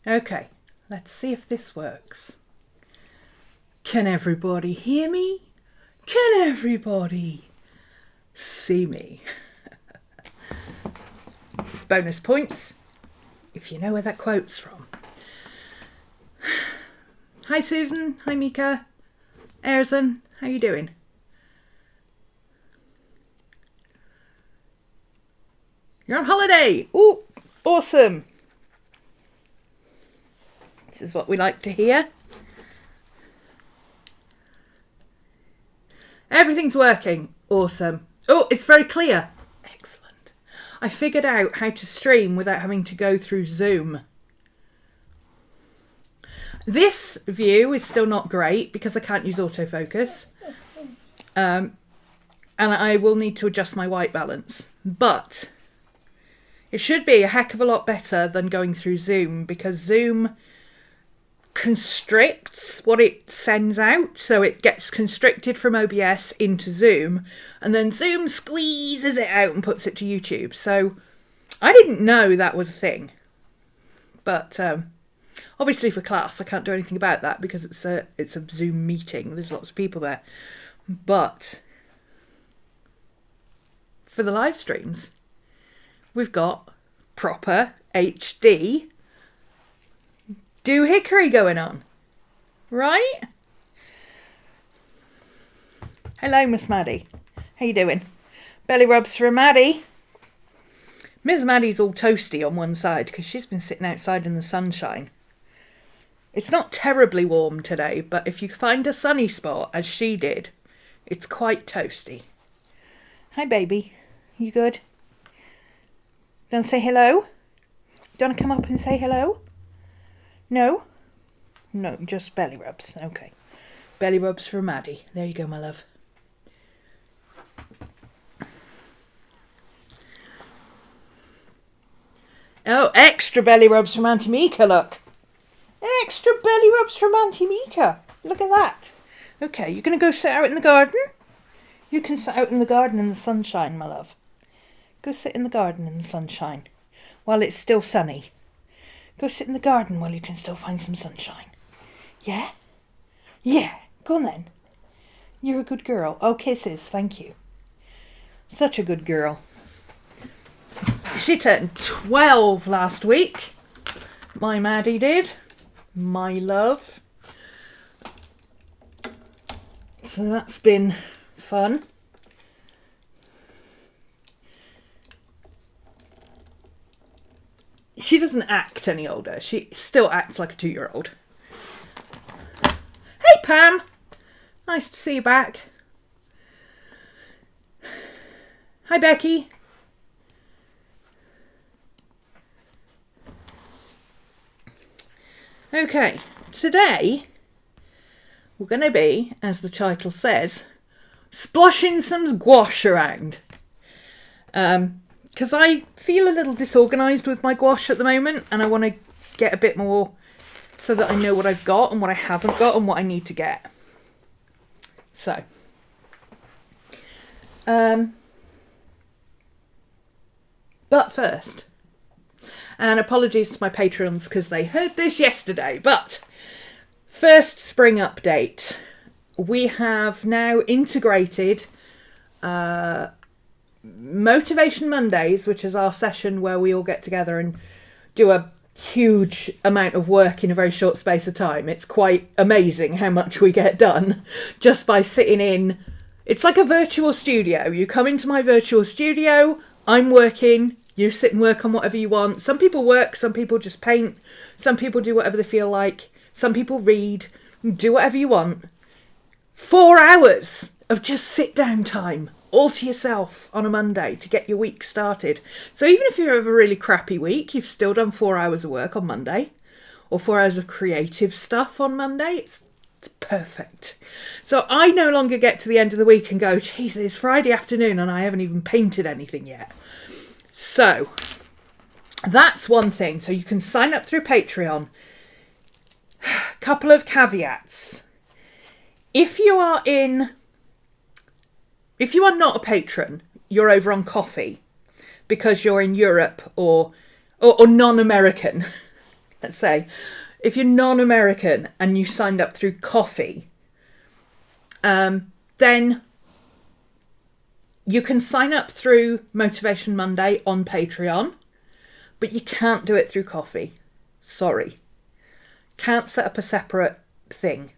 Okay, let's see if this works. Can everybody hear me? Can everybody see me? Bonus points if you know where that quote's from. Hi Susan, hi Mika, Erzan, how you doing? You're on holiday! Ooh, awesome! This is what we like to hear. Everything's working. Awesome. Oh, it's very clear. Excellent. I figured out how to stream without having to go through Zoom. This view is still not great because I can't use autofocus. And I will need to adjust my white balance. But it should be a heck of a lot better than going through Zoom, because Zoom constricts what it sends out. So it gets constricted from OBS into Zoom, and then Zoom squeezes it out and puts it to YouTube. So I didn't know that was a thing. But obviously for class I can't do anything about that because it's a Zoom meeting. There's lots of people there. But for the live streams, we've got proper HD doohickery going on. Right? Hello, Miss Maddie. How you doing? Belly rubs for Maddie. Miss Maddie's all toasty on one side because she's been sitting outside in the sunshine. It's not terribly warm today, but if you find a sunny spot, as she did, it's quite toasty. Hi, baby. You good? Do you want to say hello? Do you want to come up and say hello? No? No, just belly rubs. Okay. Belly rubs for Maddie. There you go, my love. Oh, extra belly rubs from Auntie Mika, look. Extra belly rubs from Auntie Mika. Look at that. Okay, you're going to go sit out in the garden? You can sit out in the garden in the sunshine, my love. Go sit in the garden in the sunshine while it's still sunny. Go sit in the garden while you can still find some sunshine. Yeah? Yeah. Go on then. You're a good girl. Oh, kisses. Thank you. Such a good girl. She turned 12 last week. My Maddie did. My love. So that's been fun. She doesn't act any older. She still acts like a 2-year-old. Hey, Pam. Nice to see you back. Hi, Becky. Okay, today we're going to be, as the title says, sploshing some gouache around. Because I feel a little disorganised with my gouache at the moment, and I want to get a bit more so that I know what I've got and what I haven't got and what I need to get. So, but first, and apologies to my patrons because they heard this yesterday, but first spring update. We have now integrated Motivation Mondays, which is our session where we all get together and do a huge amount of work in a very short space of time. It's quite amazing how much we get done just by sitting in. It's like a virtual studio. You come into my virtual studio, I'm working, you sit and work on whatever you want. Some people work, some people just paint, some people do whatever they feel like, some people read, do whatever you want. 4 hours of just sit down time, all to yourself on a Monday to get your week started. So even if you have a really crappy week, you've still done 4 hours of work on Monday, or 4 hours of creative stuff on Monday. It's perfect. So I no longer get to the end of the week and go, geez, it's Friday afternoon and I haven't even painted anything yet. So that's one thing. So you can sign up through Patreon. Couple of caveats. If you are not a patron, you're over on Coffee because you're in Europe or non-American. let's say, if you're non-American and you signed up through Coffee, then you can sign up through Motivation Monday on Patreon, but you can't do it through Coffee. Sorry. Can't set up a separate thing.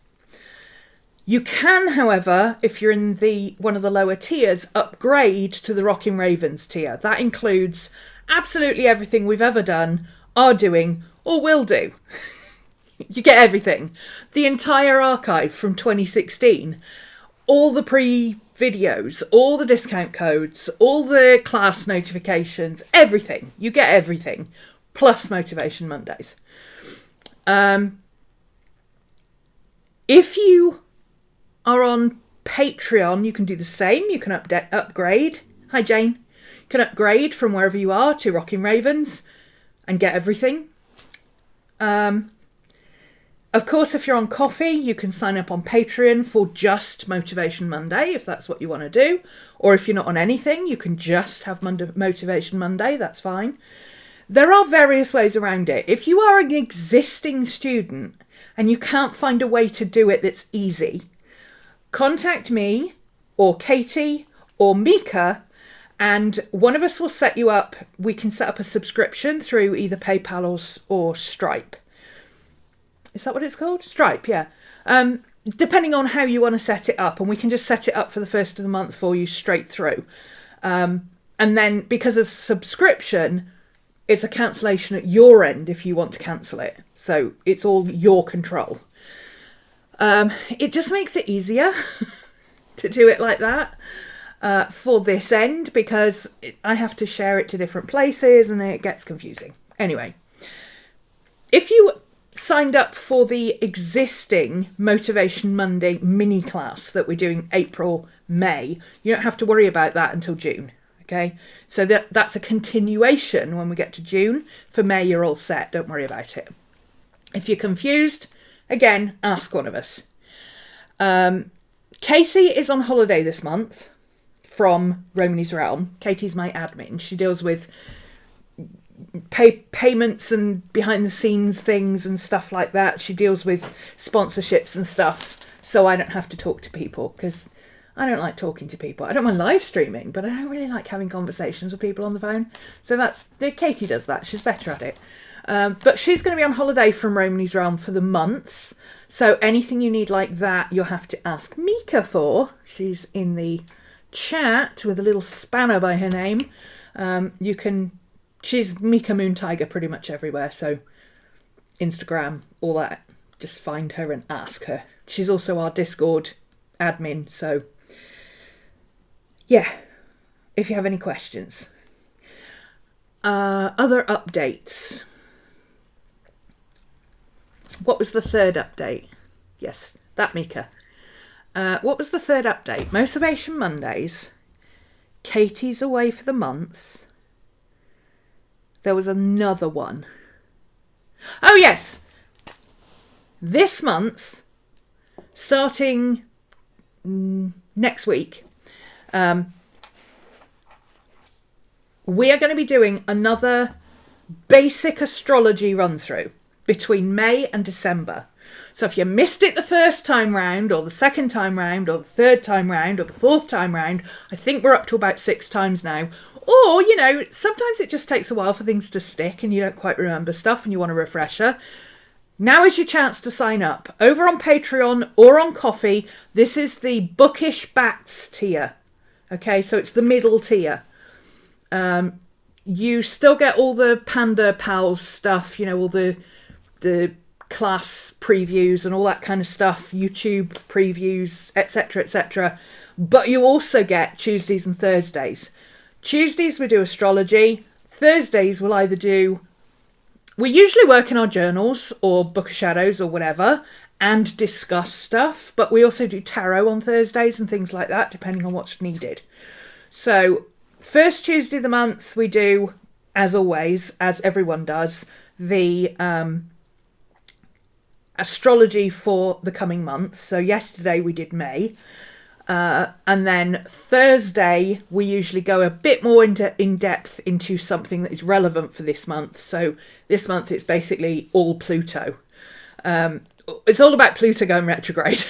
You can, however, if you're in one of the lower tiers, upgrade to the Rockin' Ravens tier. That includes absolutely everything we've ever done, are doing, or will do. You get everything. The entire archive from 2016, all the pre-videos, all the discount codes, all the class notifications, everything. You get everything, plus Motivation Mondays. If you are on Patreon, you can do the same. You can upgrade. Hi, Jane. You can upgrade from wherever you are to Rockin' Ravens and get everything. Of course, if you're on Coffee, you can sign up on Patreon for just Motivation Monday, if that's what you want to do. Or if you're not on anything, you can just have Motivation Monday. That's fine. There are various ways around it. If you are an existing student and you can't find a way to do it that's easy, contact me or Katie or Mika, and one of us will set you up. We can set up a subscription through either PayPal or Stripe. Is that what it's called? Stripe, yeah. Depending on how you want to set it up, and we can just set it up for the first of the month for you straight through. And then because it's a subscription, it's a cancellation at your end if you want to cancel it. So it's all your control. It just makes it easier to do it like that for this end, because I have to share it to different places and it gets confusing. Anyway, if you signed up for the existing Motivation Monday mini class that we're doing April, May, you don't have to worry about that until June. Okay, so that's a continuation when we get to June. For May, you're all set. Don't worry about it. If you're confused, again, ask one of us. Katie is on holiday this month from RhomanysRealm. Katie's my admin. She deals with payments and behind the scenes things and stuff like that. She deals with sponsorships and stuff, so I don't have to talk to people, because I don't like talking to people. I don't mind live streaming, but I don't really like having conversations with people on the phone. So Katie does that. She's better at it. But she's going to be on holiday from RhomanysRealm for the month. So anything you need like that, you'll have to ask Mika for. She's in the chat with a little spanner by her name. She's Mika Moon Tiger pretty much everywhere. So Instagram, all that. Just find her and ask her. She's also our Discord admin. So yeah, if you have any questions. Other updates. What was the third update? Yes, that Mika. What was the third update? Motivation Mondays. Katie's away for the month. There was another one. Oh, yes. This month, starting next week, we are going to be doing another basic astrology run through between May and December. So if you missed it the first time round, or the second time round, or the third time round, or the fourth time round, I think we're up to about 6 times now. Or, sometimes it just takes a while for things to stick and you don't quite remember stuff and you want a refresher. Now is your chance to sign up. Over on Patreon or on Coffee, this is the Bookish Bats tier. Okay, so it's the middle tier. You still get all the Panda Pals stuff, all the class previews and all that kind of stuff, YouTube previews, etc., etc. But you also get Tuesdays and Thursdays. Tuesdays we do astrology. Thursdays we usually work in our journals or Book of Shadows or whatever and discuss stuff, but we also do tarot on Thursdays and things like that, depending on what's needed. So first Tuesday of the month we do, as always, as everyone does, the astrology for the coming month. So yesterday we did May. And then Thursday, we usually go a bit more in depth into something that is relevant for this month. So this month, it's basically all Pluto. It's all about Pluto going retrograde.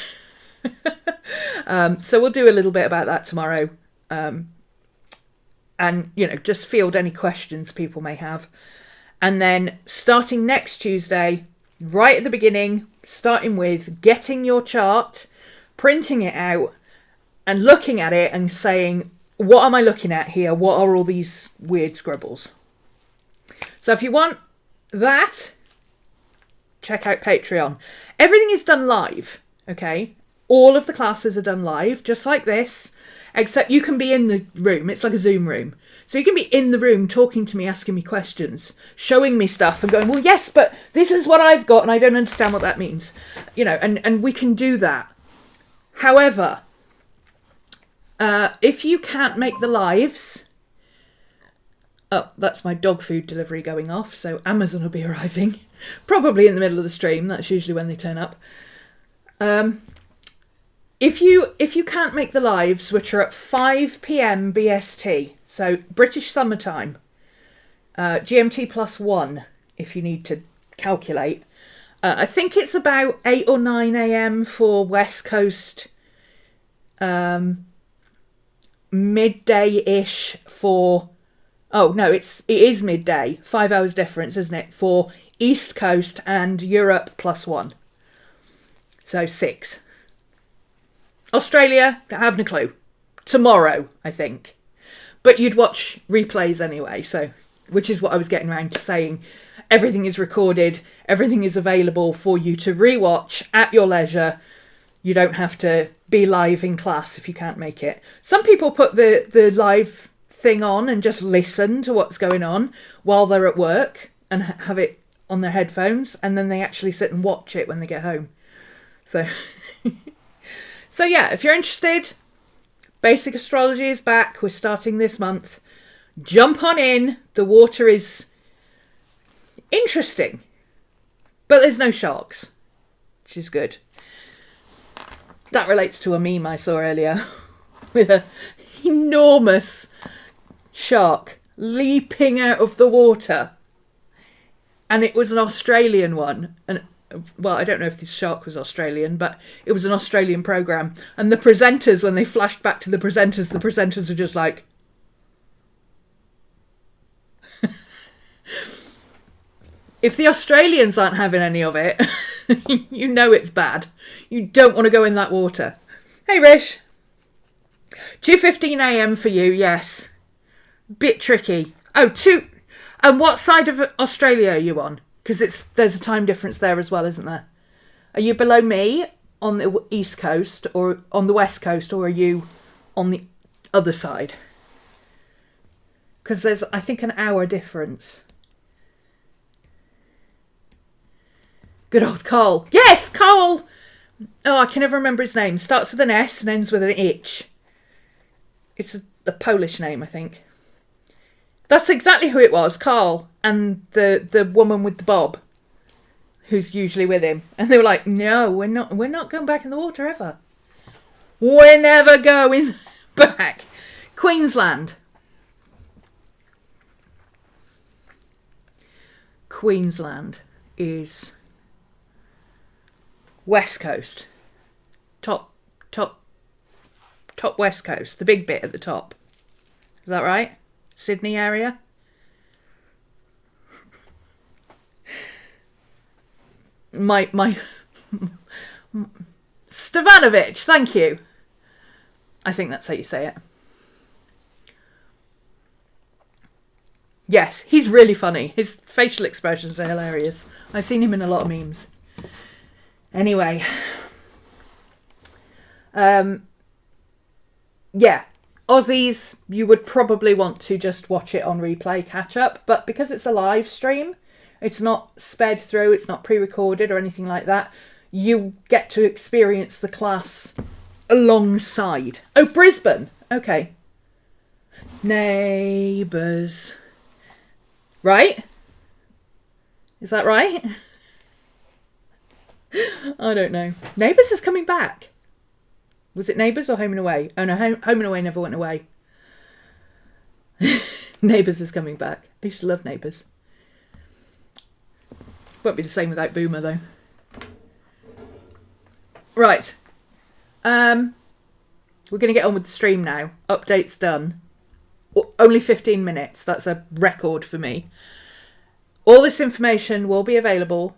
So we'll do a little bit about that tomorrow. And, you know, just field any questions people may have. And then starting next Tuesday, right at the beginning, starting with getting your chart, printing it out, and looking at it and saying, what am I looking at here? What are all these weird scribbles? So if you want that, check out Patreon. Everything is done live, okay? All of the classes are done live, just like this, except you can be in the room. It's like a Zoom room. So you can be in the room talking to me, asking me questions, showing me stuff and going, well, yes, but this is what I've got and I don't understand what that means. You know, and we can do that. However, if you can't make the lives... Oh, that's my dog food delivery going off, so Amazon will be arriving. Probably in the middle of the stream, that's usually when they turn up. If you can't make the lives, which are at 5 p.m. BST, so British summertime, GMT +1, if you need to calculate. I think it's about 8 or 9 a.m. for West Coast, midday-ish for... Oh, no, it is midday. 5 hours difference, isn't it? For East Coast and Europe +1. So 6. Australia, I have no clue. Tomorrow, I think. But you'd watch replays anyway, so which is what I was getting around to saying. Everything is recorded. Everything is available for you to rewatch at your leisure. You don't have to be live in class if you can't make it. Some people put the live thing on and just listen to what's going on while they're at work and have it on their headphones, and then they actually sit and watch it when they get home. So so yeah, if you're interested, Basic Astrology is back. We're starting this month. Jump on in. The water is interesting, but there's no sharks, which is good. That relates to a meme I saw earlier with an enormous shark leaping out of the water, and it was an Australian one, and well, I don't know if this shark was Australian, but it was an Australian program, and the presenters, when they flashed back to the presenters were just like, if the Australians aren't having any of it, you know it's bad. You don't want to go in that water. Hey Rish, 2:15 a.m. for you, yes. Bit tricky. Oh, and what side of Australia are you on? Because there's a time difference there as well, isn't there? Are you below me on the east coast or on the west coast, or are you on the other side? Because there's, I think, an hour difference. Good old Carl. Yes, Carl! Oh, I can never remember his name. Starts with an S and ends with an H. It's a Polish name, I think. That's exactly who it was, Carl, and the woman with the bob, who's usually with him. And they were like, no, we're not going back in the water ever. We're never going back. Queensland. Queensland is West Coast. Top West Coast. The big bit at the top. Is that right? Sydney area? My Stevanovic, thank you. I think that's how you say it. Yes, he's really funny. His facial expressions are hilarious. I've seen him in a lot of memes. Anyway. Yeah. Aussies, you would probably want to just watch it on replay, catch up. But because it's a live stream, it's not sped through, it's not pre-recorded or anything like that. You get to experience the class alongside. Oh, Brisbane. Okay. Neighbours. Right? Is that right? I don't know. Neighbours is coming back. Was it Neighbours or Home and Away? Oh no, Home and Away never went away. Neighbours is coming back. I used to love Neighbours. Won't be the same without Boomer though. Right. We're going to get on with the stream now. Update's done. Only 15 minutes. That's a record for me. All this information will be available.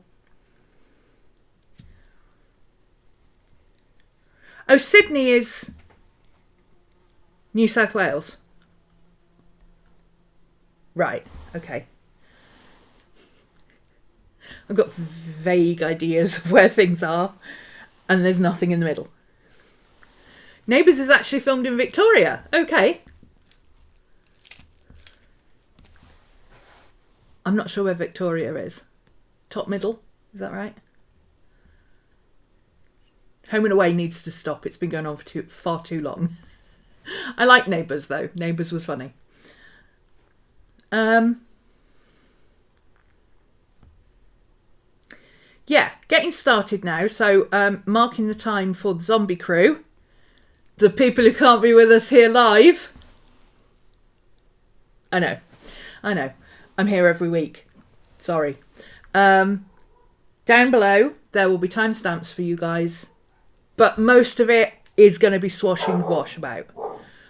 Oh, Sydney is New South Wales. Right, okay. I've got vague ideas of where things are, and there's nothing in the middle. Neighbours is actually filmed in Victoria. Okay. I'm not sure where Victoria is. Top middle, is that right? Home and Away needs to stop. It's been going on for far too long. I like Neighbours though. Neighbours was funny. Yeah, getting started now. So marking the time for the zombie crew. The people who can't be with us here live. I know. I'm here every week. Sorry. Down below, there will be timestamps for you guys. But most of it is going to be swashing gouache about.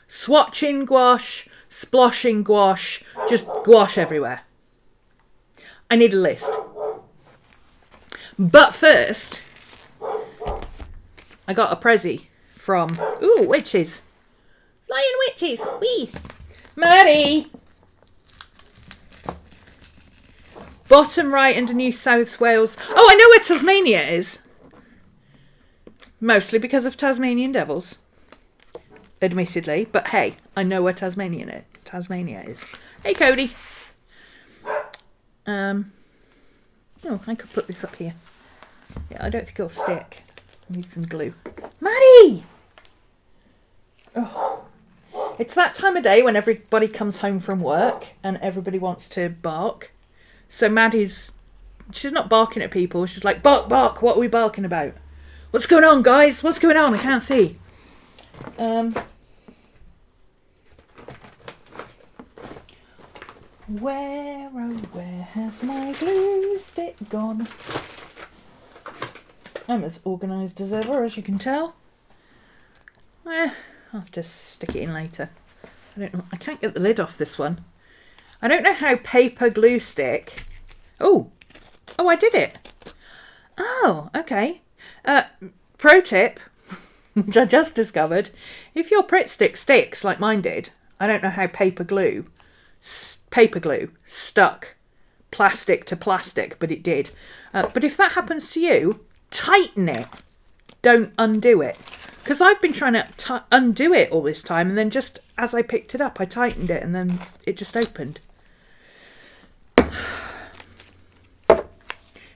Swatching gouache, sploshing gouache, just gouache everywhere. I need a list. But first, I got a prezi from... Ooh, witches. Flying witches. Wee. Maddie. Bottom right under New South Wales. Oh, I know where Tasmania is. Mostly because of Tasmanian devils. Admittedly. But hey, I know where Tasmania is. Hey, Cody. Oh, I could put this up here. Yeah, I don't think it'll stick. I need some glue. Maddie! Oh. It's that time of day when everybody comes home from work and everybody wants to bark. So Maddie's... She's not barking at people. She's like, bark, bark. What are we barking about? What's going on, guys? What's going on? I can't see. Where, oh, where has my glue stick gone? I'm as organised as ever, as you can tell. I'll just stick it in later. I don't know. I can't get the lid off this one. I don't know how paper glue stick... Oh, I did it. Oh, okay. Pro tip, which I just discovered. If your Pritt stick sticks like mine did, I don't know how paper glue stuck plastic to plastic, but it did. But if that happens to you, tighten it. Don't undo it. Because I've been trying to undo it all this time, and then just as I picked it up, I tightened it, and then it just opened.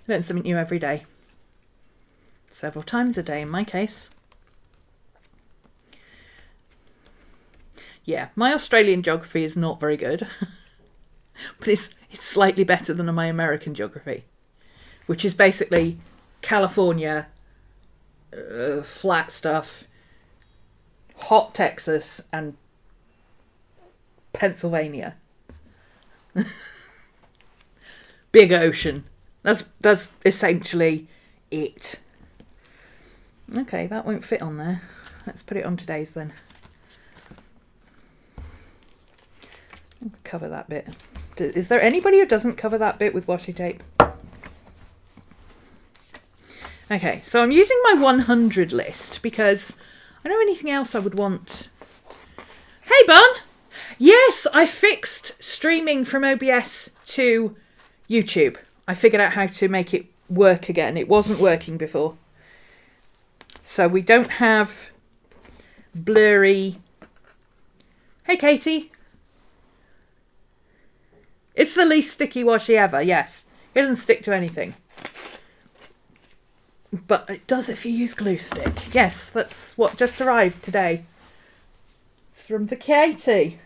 Learn something new every day. Several times a day in my case. Yeah, my Australian geography is not very good. But it's slightly better than my American geography. Which is basically California, flat stuff, hot Texas, and Pennsylvania. Big ocean. That's essentially it. Okay, that won't fit on there. Let's put it on today's then. Cover that bit. Is there anybody who doesn't cover that bit with washi tape? Okay, so I'm using my 100 list because I know anything else I would want. Hey, Bun! Yes, I fixed streaming from OBS to YouTube. I figured out how to make it work again. It wasn't working before. So we don't have blurry... Hey, Katie. It's the least sticky washi ever, yes. It doesn't stick to anything. But it does if you use glue stick. Yes, that's what just arrived today. It's from the Katie.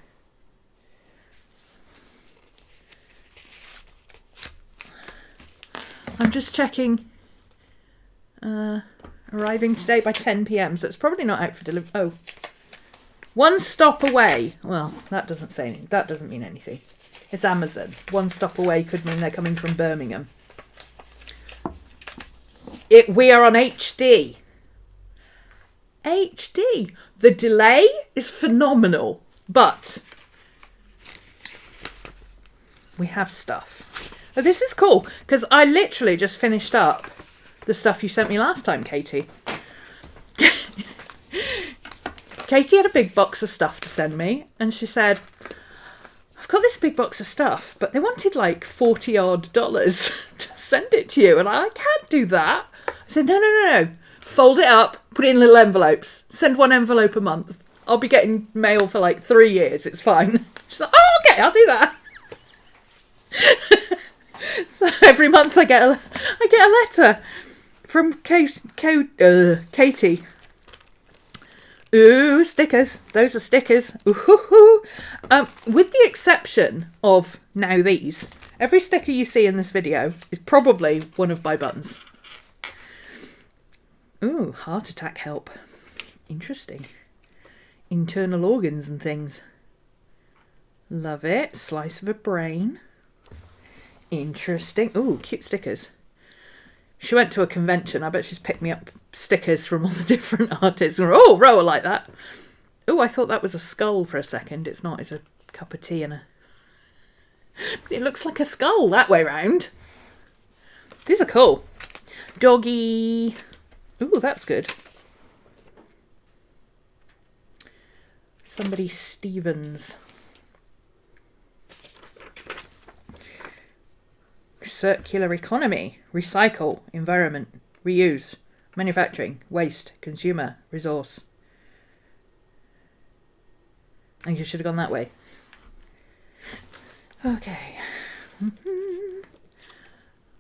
I'm just checking. Arriving today by 10 p.m. So it's probably not out for delivery. Oh. One stop away. Well, that doesn't say anything. That doesn't mean anything. It's Amazon. One stop away could mean they're coming from Birmingham. We are on HD. HD. The delay is phenomenal, but we have stuff. Oh, this is cool because I literally just finished up the stuff you sent me last time, Katie. Katie had a big box of stuff to send me, and she said, I've got this big box of stuff, but they wanted like $40 to send it to you, and I can't do that. I said, no. Fold it up, put it in little envelopes, send one envelope a month. I'll be getting mail for like 3 years, it's fine. She's like, oh, okay, I'll do that. So every month I get a letter from Katie. Ooh, stickers. Those are stickers. Ooh. With the exception of now these, every sticker you see in this video is probably one of my buttons. Ooh, heart attack help. Interesting. Internal organs and things. Love it. Slice of a brain. Interesting. Ooh, cute stickers. She went to a convention. I bet she's picked me up stickers from all the different artists. Oh, Ro, I like that. Oh, I thought that was a skull for a second. It's not. It's a cup of tea and a... It looks like a skull that way round. These are cool. Doggy. Ooh, that's good. Somebody Stevens. Circular economy, recycle, environment, reuse, manufacturing, waste, consumer, resource. I think you should have gone that way. Okay.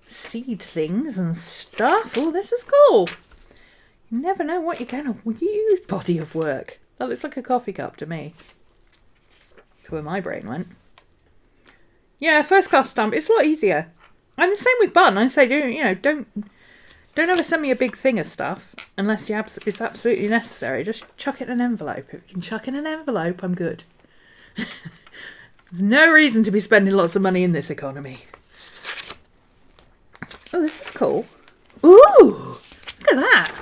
Seed things and stuff. Oh, this is cool. You never know what you're going to use. Body of work. That looks like a coffee cup to me. That's where my brain went. Yeah, first class stamp. It's a lot easier. I'm the same with Bun. I say, don't ever send me a big thing of stuff unless it's absolutely necessary. Just chuck it in an envelope. If you can chuck in an envelope, I'm good. There's no reason to be spending lots of money in this economy. Oh, this is cool. Ooh, look at that.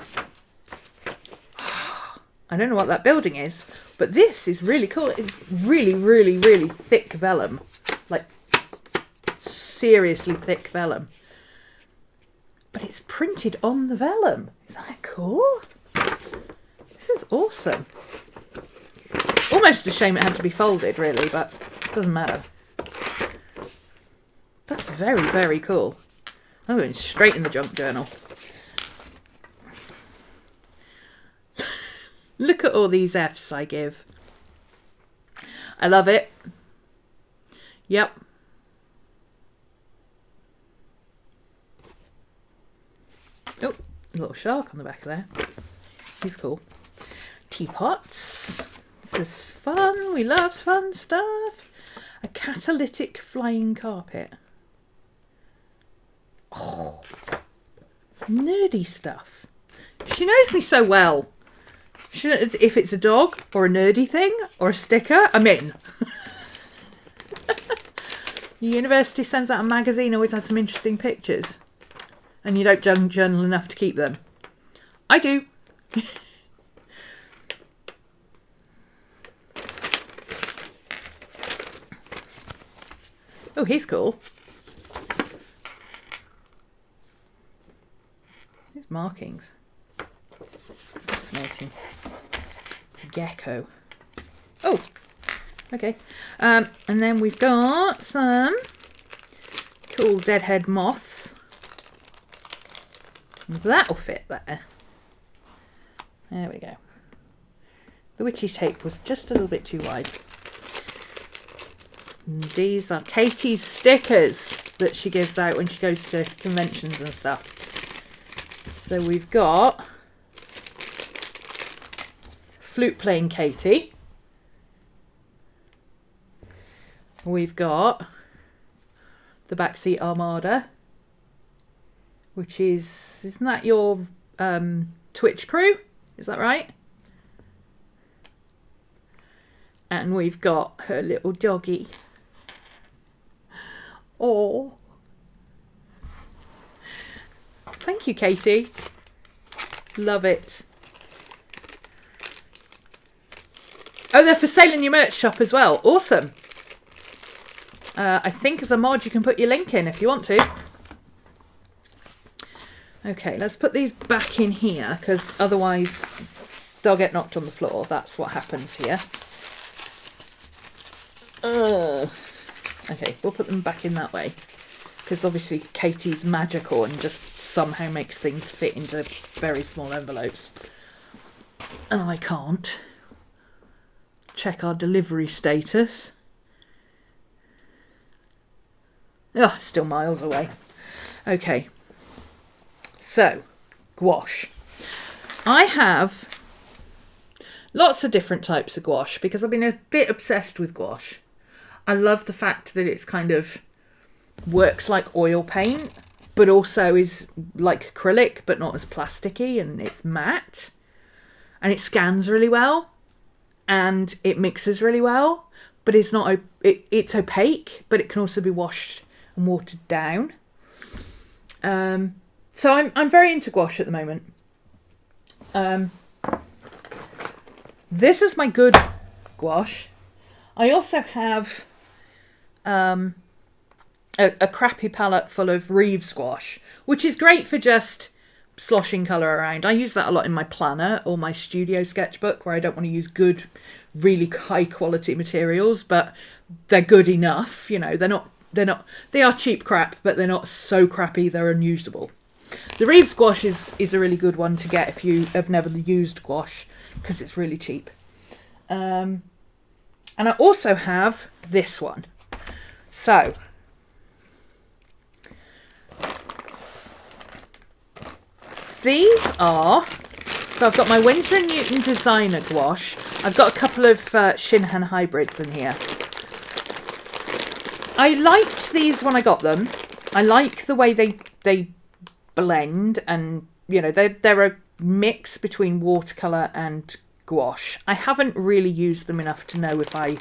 I don't know what that building is, but this is really cool. It's really, really, really thick vellum. Like, seriously thick vellum. But it's printed on the vellum. Isn't that cool? This is awesome. Almost a shame it had to be folded, really, but it doesn't matter. That's very, very cool. I'm going straight in the junk journal. Look at all these Fs I give. I love it. Yep. Oh, a little shark on the back of there. He's cool. Teapots. This is fun. We love fun stuff. A catalytic flying carpet. Oh, nerdy stuff. She knows me so well. If it's a dog or a nerdy thing or a sticker, I'm in. The university sends out a magazine, always has some interesting pictures. And you don't junk journal enough to keep them. I do. Oh, he's cool. These markings. Fascinating. It's a gecko. Oh, okay. And then we've got some cool deadhead moths. That'll fit there. There we go. The witchy tape was just a little bit too wide. And these are Katie's stickers that she gives out when she goes to conventions and stuff. So we've got Flute playing Katie. We've got the Backseat Armada, which is, isn't that your Twitch crew. Is that right? And we've got her little doggy. Oh. Thank you, Katie. Love it. Oh, they're for sale in your merch shop as well. Awesome. I think as a mod you can put your link in if you want to. Okay, let's put these back in here because otherwise they'll get knocked on the floor. That's what happens here. Okay, we'll put them back in that way because obviously Katie's magical and just somehow makes things fit into very small envelopes. And I can't. Check our delivery status. Oh, still miles away. Okay. So, gouache. I have lots of different types of gouache because I've been a bit obsessed with gouache. I love the fact that it's kind of works like oil paint, but also is like acrylic, but not as plasticky, and it's matte. And it scans really well, and it mixes really well, but it's not it's opaque, but it can also be washed and watered down. So I'm very into gouache at the moment. This is my good gouache. I also have a crappy palette full of Reeves gouache, which is great for just sloshing colour around. I use that a lot in my planner or my studio sketchbook where I don't want to use good, really high quality materials, but they're good enough. You know, they are cheap crap, but they're not so crappy they're unusable. The Reeves gouache is a really good one to get if you have never used gouache because it's really cheap. And I also have this one. So these are, so I've got my Winsor & Newton designer gouache. I've got a couple of Shinhan hybrids in here. I liked these when I got them. I like the way they blend, and you know they're a mix between watercolour and gouache. I haven't really used them enough to know if I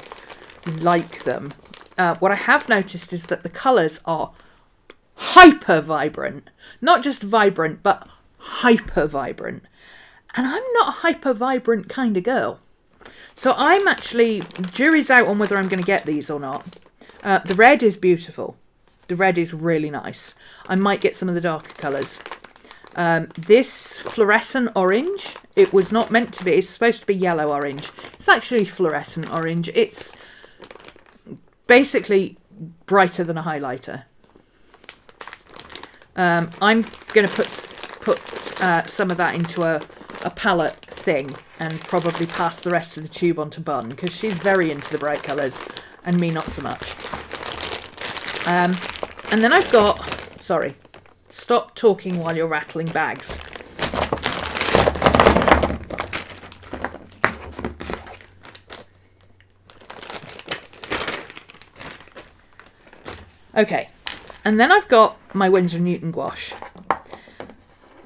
like them. What I have noticed is that the colours are hyper vibrant. Not just vibrant, but hyper vibrant. And I'm not a hyper vibrant kind of girl. So I'm actually, jury's out on whether I'm going to get these or not. The red is beautiful. The red is really nice. I might get some of the darker colours. This fluorescent orange, it was not meant to be. It's supposed to be yellow orange. It's actually fluorescent orange. It's basically brighter than a highlighter. I'm going to put some of that into a palette thing and probably pass the rest of the tube on to Bun because she's very into the bright colours and me not so much. And then I've got, sorry, stop talking while you're rattling bags. Okay, and then I've got my Winsor & Newton gouache.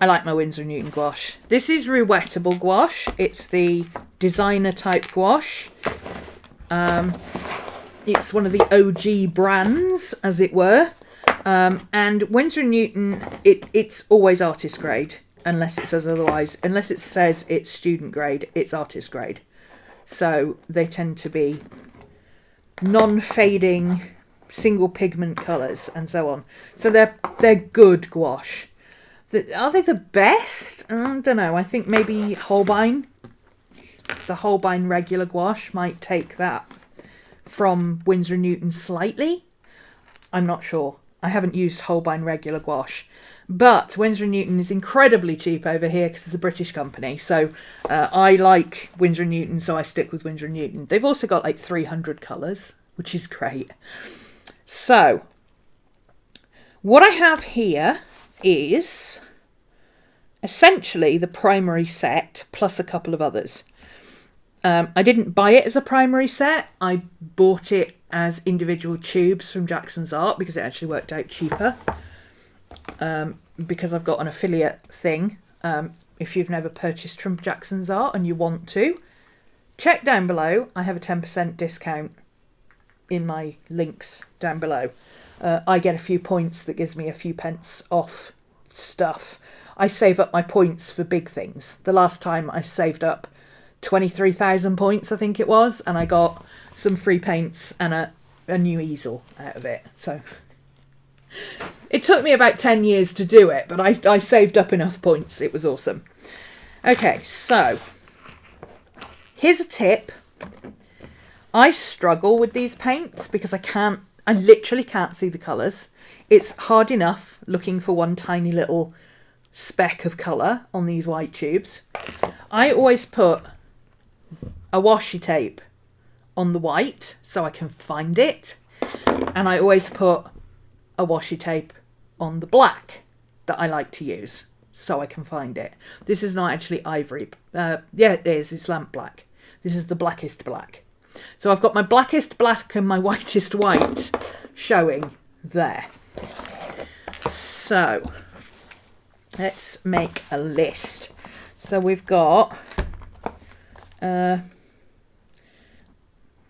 I like my Winsor & Newton gouache. This is rewettable gouache. It's the designer type gouache. It's one of the OG brands, as it were. And Winsor & Newton, it's always artist grade, unless it says otherwise. Unless it says it's student grade, it's artist grade. So they tend to be non-fading, single pigment colours and so on. So they're good gouache. Are they the best? I don't know. I think maybe Holbein. The Holbein regular gouache might take that from Winsor & Newton slightly. I'm not sure. I haven't used Holbein regular gouache. But Winsor & Newton is incredibly cheap over here because it's a British company. So I like Winsor & Newton, so I stick with Winsor & Newton. They've also got like 300 colours, which is great. So what I have here is essentially the primary set plus a couple of others. I didn't buy it as a primary set. I bought it as individual tubes from Jackson's Art because it actually worked out cheaper. Because I've got an affiliate thing. if you've never purchased from Jackson's Art and you want to, check down below. I have a 10% discount in my links down below. I get a few points that gives me a few pence off stuff. I save up my points for big things. The last time I saved up 23,000 points, I think it was, and I got some free paints and a new easel out of it. So it took me about 10 years to do it, but I saved up enough points. It was awesome. Okay, so here's a tip. I struggle with these paints because I literally can't see the colours. It's hard enough looking for one tiny little speck of colour on these white tubes. I always put a washi tape on the white so I can find it, and I always put a washi tape on the black that I like to use so I can find it. This is not actually ivory. Yeah, it is. It's lamp black. This is the blackest black. So I've got my blackest black and my whitest white showing there. So let's make a list. So we've got, we're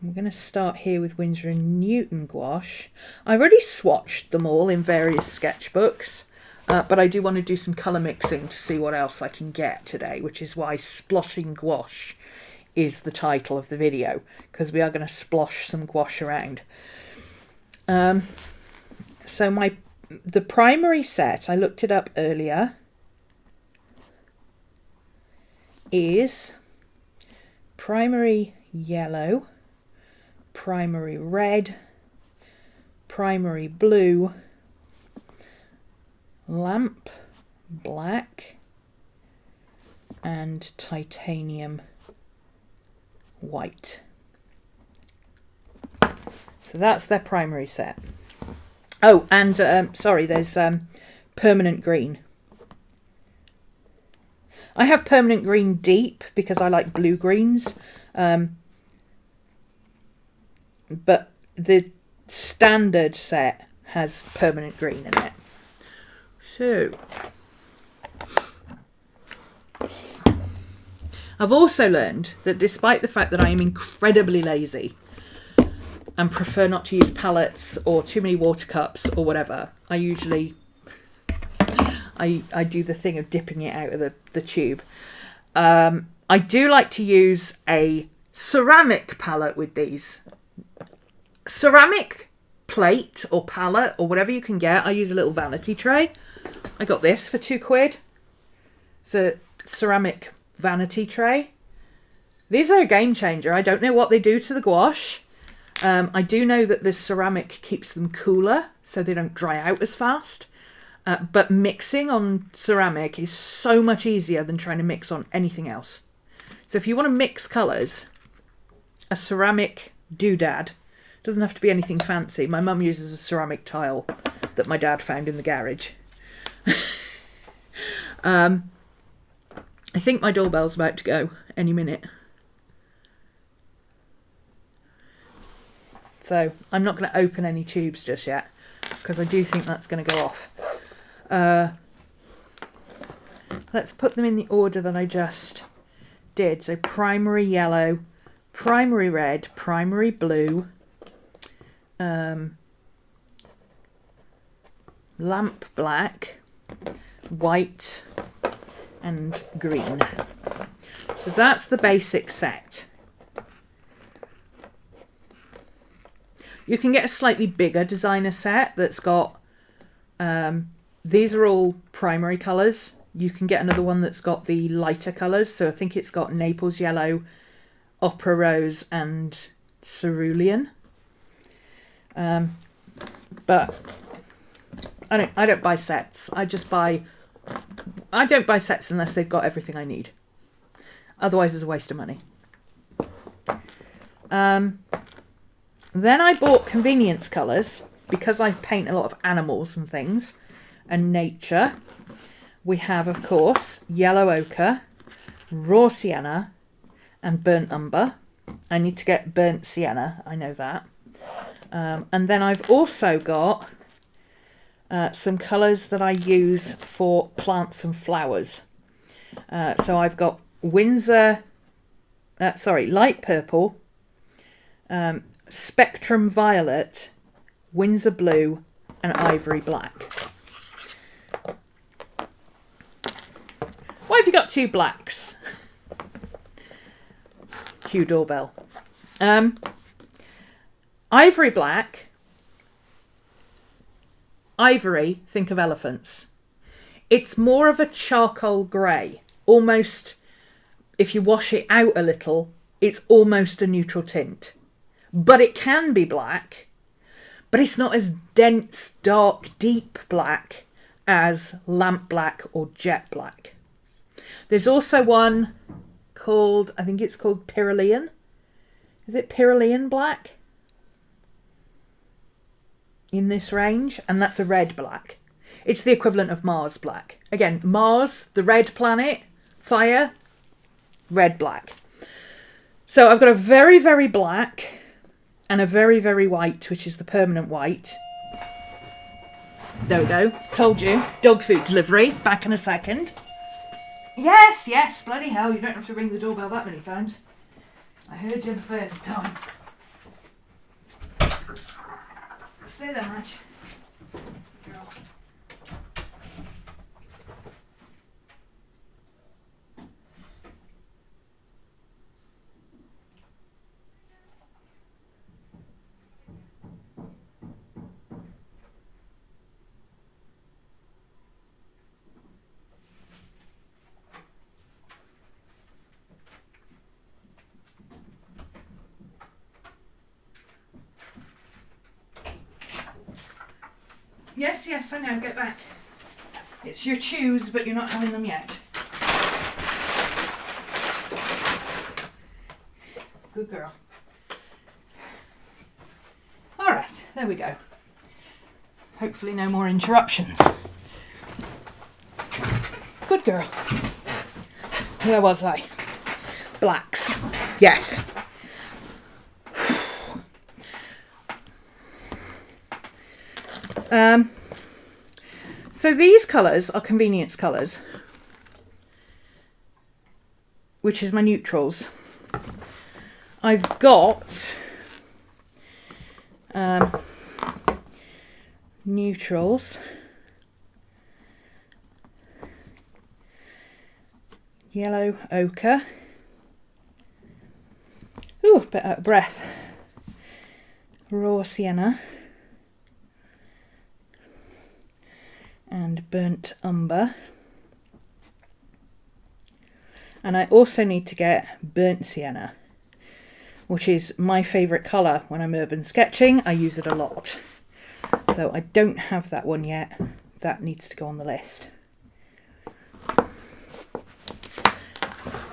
going to start here with Winsor & Newton gouache. I've already swatched them all in various sketchbooks, but I do want to do some colour mixing to see what else I can get today, which is why Splotching Gouache is the title of the video, because we are going to splosh some gouache around. So the primary set, I looked it up earlier, is primary yellow, primary red, primary blue, lamp black, and titanium white. So that's their primary set. Oh, and sorry, there's permanent green. I have permanent green deep because I like blue greens, but the standard set has permanent green in it. So I've also learned that despite the fact that I am incredibly lazy and prefer not to use palettes or too many water cups or whatever, I usually I do the thing of dipping it out of the tube. I do like to use a ceramic palette with these. Ceramic plate or palette or whatever you can get. I use a little vanity tray. I got this for £2. It's a ceramic vanity tray. These are a game changer. I don't know what they do to the gouache. I do know that the ceramic keeps them cooler so they don't dry out as fast. But mixing on ceramic is so much easier than trying to mix on anything else. So if you want to mix colours, a ceramic doodad, doesn't have to be anything fancy. My mum uses a ceramic tile that my dad found in the garage. I think my doorbell's about to go any minute. So I'm not going to open any tubes just yet because I do think that's going to go off. Let's put them in the order that I just did. So primary yellow, primary red, primary blue, lamp black, white and green. So that's the basic set. You can get a slightly bigger designer set that's got, these are all primary colours. You can get another one that's got the lighter colours. So I think it's got Naples yellow, opera rose and cerulean. But I don't buy sets. I don't buy sets unless they've got everything I need. Otherwise it's a waste of money. Then I bought convenience colours because I paint a lot of animals and things and nature. We have, of course, yellow ochre, raw sienna and burnt umber. I need to get burnt sienna, I know that. And then I've also got some colours that I use for plants and flowers. So I've got light purple, spectrum violet, Windsor blue, and ivory black. Why have you got two blacks? Cue doorbell. Ivory black. Ivory, think of elephants. It's more of a charcoal grey. Almost, if you wash it out a little, it's almost a neutral tint. But it can be black, but it's not as dense, dark, deep black as lamp black or jet black. There's also one called, I think it's called Pyrolean. Is it Pyrolean black? In this range, and that's a red black. It's the equivalent of Mars black. Again, Mars, the red planet, fire, red black. So I've got a very, very black and a very, very white, which is the permanent white. There we go. Told you. Dog food delivery. Back in a second. Yes, yes, bloody hell. You don't have to ring the doorbell that many times. I heard you the first time. Stay there, Match. Girl. Yes, yes, I know, get back. It's your chews, but you're not having them yet. Good girl. Alright, there we go. Hopefully no more interruptions. Good girl. Where was I? Blacks. Yes. So these colours are convenience colours, which is my neutrals. I've got neutrals, yellow ochre, ooh, a bit out of breath, raw sienna, and burnt umber. And I also need to get burnt sienna, which is my favourite colour when I'm urban sketching. I use it a lot. So I don't have that one yet. That needs to go on the list.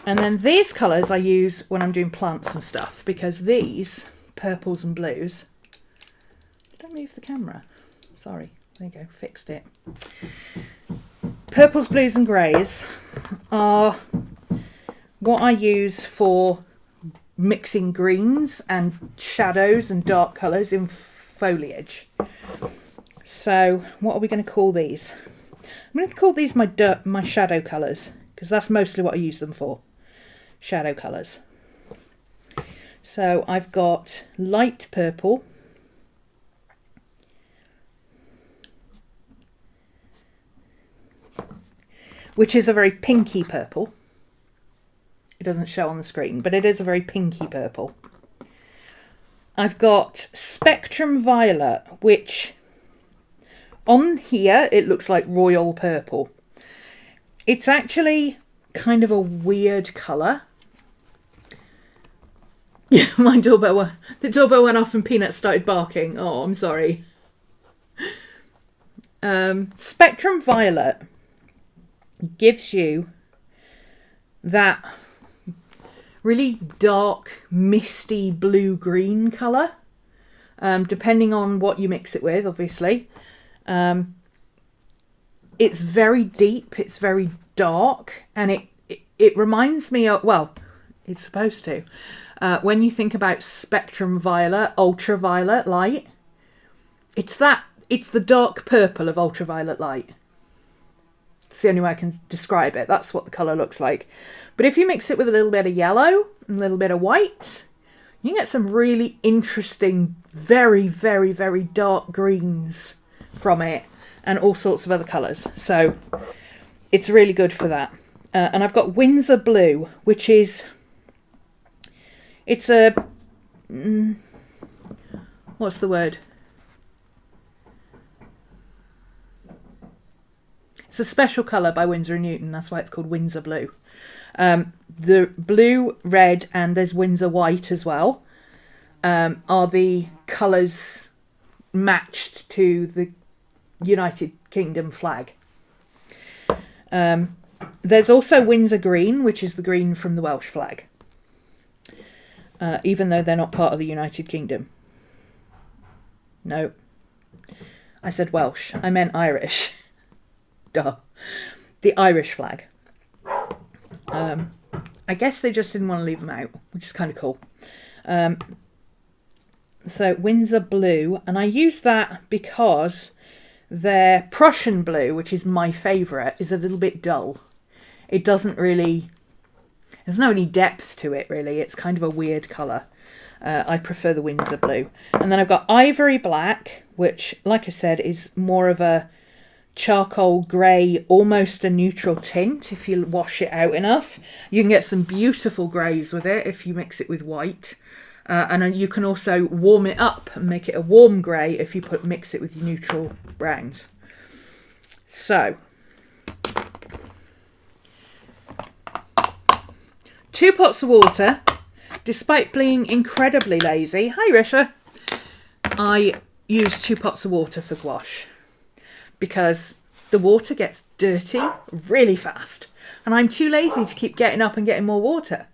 And then these colours I use when I'm doing plants and stuff, because these purples and blues, don't move the camera, sorry. There you go, fixed it. Purples, blues and greys are what I use for mixing greens and shadows and dark colours in foliage. So what are we going to call these? I'm going to call these my shadow colours, because that's mostly what I use them for. Shadow colours. So I've got light purple, which is a very pinky purple. It doesn't show on the screen, but it is a very pinky purple. I've got Spectrum Violet, which on here it looks like royal purple. It's actually kind of a weird colour. Yeah, the doorbell went off and Peanut started barking. Oh, I'm sorry. Spectrum Violet gives you that really dark, misty blue-green colour, depending on what you mix it with, obviously. It's very deep, it's very dark, and it reminds me of, well, it's supposed to, when you think about spectrum violet, ultraviolet light, it's the dark purple of ultraviolet light. It's the only way I can describe it. That's what the colour looks like. But if you mix it with a little bit of yellow and a little bit of white, you can get some really interesting, very, very, very dark greens from it, and all sorts of other colours. So it's really good for that. And I've got Windsor Blue, which is, it's a, what's the word? It's a special colour by Winsor & Newton. That's why it's called Windsor Blue. The blue, red, and there's Windsor White as well, are the colours matched to the United Kingdom flag. There's also Windsor Green, which is the green from the Welsh flag, even though they're not part of the United Kingdom. No, I said Welsh. I meant Irish. Duh. The Irish flag. I guess they just didn't want to leave them out, which is kind of cool. So Windsor Blue, and I use that because their Prussian Blue, which is my favourite, is a little bit dull. It doesn't really, there's no any depth to it really. It's kind of a weird colour. I prefer the Windsor Blue. And then I've got Ivory Black, which, like I said, is more of a charcoal grey, almost a neutral tint. If you wash it out enough, you can get some beautiful greys with it if you mix it with white. And you can also warm it up and make it a warm grey if you mix it with your neutral browns. So, 2 pots of water. Despite being incredibly lazy, hi Risha, I use 2 pots of water for gouache because the water gets dirty really fast and I'm too lazy to keep getting up and getting more water.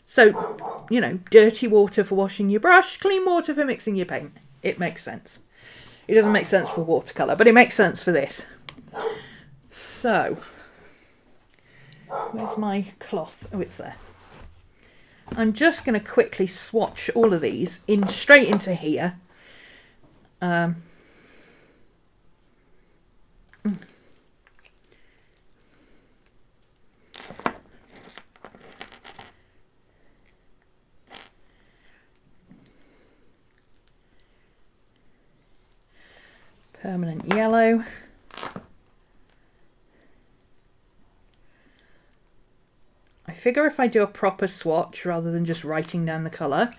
So, you know, dirty water for washing your brush, clean water for mixing your paint. It makes sense. It doesn't make sense for watercolour, but it makes sense for this. So, where's my cloth? Oh, it's there. I'm just going to quickly swatch all of these straight into here. Permanent yellow. I figure if I do a proper swatch rather than just writing down the colour,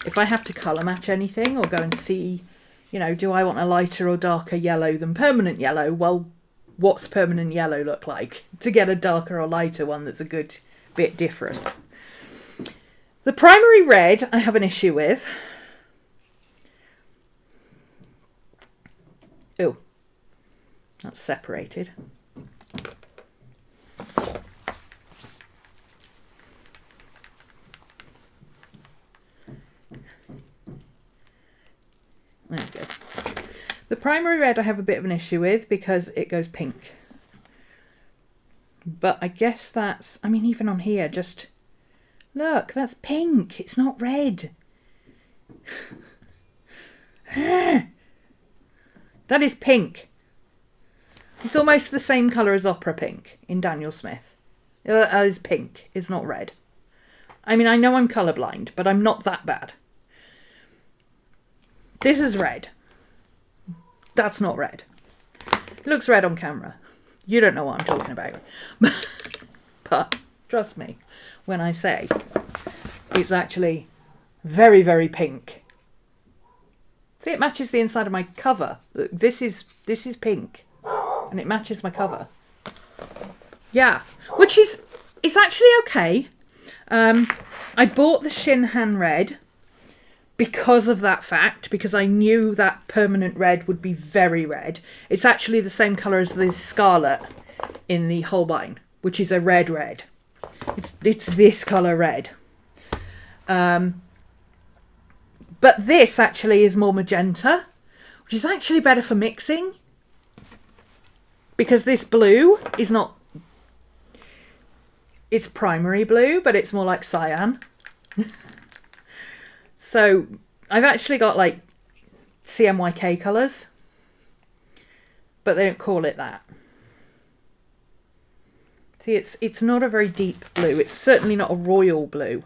if I have to colour match anything or go and see, you know, do I want a lighter or darker yellow than permanent yellow? Well, what's permanent yellow look like? To get a darker or lighter one that's a good bit different. The primary red I have an issue with. Oh, that's separated. There we go. The primary red I have a bit of an issue with because it goes pink. But I guess that's, I mean, even on here, just look, that's pink. It's not red. That is pink. It's almost the same colour as Opera Pink in Daniel Smith. That is pink. It's not red. I mean, I know I'm colourblind, but I'm not that bad. This is red. That's not red. It looks red on camera. You don't know what I'm talking about. But trust me when I say it's actually very, very pink. See, it matches the inside of my cover. This is pink. And it matches my cover. Yeah. Which is, it's actually okay. I bought the Shinhan red because of that fact, because I knew that permanent red would be very red. It's actually the same colour as the Scarlet in the Holbein, which is a red red. It's this colour red. But this actually is more magenta, which is actually better for mixing. Because this blue is not... It's primary blue, but it's more like cyan. So I've actually got like CMYK colours, but they don't call it that. See, it's not a very deep blue. It's certainly not a royal blue.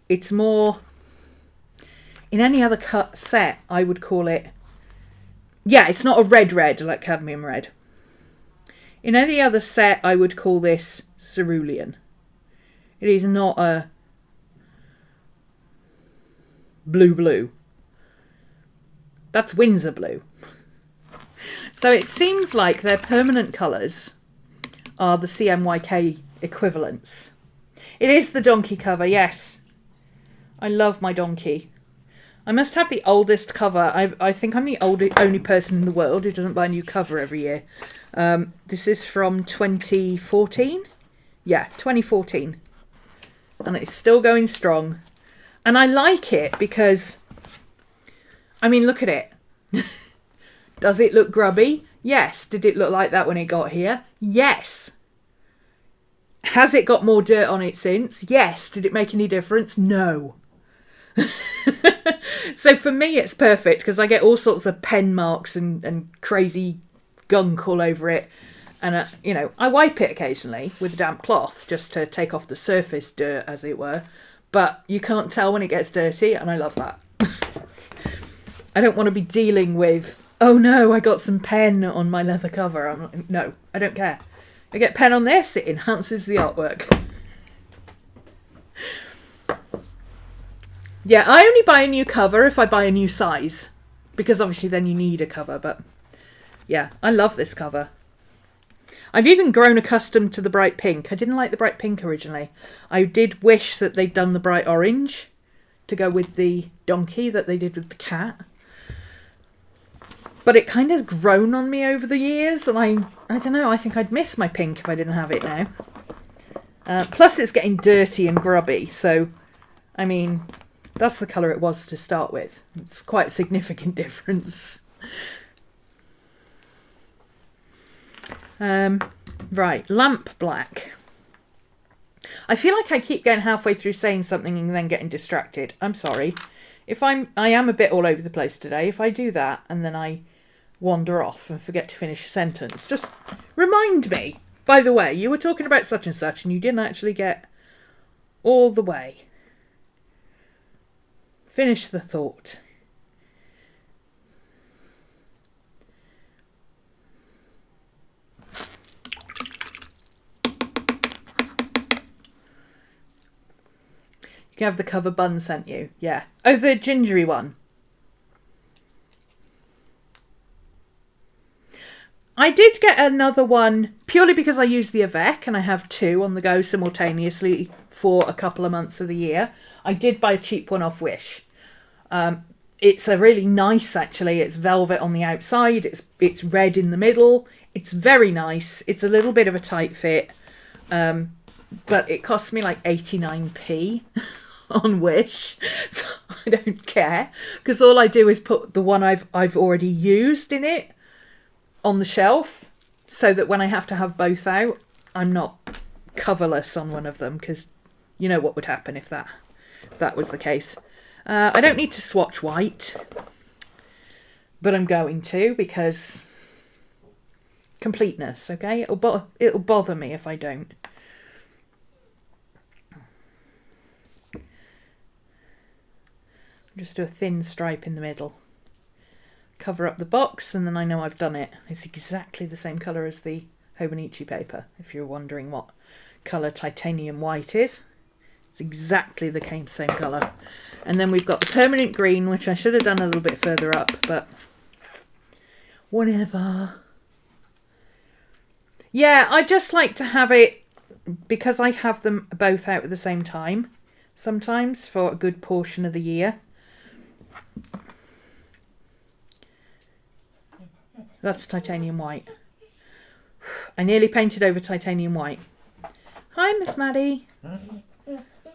It's more... In any other set, I would call it... Yeah, it's not a red like cadmium red. In any other set, I would call this cerulean. It is not a blue. That's Windsor blue. So it seems like their permanent colours are the CMYK equivalents. It is the donkey cover, yes. I love my donkey. I must have the oldest cover. I think I'm the only person in the world who doesn't buy a new cover every year. This is from 2014. Yeah, 2014. And it's still going strong. And I like it because, I mean, look at it. Does it look grubby? Yes. Did it look like that when it got here? Yes. Has it got more dirt on it since? Yes. Did it make any difference? No. So for me it's perfect because I get all sorts of pen marks and crazy gunk all over it. And, you know, I wipe it occasionally with a damp cloth just to take off the surface dirt, as it were. But you can't tell when it gets dirty, and I love that. I don't want to be dealing with, oh no, I got some pen on my leather cover. No, I don't care. I get pen on this, it enhances the artwork. Yeah, I only buy a new cover if I buy a new size. Because obviously then you need a cover, but yeah, I love this cover. I've even grown accustomed to the bright pink. I didn't like the bright pink originally. I did wish that they'd done the bright orange to go with the donkey that they did with the cat. But it kind of grown on me over the years, and I don't know, I think I'd miss my pink if I didn't have it now. Plus it's getting dirty and grubby, so, I mean, that's the colour it was to start with. It's quite a significant difference. Right, lamp black. I feel like I keep getting halfway through saying something and then getting distracted. I'm sorry. I am a bit all over the place today. If I do that and then I wander off and forget to finish a sentence, just remind me. By the way, you were talking about such and such and you didn't actually get all the way. Finish the thought. You can have the cover Bun sent you. Yeah. Oh, the gingery one. I did get another one purely because I use the Avec and I have two on the go simultaneously for a couple of months of the year. I did buy a cheap one off Wish. It's a really nice, actually. It's velvet on the outside. It's red in the middle. It's very nice. It's a little bit of a tight fit. But it cost me like 89p on Wish. So I don't care. Because all I do is put the one I've already used in it on the shelf. So that when I have to have both out, I'm not coverless on one of them. Because you know what would happen if that was the case. I don't need to swatch white. But I'm going to because completeness, okay? It'll bother me if I don't. Just do a thin stripe in the middle. Cover up the box and then I know I've done it. It's exactly the same colour as the Hobonichi paper, if you're wondering what colour titanium white is. It's exactly the same colour. And then we've got the permanent green, which I should have done a little bit further up, but whatever. Yeah, I just like to have it, because I have them both out at the same time, sometimes, for a good portion of the year. That's titanium white. I nearly painted over titanium white. Hi, Miss Maddie.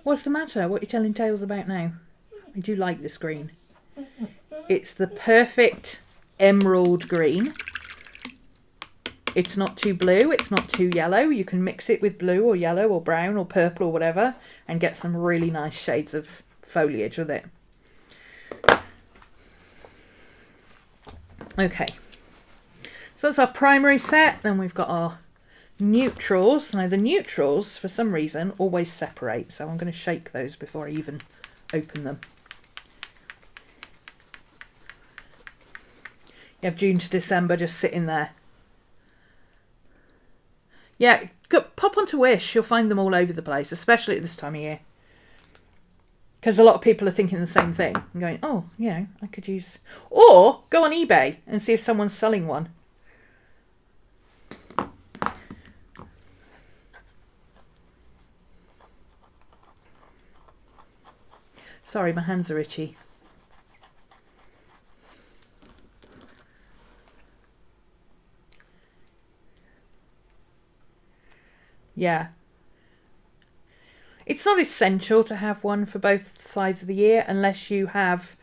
What's the matter? What are you telling tales about now? I do like this green. It's the perfect emerald green. It's not too blue, it's not too yellow. You can mix it with blue or yellow or brown or purple or whatever and get some really nice shades of foliage with it. Okay. So that's our primary set. Then we've got our neutrals. Now the neutrals, for some reason, always separate, so I'm going to shake those before I even open them. You have June to December just sitting there. Yeah, pop onto Wish, you'll find them all over the place, especially at this time of year. Because a lot of people are thinking the same thing and going, oh, you know, I could use... Or go on eBay and see if someone's selling one. Sorry, my hands are itchy. Yeah. It's not essential to have one for both sides of the year unless you have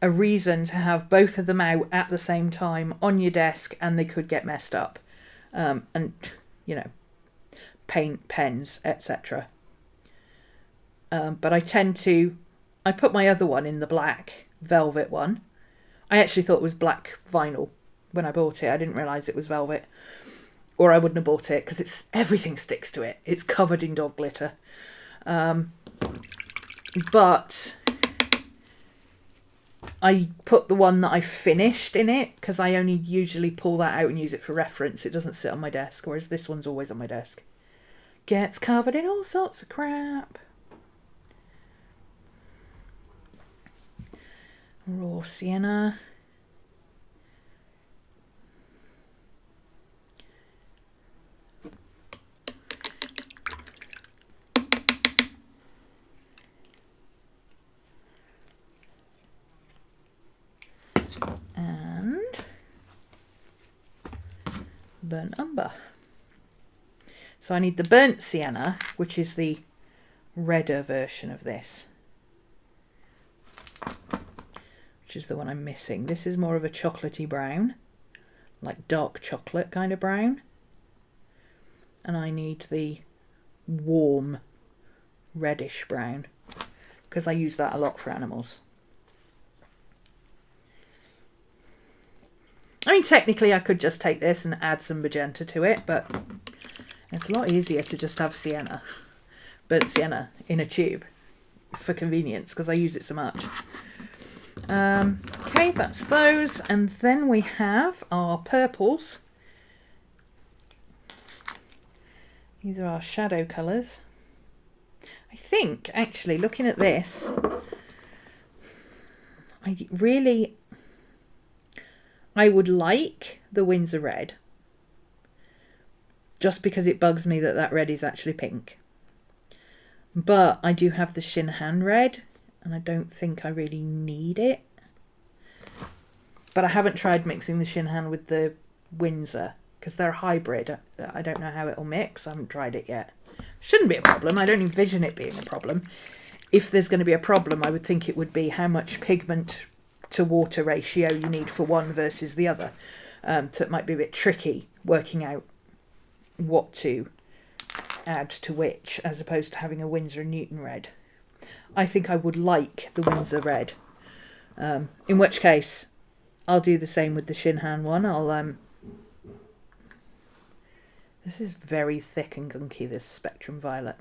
a reason to have both of them out at the same time on your desk and they could get messed up. And, you know, paint, pens, etc. But I put my other one in the black velvet one. I actually thought it was black vinyl when I bought it. I didn't realise it was velvet. Or I wouldn't have bought it because everything sticks to it. It's covered in dog glitter. But I put the one that I finished in it because I only usually pull that out and use it for reference. It doesn't sit on my desk, whereas this one's always on my desk. Gets covered in all sorts of crap. Raw sienna. And burnt umber. So I need the burnt sienna, which is the redder version of this, which is the one I'm missing. This is more of a chocolatey brown, like dark chocolate kind of brown. And I need the warm reddish brown because I use that a lot for animals. I mean, technically I could just take this and add some magenta to it, but it's a lot easier to just have sienna, burnt sienna in a tube for convenience because I use it so much. Okay, that's those. And then we have our purples. These are our shadow colours. I think, actually, looking at this, I would like the Windsor red, just because it bugs me that that red is actually pink. But I do have the Shinhan red, and I don't think I really need it. But I haven't tried mixing the Shinhan with the Windsor, because they're a hybrid. I don't know how it'll mix. I haven't tried it yet. Shouldn't be a problem. I don't envision it being a problem. If there's going to be a problem, I would think it would be how much pigment to water ratio you need for one versus the other. So it might be a bit tricky working out what to add to which, as opposed to having a Winsor & Newton red. I think I would like the Windsor red. In which case, I'll do the same with the Shinhan one. This is very thick and gunky, this Spectrum Violet.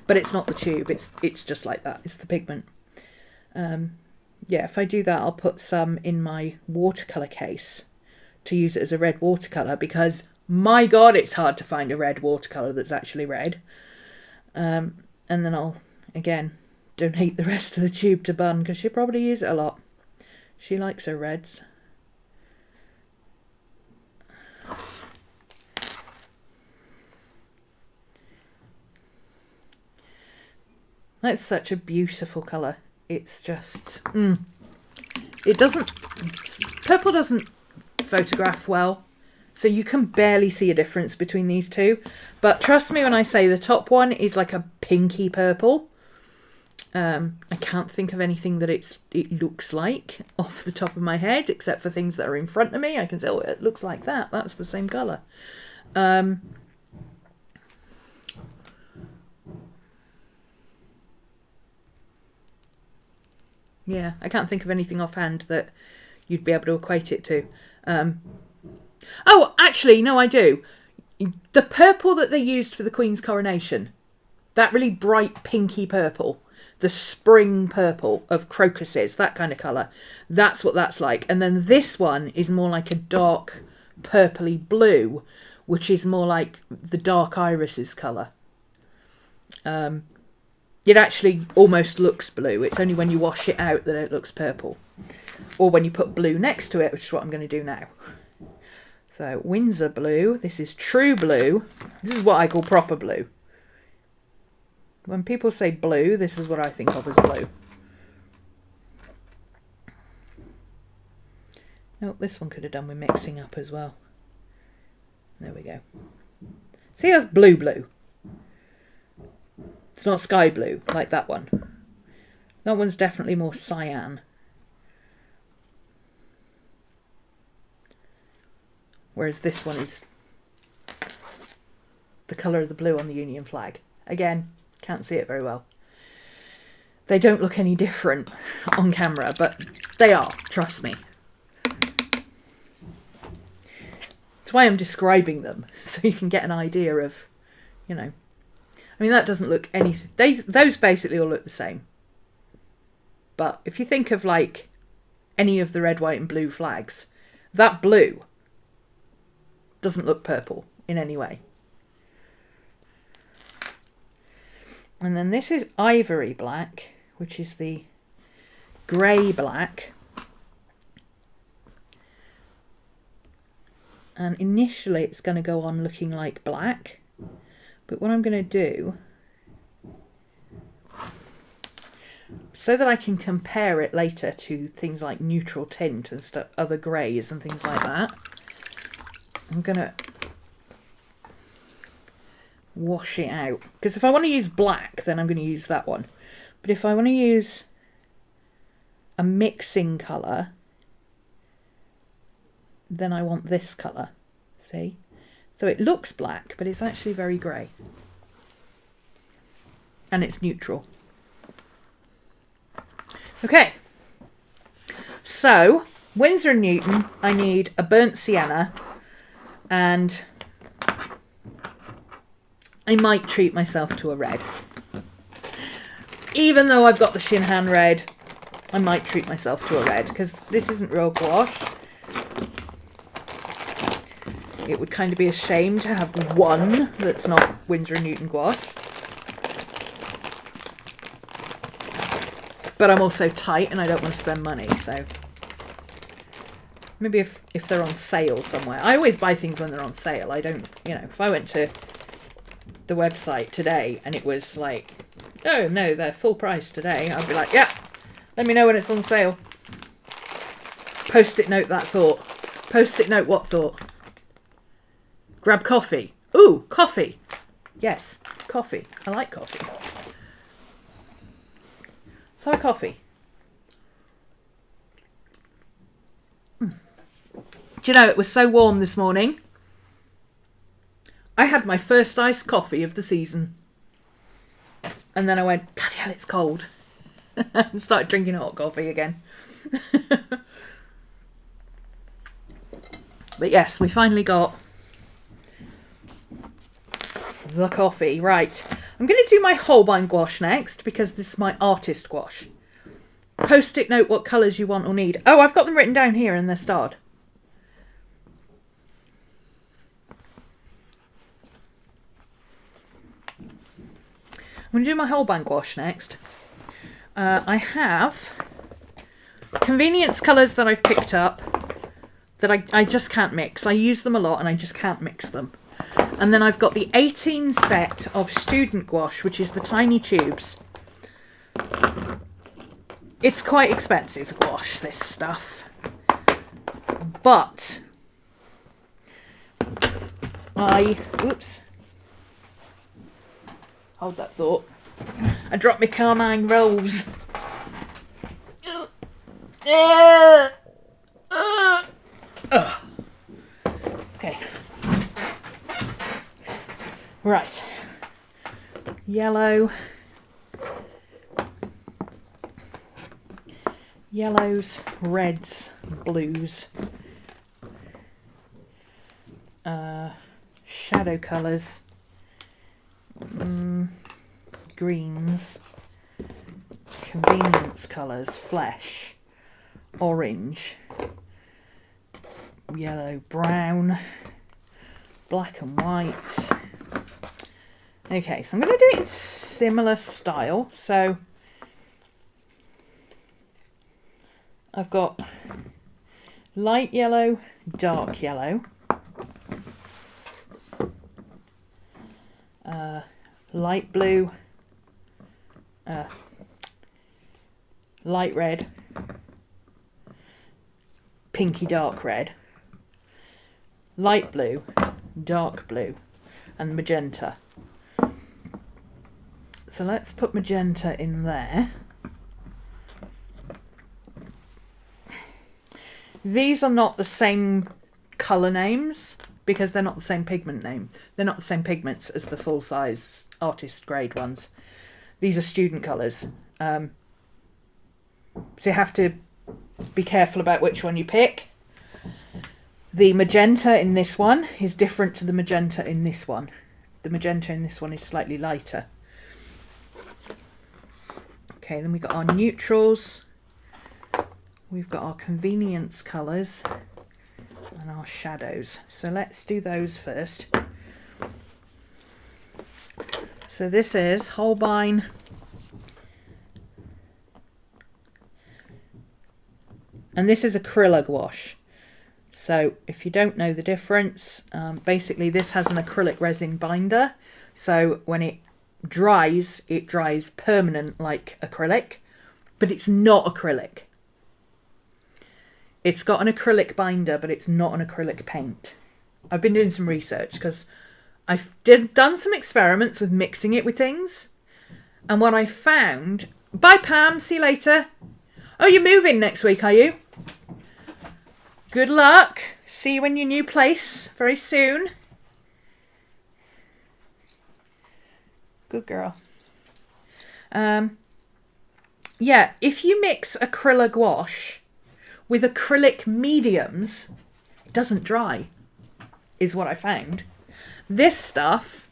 But it's not the tube, it's just like that. It's the pigment. Yeah, if I do that, I'll put some in my watercolour case to use it as a red watercolour, because my God, it's hard to find a red watercolour that's actually red. And then I'll, again, donate the rest of the tube to Bun, because she'll probably use it a lot. She likes her reds. That's such a beautiful colour. It's just... Purple doesn't photograph well, so you can barely see a difference between these two. But trust me when I say the top one is like a pinky purple. I can't think of anything that it looks like off the top of my head, except for things that are in front of me. I can say, oh, it looks like that. That's the same colour. Yeah, I can't think of anything offhand that you'd be able to equate it to. Oh, actually, no, I do. The purple that they used for the Queen's coronation, that really bright pinky purple, the spring purple of crocuses, that kind of colour, that's what that's like. And then this one is more like a dark purpley blue, which is more like the dark irises colour. It actually almost looks blue. It's only when you wash it out that it looks purple. Or when you put blue next to it, which is what I'm going to do now. So, Windsor blue. This is true blue. This is what I call proper blue. When people say blue, this is what I think of as blue. Oh, this one could have done with mixing up as well. There we go. See, that's blue blue. It's not sky blue like that one. That one's definitely more cyan. Whereas this one is the colour of the blue on the Union flag. Again, can't see it very well. They don't look any different on camera, but they are, trust me. That's why I'm describing them, so you can get an idea of, you know. I mean, that doesn't look anything. Those basically all look the same. But if you think of, like, any of the red, white and blue flags, that blue doesn't look purple in any way. And then this is ivory black, which is the grey black. And initially it's going to go on looking like black. But what I'm going to do, so that I can compare it later to things like neutral tint and stuff, other greys and things like that, I'm going to wash it out. Because if I want to use black, then I'm going to use that one. But if I want to use a mixing colour, then I want this colour. See? So it looks black, but it's actually very grey. And it's neutral. Okay. So, Winsor & Newton, I need a burnt sienna, and I might treat myself to a red. Even though I've got the Shinhan red, I might treat myself to a red, because this isn't real gouache. It would kind of be a shame to have one that's not Winsor & Newton gouache. But I'm also tight and I don't want to spend money, so maybe if they're on sale somewhere. I always buy things when they're on sale. I don't, you know, if I went to the website today and it was like, oh no, they're full price today, I'd be like, yeah, let me know when it's on sale. Post-it note that thought. Post-it note what thought? Grab coffee. Ooh, coffee. Yes, coffee. I like coffee. Let's have a coffee. Do you know, it was so warm this morning. I had my first iced coffee of the season. And then I went, bloody hell, it's cold. And started drinking hot coffee again. But yes, we finally got the coffee. Right. I'm going to do my Holbein gouache next, because this is my artist gouache. Post-it note what colours you want or need. Oh, I've got them written down here and they're starred. I'm going to do my Holbein gouache next. I have convenience colours that I've picked up that I just can't mix. I use them a lot and I just can't mix them. And then I've got the 18 set of student gouache, which is the tiny tubes. It's quite expensive gouache, this stuff. But oops. Hold that thought. I dropped my Carmine rolls. Okay. Right. Yellow. Yellows, reds, blues. shadow colours, greens, convenience colours, flesh, orange, yellow, brown, black and white. Okay, so I'm going to do it in similar style. So I've got light yellow, dark yellow, light blue, light red, pinky dark red, light blue, dark blue, and magenta. So let's put magenta in there. These are not the same colour names because they're not the same pigment name. They're not the same pigments as the full-size artist grade ones. These are student colours. So you have to be careful about which one you pick. The magenta in this one is different to the magenta in this one. The magenta in this one is slightly lighter. Okay, then we've got our neutrals. We've got our convenience colours and our shadows. So let's do those first. So this is Holbein and this is acrylic gouache. So if you don't know the difference, basically this has an acrylic resin binder. So when it dries permanent like acrylic, but it's not acrylic. It's got an acrylic binder, but it's not an acrylic paint. I've been doing some research because I've done some experiments with mixing it with things. And what I found... Bye, Pam. See you later. Oh, you're moving next week, are you? Good luck. See you in your new place very soon. Good girl. Yeah, if you mix acrylic gouache with acrylic mediums, it doesn't dry, is what I found. This stuff,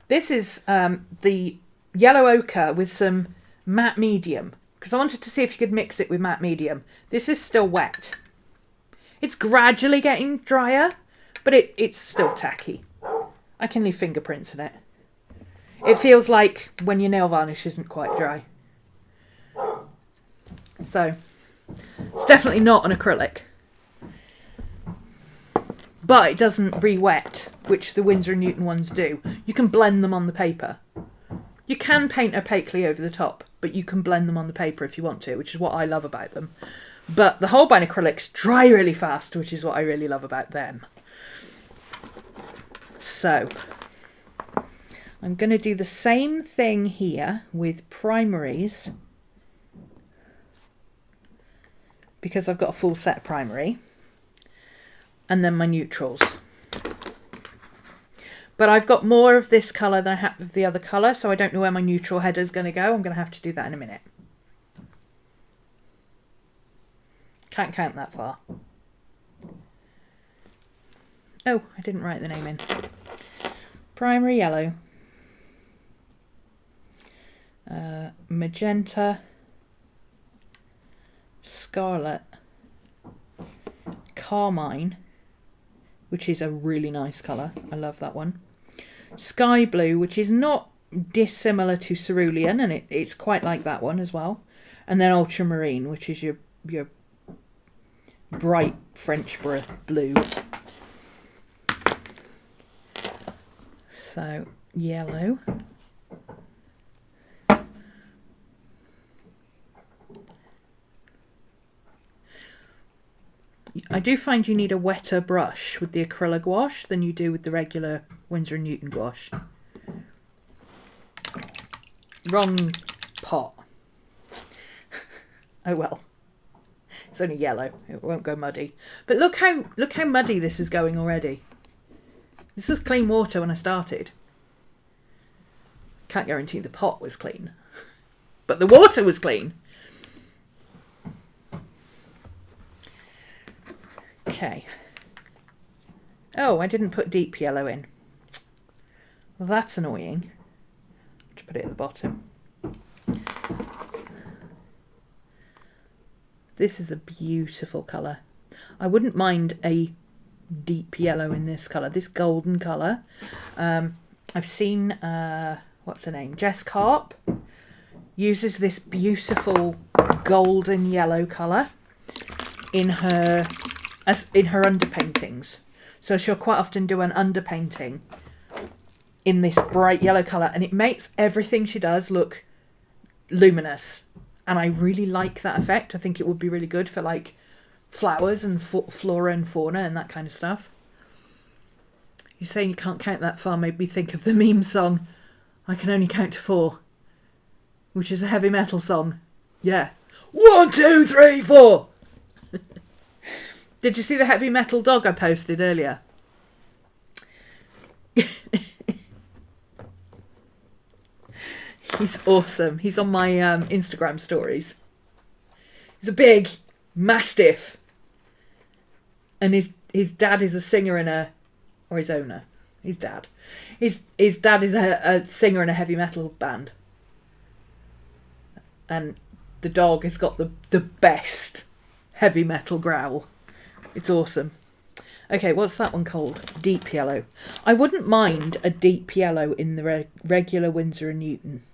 this is the yellow ochre with some matte medium, because I wanted to see if you could mix it with matte medium. This is still wet. It's gradually getting drier, but it's still tacky. I can leave fingerprints in it. It feels like when your nail varnish isn't quite dry. So, it's definitely not an acrylic. But it doesn't re-wet, which the Winsor & Newton ones do. You can blend them on the paper. You can paint opaquely over the top, but you can blend them on the paper if you want to, which is what I love about them. But the Holbein acrylics dry really fast, which is what I really love about them. So, I'm going to do the same thing here with primaries, because I've got a full set of primary, and then my neutrals. But I've got more of this colour than I have of the other colour, so I don't know where my neutral header is going to go. I'm going to have to do that in a minute. Can't count that far. Oh, I didn't write the name in. Primary yellow. Magenta. Scarlet. Carmine, which is a really nice colour. I love that one. Sky blue, which is not dissimilar to cerulean, and it's quite like that one as well. And then ultramarine, which is your bright French blue. So, yellow. I do find you need a wetter brush with the acrylic gouache than you do with the regular Winsor & Newton gouache. Wrong pot. Oh well. It's only yellow. It won't go muddy. But look how muddy this is going already. This was clean water when I started. Can't guarantee the pot was clean. But the water was clean. Okay. Oh, I didn't put deep yellow in. Well, that's annoying. To put it at the bottom. This is a beautiful colour. I wouldn't mind a deep yellow in this colour, this golden colour. I've seen, what's her name? Jess Carp uses this beautiful golden yellow colour in her underpaintings. So she'll quite often do an underpainting in this bright yellow colour, and it makes everything she does look luminous. And I really like that effect. I think it would be really good for like flowers and flora and fauna and that kind of stuff. You saying you can't count that far made me think of the meme song, I Can Only Count to 4, which is a heavy metal song. Yeah. 1, 2, 3, 4. Did you see the heavy metal dog I posted earlier? He's awesome. He's on my Instagram stories. He's a big mastiff. And his dad is a singer in a... Or his owner. His dad. His dad is a singer in a heavy metal band. And the dog has got the best heavy metal growl. It's awesome. Okay, what's that one called? Deep yellow. I wouldn't mind a deep yellow in the regular Winsor & Newton.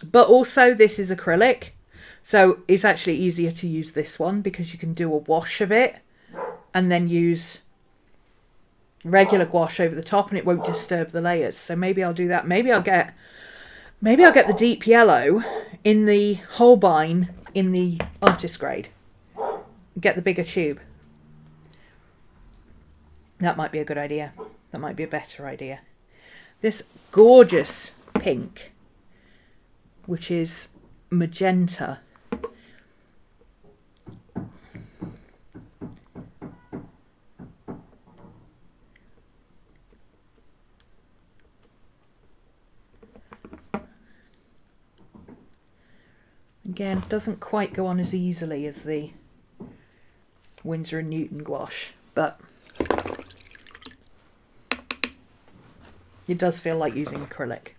But also this is acrylic, so it's actually easier to use this one because you can do a wash of it and then use regular gouache over the top and it won't disturb the layers. So maybe I'll do that. Maybe I'll get the deep yellow in the Holbein in the artist grade. Get the bigger tube. That might be a good idea. That might be a better idea. This gorgeous pink, which is magenta. Again, doesn't quite go on as easily as the Winsor & Newton gouache, but it does feel like using acrylic.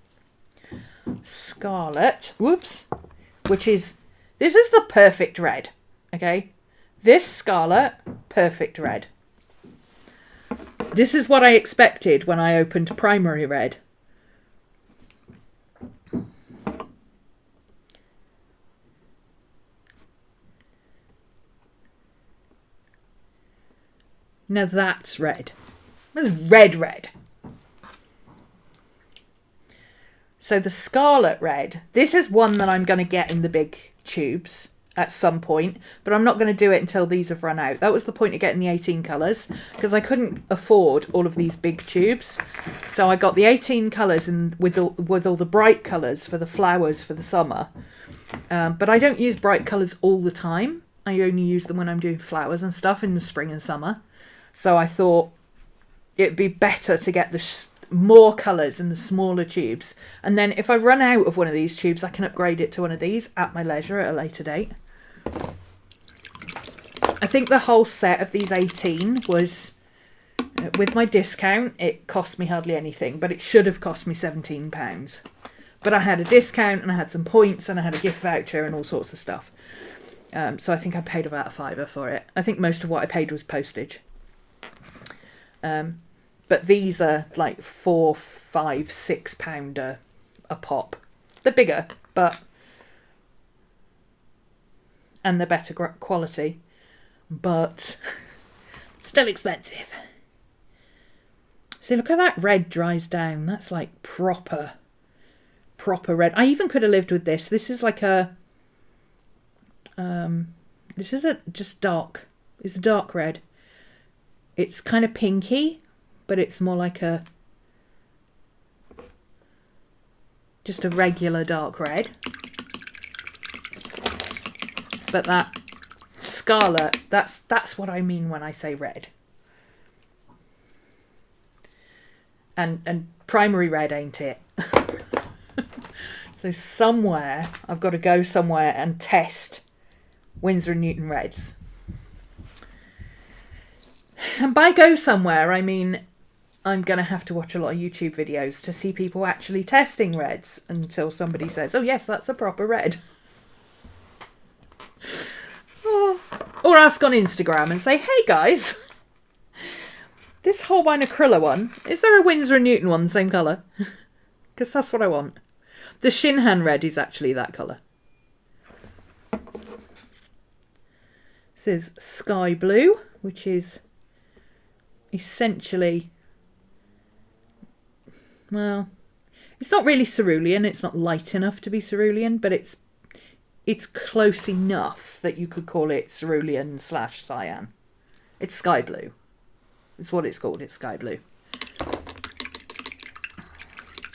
Scarlet, whoops, this is the perfect red, okay? This Scarlet, perfect red. This is what I expected when I opened Primary Red. Now that's red. That's red. So the Scarlet Red, this is one that I'm going to get in the big tubes at some point, but I'm not going to do it until these have run out. That was the point of getting the 18 colours, because I couldn't afford all of these big tubes. So I got the 18 colours and with all the bright colours for the flowers for the summer. But I don't use bright colours all the time. I only use them when I'm doing flowers and stuff in the spring and summer. So I thought it'd be better to get the more colours in the smaller tubes. And then if I run out of one of these tubes, I can upgrade it to one of these at my leisure at a later date. I think the whole set of these 18 was, with my discount, it cost me hardly anything, but it should have cost me £17. But I had a discount and I had some points and I had a gift voucher and all sorts of stuff. So I think I paid about £5 for it. I think most of what I paid was postage. But these are like £4, £5, £6 a pop. They're bigger, and they're better quality, but still expensive. See, look how that red dries down. That's like proper red. I even could have lived with this. This is like a, this is just dark. It's a dark red. It's kind of pinky, but it's more like just a regular dark red. But that Scarlet, that's what I mean when I say red. And Primary Red ain't it. So somewhere, I've got to go somewhere and test Winsor & Newton Reds. And by go somewhere, I mean I'm going to have to watch a lot of YouTube videos to see people actually testing reds until somebody says, oh yes, that's a proper red. Oh. Or ask on Instagram and say, hey guys, this Holbein acrylic one, is there a Winsor & Newton one the same colour? Because that's what I want. The Shinhan red is actually that colour. This is sky blue, which is essentially, well, it's not really cerulean. It's not light enough to be cerulean, but it's close enough that you could call it cerulean / cyan. It's sky blue. It's what it's called. It's sky blue.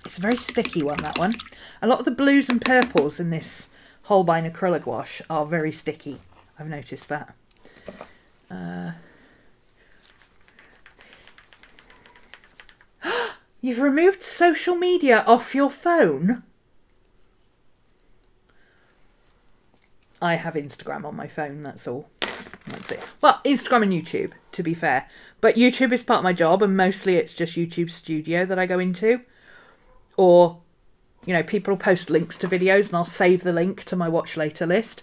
It's a very sticky one, that one. A lot of the blues and purples in this Holbein acrylic gouache are very sticky. I've noticed that. You've removed social media off your phone? I have Instagram on my phone, that's all. That's it. Well, Instagram and YouTube, to be fair. But YouTube is part of my job, and mostly it's just YouTube Studio that I go into. Or, you know, people will post links to videos and I'll save the link to my watch later list,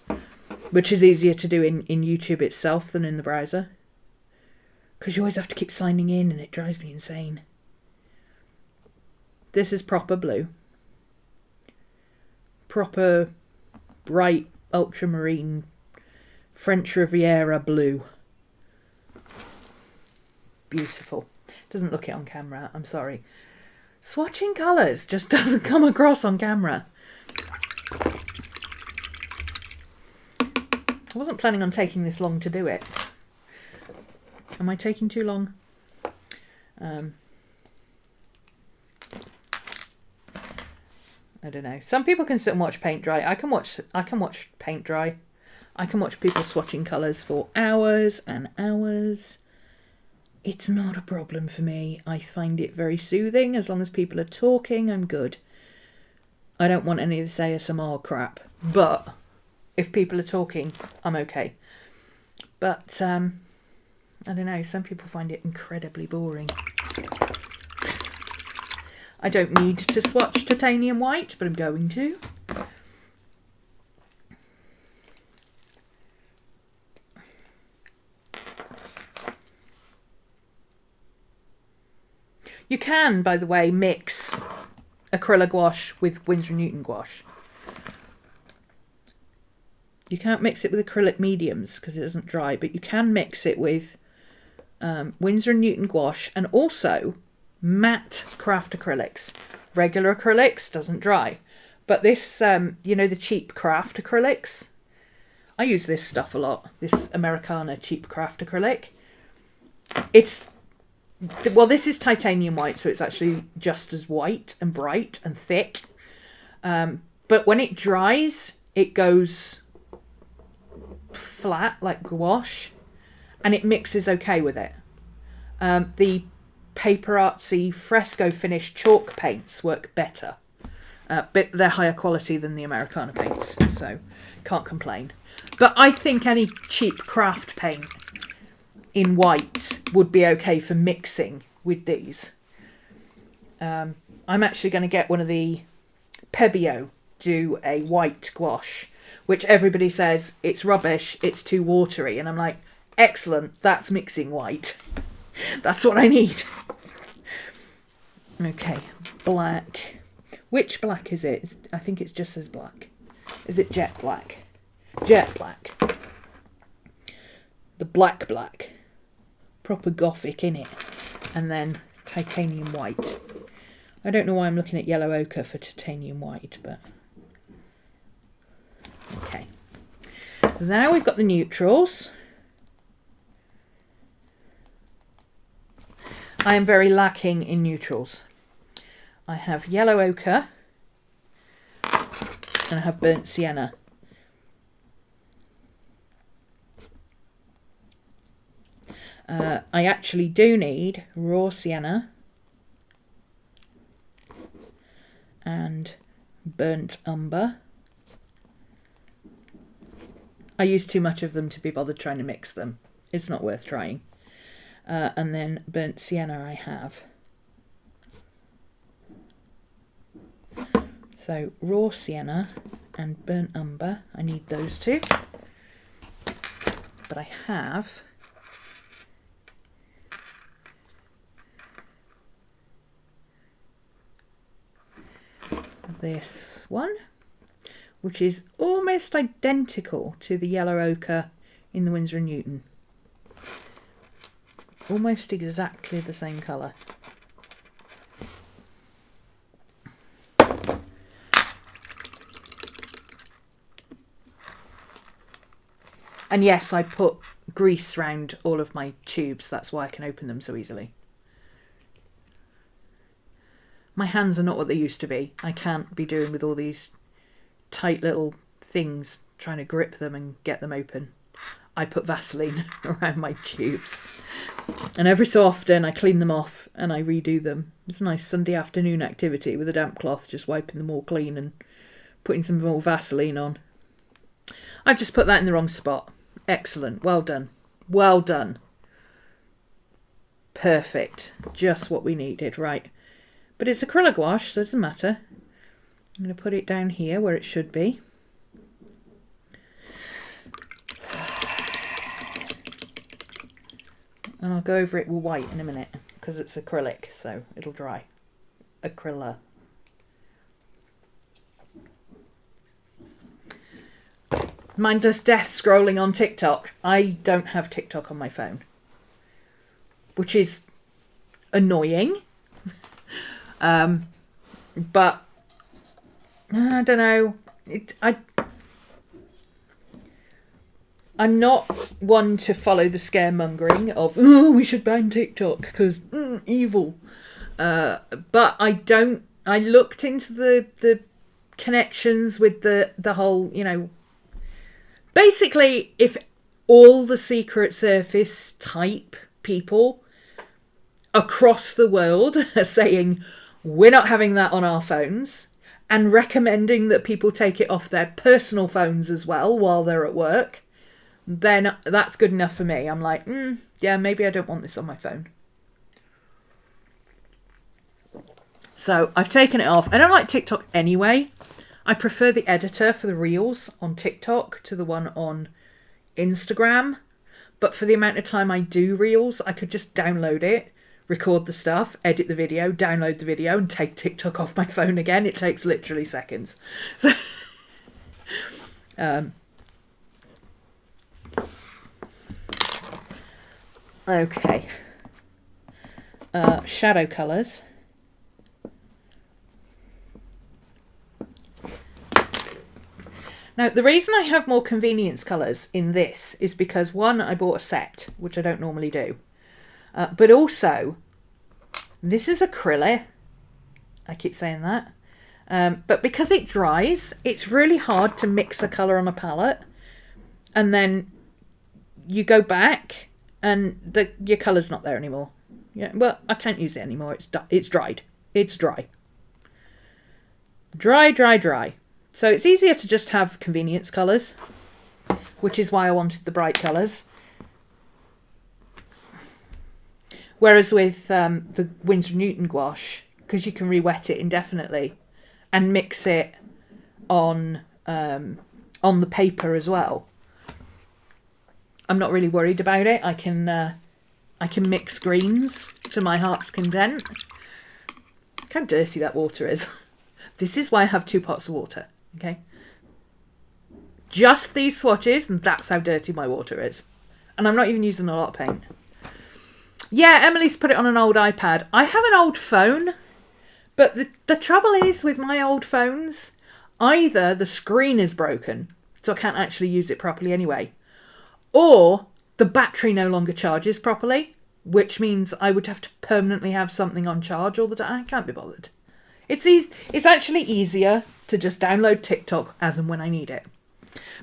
which is easier to do in YouTube itself than in the browser. Because you always have to keep signing in and it drives me insane. This is proper blue. Proper bright ultramarine French Riviera blue. Beautiful. Doesn't look it on camera, I'm sorry. Swatching colours just doesn't come across on camera. I wasn't planning on taking this long to do it. Am I taking too long? I don't know. Some people can sit and watch paint dry. I can watch paint dry. I can watch people swatching colours for hours and hours. It's not a problem for me. I find it very soothing. As long as people are talking, I'm good. I don't want any of this ASMR crap. But if people are talking, I'm okay. But, I don't know. Some people find it incredibly boring. I don't need to swatch titanium white, but I'm going to. You can, by the way, mix acrylic gouache with Winsor & Newton gouache. You can't mix it with acrylic mediums because it doesn't dry, but you can mix it with Winsor & Newton gouache and also matte craft acrylics. Regular acrylics doesn't dry. But this, you know, the cheap craft acrylics, I use this stuff a lot. This Americana cheap craft acrylic. Well, this is titanium white, so it's actually just as white and bright and thick. But when it dries, it goes flat like gouache, and it mixes okay with it. The paper artsy fresco finish chalk paints work better, but they're higher quality than the Americana paints, so can't complain. But I think any cheap craft paint in white would be okay for mixing with these. I'm actually going to get one of the Pebeo do a white gouache, which everybody says it's rubbish, it's too watery, and I'm like, excellent, that's mixing white. That's what I need. Okay, black. Which black is it? I think it just says black. Is it jet black? Jet black. The black. Proper gothic innit? And then titanium white. I don't know why I'm looking at yellow ochre for titanium white, but okay. Now we've got the neutrals. I am very lacking in neutrals. I have yellow ochre and I have burnt sienna. I actually do need raw sienna and burnt umber. I use too much of them to be bothered trying to mix them. It's not worth trying. and then burnt sienna I have. So raw sienna and burnt umber, I need those two. But I have this one, which is almost identical to the yellow ochre in the Winsor & Newton. Almost exactly the same colour. And yes, I put grease around all of my tubes. That's why I can open them so easily. My hands are not what they used to be. I can't be doing with all these tight little things, trying to grip them and get them open. I put Vaseline around my tubes. And every so often I clean them off and I redo them. It's a nice Sunday afternoon activity with a damp cloth, just wiping them all clean and putting some more Vaseline on. I've just put that in the wrong spot. Excellent. Well done. Well done. Perfect. Just what we needed. Right. But it's acrylic gouache, so it doesn't matter. I'm going to put it down here where it should be. And I'll go over it with white in a minute because it's acrylic, so it'll dry. Acryla. Mindless death scrolling on TikTok. I don't have TikTok on my phone, which is annoying. But I don't know. I'm not one to follow the scaremongering of, oh, we should ban TikTok because evil. But I looked into the connections with the whole, you know, basically if all the Secret Service type people across the world are saying, we're not having that on our phones, and recommending that people take it off their personal phones as well while they're at work, then that's good enough for me. I'm like, yeah, maybe I don't want this on my phone. So I've taken it off. I don't like TikTok anyway. I prefer the editor for the reels on TikTok to the one on Instagram. But for the amount of time I do reels, I could just download it, record the stuff, edit the video, download the video, and take TikTok off my phone again. It takes literally seconds. So, okay. Shadow colours. Now, the reason I have more convenience colours in this is because, one, I bought a set, which I don't normally do. But also, this is acrylic. I keep saying that. But because it dries, it's really hard to mix a colour on a palette. And then you go back and your colour's not there anymore. Yeah, well, I can't use it anymore. It's dried. It's dry. Dry. So it's easier to just have convenience colours, which is why I wanted the bright colours. Whereas with the Winsor & Newton gouache, because you can re-wet it indefinitely and mix it on the paper as well, I'm not really worried about it. I can mix greens to my heart's content. Look how dirty that water is. This is why I have 2 pots of water. Okay, just these swatches, and that's how dirty my water is. And I'm not even using a lot of paint. Yeah, Emily's put it on an old iPad. I have an old phone, but the trouble is with my old phones, either the screen is broken, so I can't actually use it properly anyway, or the battery no longer charges properly, which means I would have to permanently have something on charge all the time. I can't be bothered. It's actually easier to just download TikTok as and when I need it.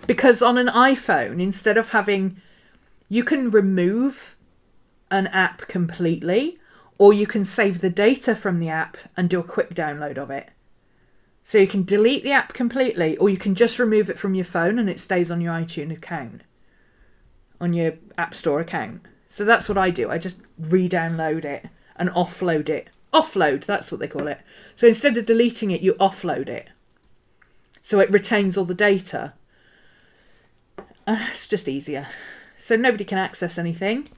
Because on an iPhone, instead of you can remove an app completely, or you can save the data from the app and do a quick download of it. So you can delete the app completely, or you can just remove it from your phone and it stays on your iTunes account, on your App Store account. So that's what I do. I just re-download it and offload it. Offload, that's what they call it. So instead of deleting it, you offload it. So it retains all the data. It's just easier. So nobody can access anything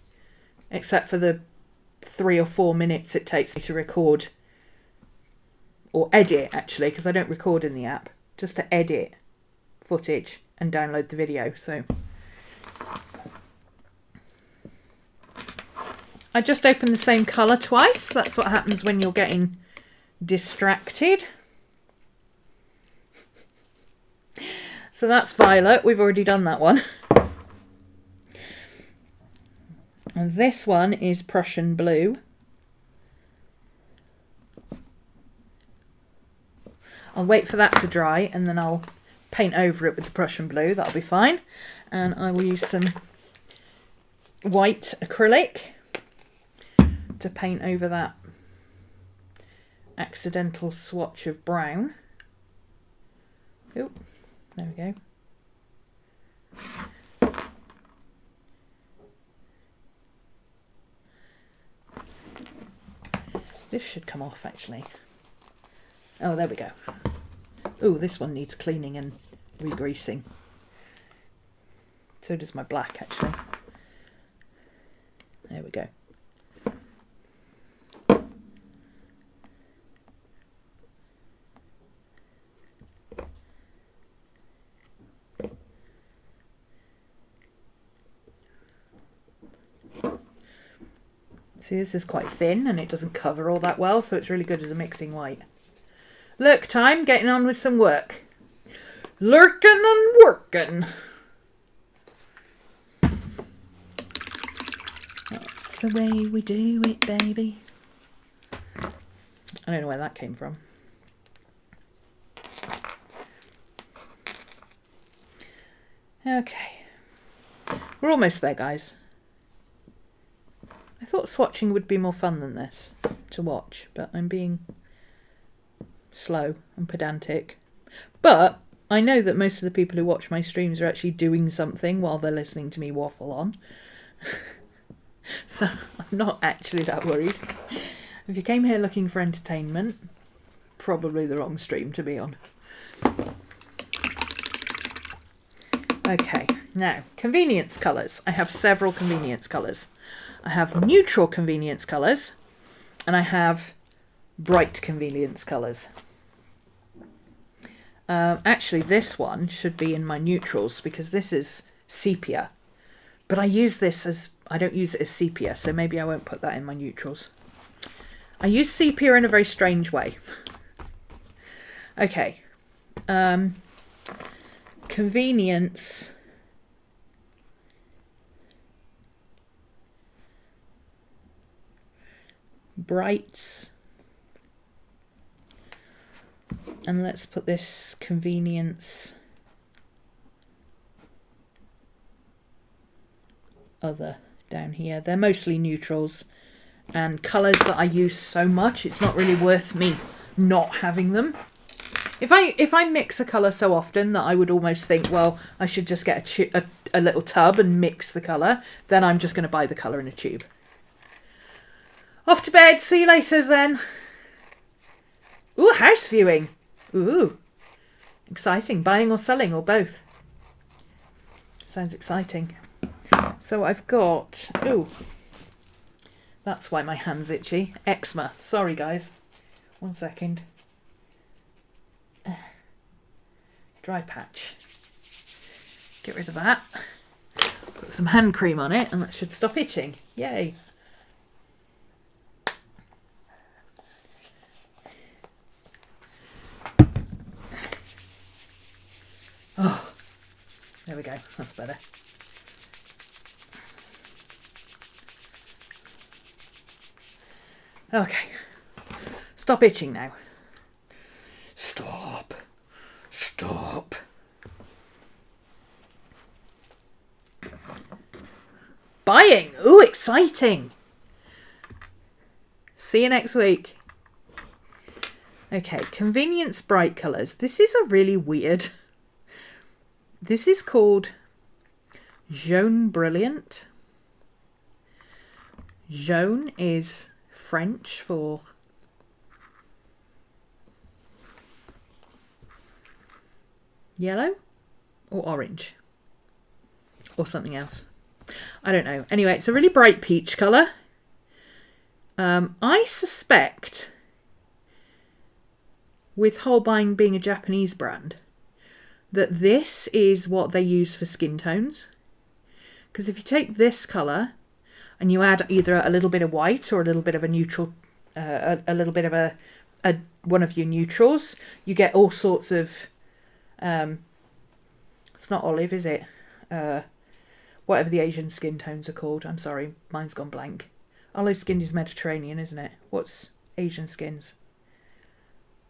except for the 3 or 4 minutes it takes me to record or edit, actually, because I don't record in the app, just to edit footage and download the video. So I just opened the same colour twice. That's what happens when you're getting distracted. So that's violet. We've already done that one. And this one is Prussian blue. I'll wait for that to dry and then I'll paint over it with the Prussian blue. That'll be fine. And I will use some white acrylic to paint over that accidental swatch of brown. Oh, there we go. This should come off, actually. Oh, there we go. Oh, this one needs cleaning and re-greasing. So does my black, actually. There we go. See, this is quite thin and it doesn't cover all that well, so it's really good as a mixing white. Look, time, getting on with some work. Lurking and working. That's the way we do it, baby. I don't know where that came from. Okay. We're almost there, guys. I thought swatching would be more fun than this to watch, but I'm being slow and pedantic. But I know that most of the people who watch my streams are actually doing something while they're listening to me waffle on. So I'm not actually that worried. If you came here looking for entertainment, probably the wrong stream to be on. Okay, now convenience colours. I have several convenience colours. I have neutral convenience colours and I have bright convenience colours. Actually, this one should be in my neutrals because this is sepia. But I use this as, I don't use it as sepia, so maybe I won't put that in my neutrals. I use sepia in a very strange way. Okay. Convenience. Brights. And let's put this convenience other down here. They're mostly neutrals and colours that I use so much it's not really worth me not having them. If I mix a colour so often that I would almost think, well, I should just get a little tub and mix the colour, then I'm just going to buy the colour in a tube. Off to bed. See you later then. Ooh, house viewing. Ooh, exciting. Buying or selling or both. Sounds exciting. So I've got, ooh, that's why my hand's itchy. Eczema. Sorry, guys. 1 second. Dry patch. Get rid of that. Put some hand cream on it and that should stop itching. Yay. Oh, there we go. That's better. Okay. Stop itching now. Stop. Stop. Buying. Ooh, exciting. See you next week. Okay, convenience bright colours. This is a really weird... This is called Jaune Brilliant. Jaune is French for yellow or orange or something else. I don't know. Anyway, it's a really bright peach colour. I suspect, with Holbein being a Japanese brand, that this is what they use for skin tones. Because if you take this colour and you add either a little bit of white or a little bit of a neutral, a little bit of a one of your neutrals, you get all sorts of, it's not olive, is it? Whatever the Asian skin tones are called. I'm sorry, mine's gone blank. Olive skin is Mediterranean, isn't it? What's Asian skins?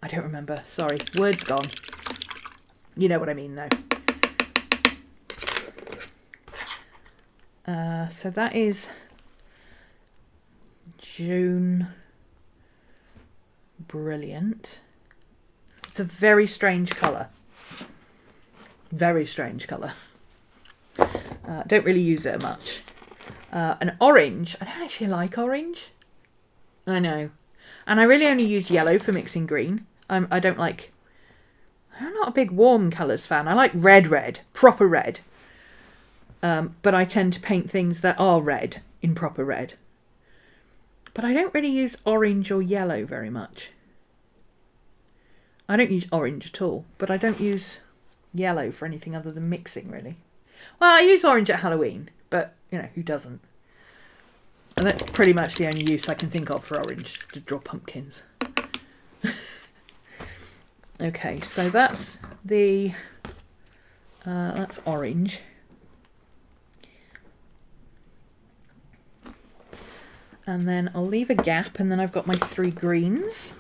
I don't remember. Sorry, word's gone. You know what I mean, though. So that is June Brilliant. It's a very strange colour. Very strange colour. Don't really use it much. An orange. I don't actually like orange. I know. And I really only use yellow for mixing green. I'm not a big warm colours fan. I like red, proper red. But I tend to paint things that are red in proper red. But I don't really use orange or yellow very much. I don't use orange at all, but I don't use yellow for anything other than mixing, really. Well, I use orange at Halloween, but, you know, who doesn't? And that's pretty much the only use I can think of for orange, is to draw pumpkins. Okay, so that's the, that's orange. And then I'll leave a gap, and then I've got my 3 greens.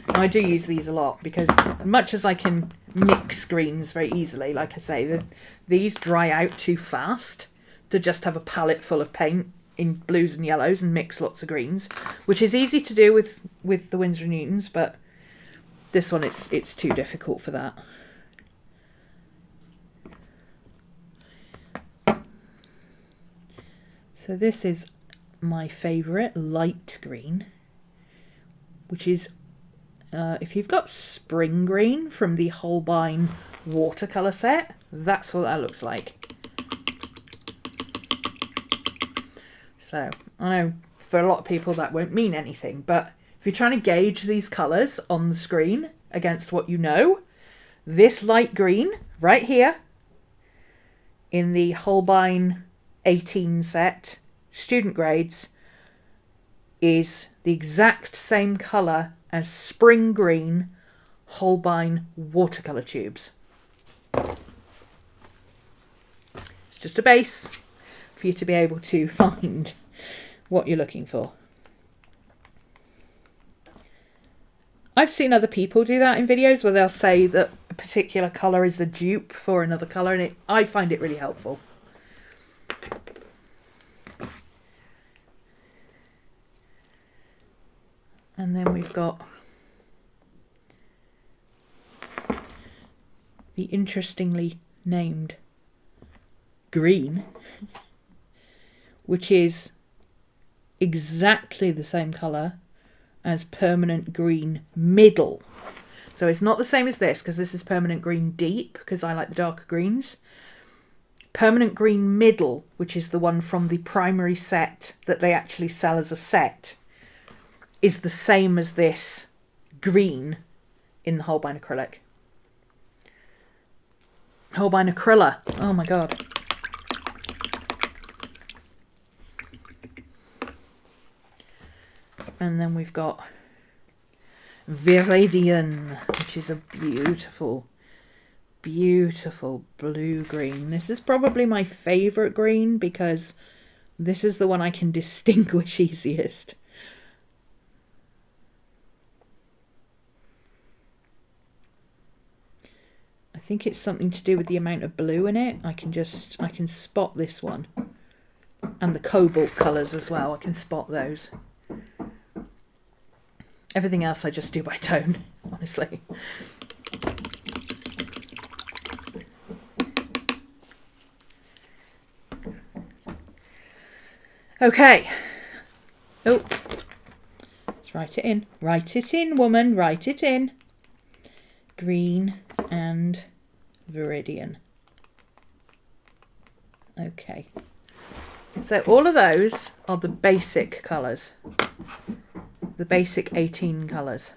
Now, I do use these a lot because much as I can mix greens very easily, like I say, these dry out too fast to just have a palette full of paint in blues and yellows and mix lots of greens, which is easy to do with the Winsor & Newtons, but this one, it's too difficult for that. So this is my favourite, light green, which is, if you've got spring green from the Holbein watercolour set, that's what that looks like. So, I know for a lot of people that won't mean anything, but if you're trying to gauge these colours on the screen against what you know, this light green right here in the Holbein 18 set, student grades, is the exact same colour as spring green Holbein watercolour tubes. It's just a base for you to be able to find what you're looking for. I've seen other people do that in videos where they'll say that a particular colour is a dupe for another colour, and I find it really helpful. And then we've got the interestingly named green, which is exactly the same colour as permanent green middle. So it's not the same as this, because this is permanent green deep, because I like the darker greens. Permanent green middle, which is the one from the primary set that they actually sell as a set, is the same as this green in the Holbein acrylic. Holbein acryla. Oh my god. And then we've got Viridian, which is a beautiful, beautiful blue-green. This is probably my favourite green because this is the one I can distinguish easiest. I think it's something to do with the amount of blue in it. I can spot this one. And the cobalt colours as well, I can spot those. Everything else I just do by tone, honestly. Okay, Oh, let's write it in. Write it in, woman, write it in. Green and Viridian. Okay. So all of those are the basic colours. The basic 18 colours.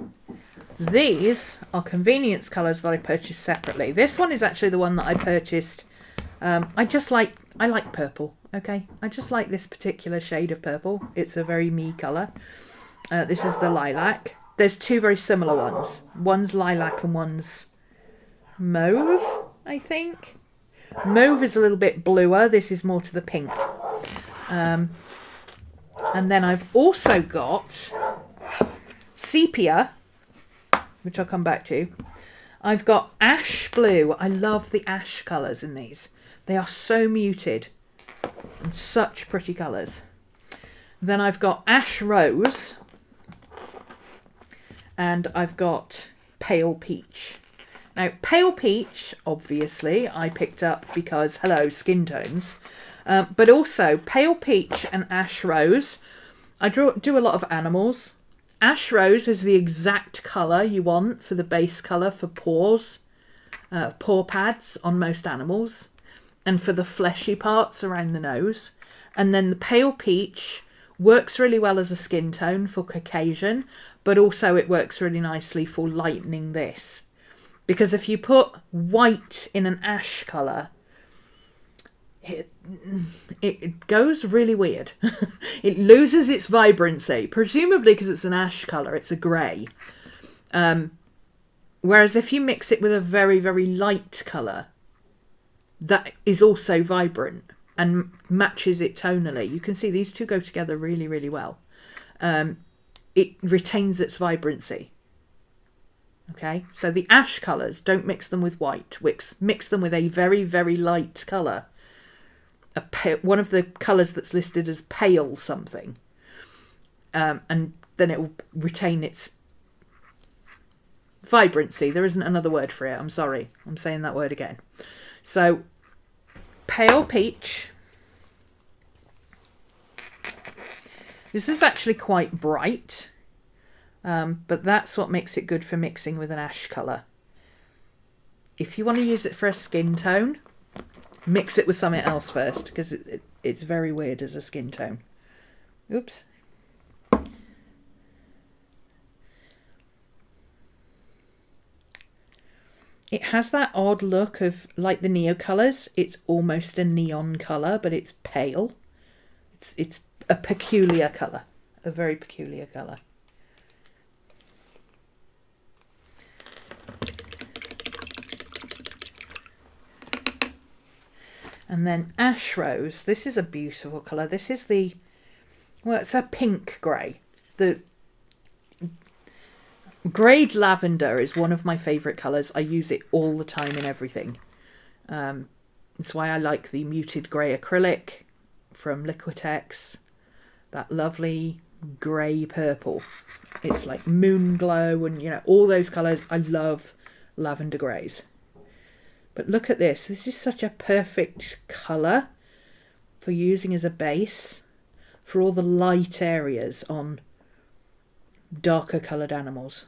These are convenience colours that I purchased separately. This one is actually the one that I purchased. I like purple, okay? I just like this particular shade of purple. It's a very me colour. This is the lilac. There's two very similar ones. One's lilac and one's mauve, I think. Mauve is a little bit bluer. This is more to the pink. And then I've also got sepia, which I'll come back to. I've got ash blue. I love the ash colours in these. They are so muted and such pretty colours. Then I've got ash rose and I've got pale peach. Now, pale peach, obviously, I picked up because, hello, skin tones. But also, pale peach and ash rose. I do a lot of animals. Ash rose is the exact colour you want for the base colour for paws, paw pads on most animals, and for the fleshy parts around the nose. And then the pale peach works really well as a skin tone for Caucasian, but also it works really nicely for lightening this. Because if you put white in an ash colour, it goes really weird. It loses its vibrancy, presumably because it's an ash colour, it's a grey. Whereas if you mix it with a very, very light colour, that is also vibrant and matches it tonally. You can see these two go together really, really well. It retains its vibrancy. Okay, so the ash colours, don't mix them with white. Mix them with a very, very light colour. One of the colours that's listed as pale something. And then it will retain its vibrancy. There isn't another word for it. I'm sorry. I'm saying that word again. So, pale peach. This is actually quite bright. But that's what makes it good for mixing with an ash colour. If you want to use it for a skin tone, mix it with something else first, because it's very weird as a skin tone. Oops. It has that odd look of, like the Neo colours, it's almost a neon colour, but it's pale. It's a peculiar colour, a very peculiar colour. And then ash rose. This is a beautiful colour. This is well, it's a pink grey. The greyed lavender is one of my favourite colours. I use it all the time in everything. It's why I like the muted grey acrylic from Liquitex. That lovely grey purple. It's like moon glow and, you know, all those colours. I love lavender greys. But look at this. This is such a perfect colour for using as a base for all the light areas on darker coloured animals.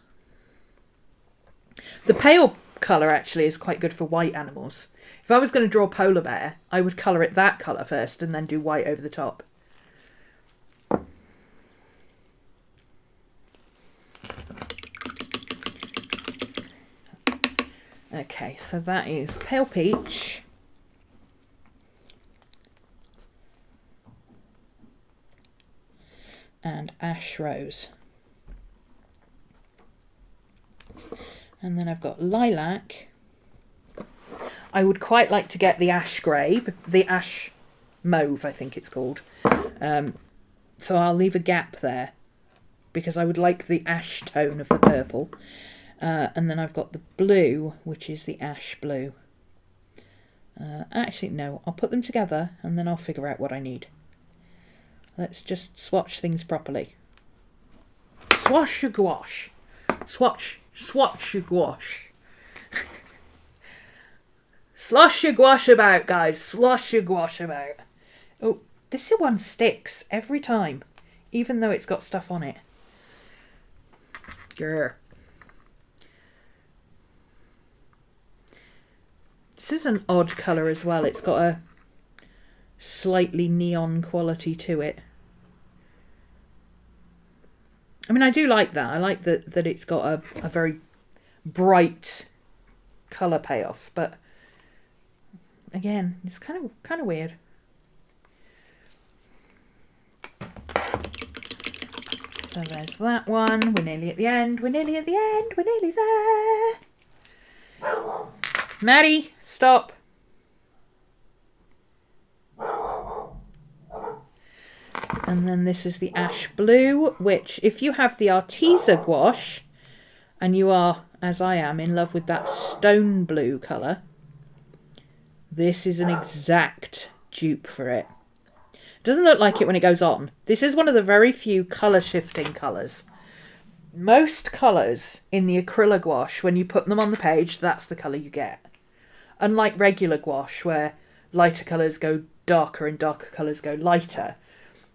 The pale colour actually is quite good for white animals. If I was going to draw a polar bear, I would colour it that colour first and then do white over the top. Okay, so that is pale peach. And ash rose. And then I've got lilac. I would quite like to get the ash grey, the ash mauve, I think it's called. So I'll leave a gap there because I would like the ash tone of the purple. And then I've got the blue, which is the ash blue. Actually, no, I'll put them together and then I'll figure out what I need. Let's just swatch things properly. Swash your gouache. Swatch your gouache. Slosh your gouache about, guys. Slosh your gouache about. Oh, this one sticks every time. even though it's got stuff on it. Grr. This is an odd colour as well. It's got a slightly neon quality to it. I mean, I do like that. I like that it's got a very bright colour payoff, but again, it's kind of weird. So there's that one. We're nearly at the end. We're nearly at the end. We're nearly there. Maddie, stop. And then this is the ash blue, which if you have the Arteza gouache and you are, as I am, in love with that stone blue colour, this is an exact dupe for it. Doesn't look like it when it goes on. This is one of the very few colour shifting colours. Most colours in the acrylic gouache, when you put them on the page, that's the colour you get. Unlike regular gouache, where lighter colours go darker and darker colours go lighter.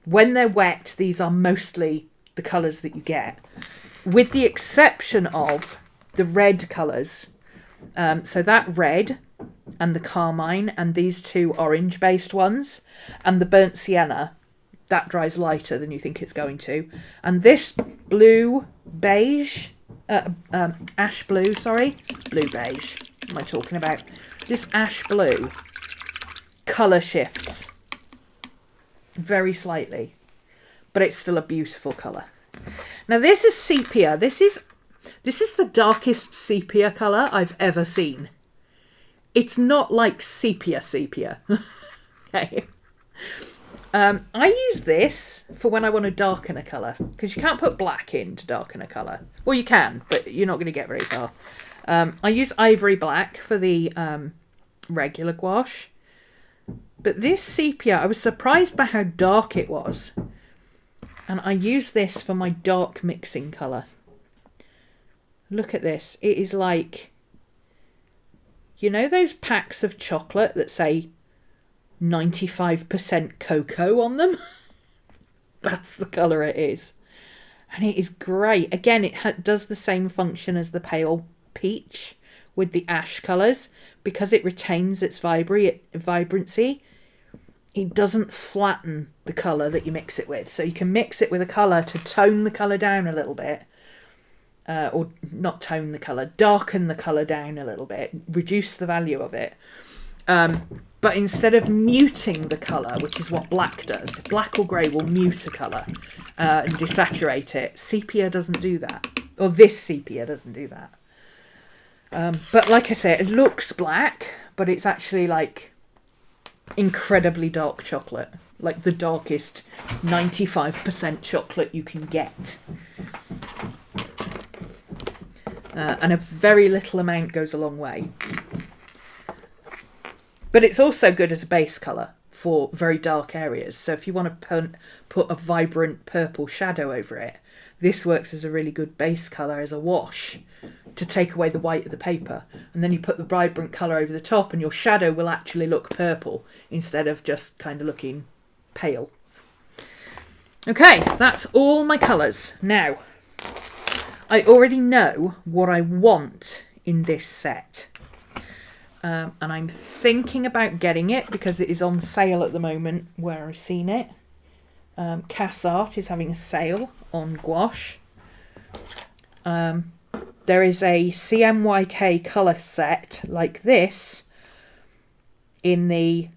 When they're wet, these are mostly the colours that you get, with the exception of the red colours. So that red and the carmine and these two orange-based ones and the burnt sienna, that dries lighter than you think it's going to. And this blue beige, ash blue, sorry, blue beige, what am I talking about? This ash blue colour shifts very slightly, but it's still a beautiful colour. Now this is sepia. This is the darkest sepia colour I've ever seen. It's not like sepia. Okay. I use this for when I want to darken a colour, because you can't put black in to darken a colour. Well, you can, but you're not going to get very far. I use ivory black for the regular gouache. But this sepia, I was surprised by how dark it was. And I use this for my dark mixing colour. Look at this. It is like, you know those packs of chocolate that say 95% cocoa on them? That's the colour it is. And it is great. Again, it does the same function as the pale peach with the ash colours. Because it retains its vibrancy, it doesn't flatten the colour that you mix it with. So you can mix it with a colour to tone the colour down a little bit. Or not tone the colour, darken the colour down a little bit, reduce the value of it. But instead of muting the colour, which is what black does, black or grey will mute a colour and desaturate it. Sepia doesn't do that. Or this sepia doesn't do that. But like I said, it looks black, but it's actually like incredibly dark chocolate. Like the darkest 95% chocolate you can get. And a very little amount goes a long way. But it's also good as a base colour for very dark areas. So if you want to put a vibrant purple shadow over it, this works as a really good base colour as a wash to take away the white of the paper. And then you put the vibrant colour over the top and your shadow will actually look purple instead of just kind of looking pale. Okay, that's all my colours. Now, I already know what I want in this set. And I'm thinking about getting it because it is on sale at the moment where I've seen it. Cass Art is having a sale on gouache. There is a CMYK colour set like this in the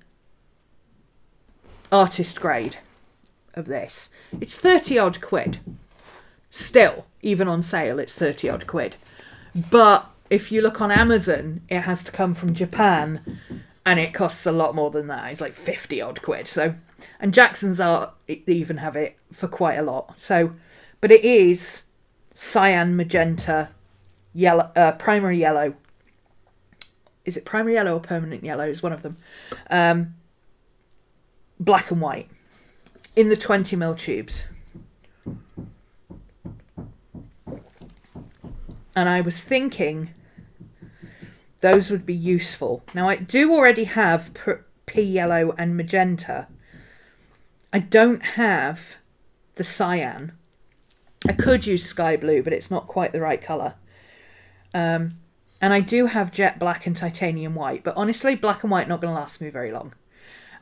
artist grade of this. It's 30 odd quid. Still, even on sale, it's 30 odd quid. But if you look on Amazon, it has to come from Japan and it costs a lot more than that. It's like 50 odd quid. So, and Jackson's Art even have it for quite a lot. So, but it is cyan, magenta, yellow, primary yellow. Is it primary yellow or permanent yellow? Is one of them. Black and white in the 20ml tubes. And I was thinking those would be useful. Now, I do already have pea yellow and magenta. I don't have the cyan. I could use sky blue, but it's not quite the right colour. And I do have jet black and titanium white, but honestly, black and white not going to last me very long.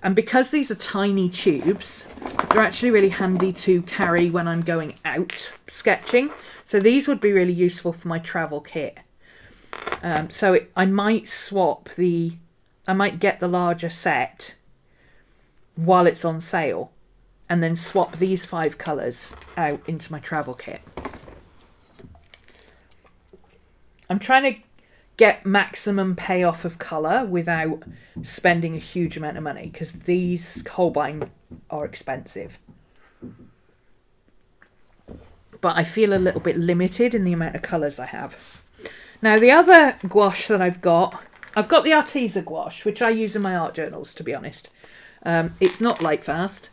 And because these are tiny tubes, they're actually really handy to carry when I'm going out sketching. So these would be really useful for my travel kit. I might I might get the larger set while it's on sale, and then swap these 5 colours out into my travel kit. I'm trying to get maximum payoff of colour without spending a huge amount of money, because these Holbein are expensive. But I feel a little bit limited in the amount of colours I have. Now the other gouache that I've got the Arteza gouache, which I use in my art journals, to be honest. It's not light fast,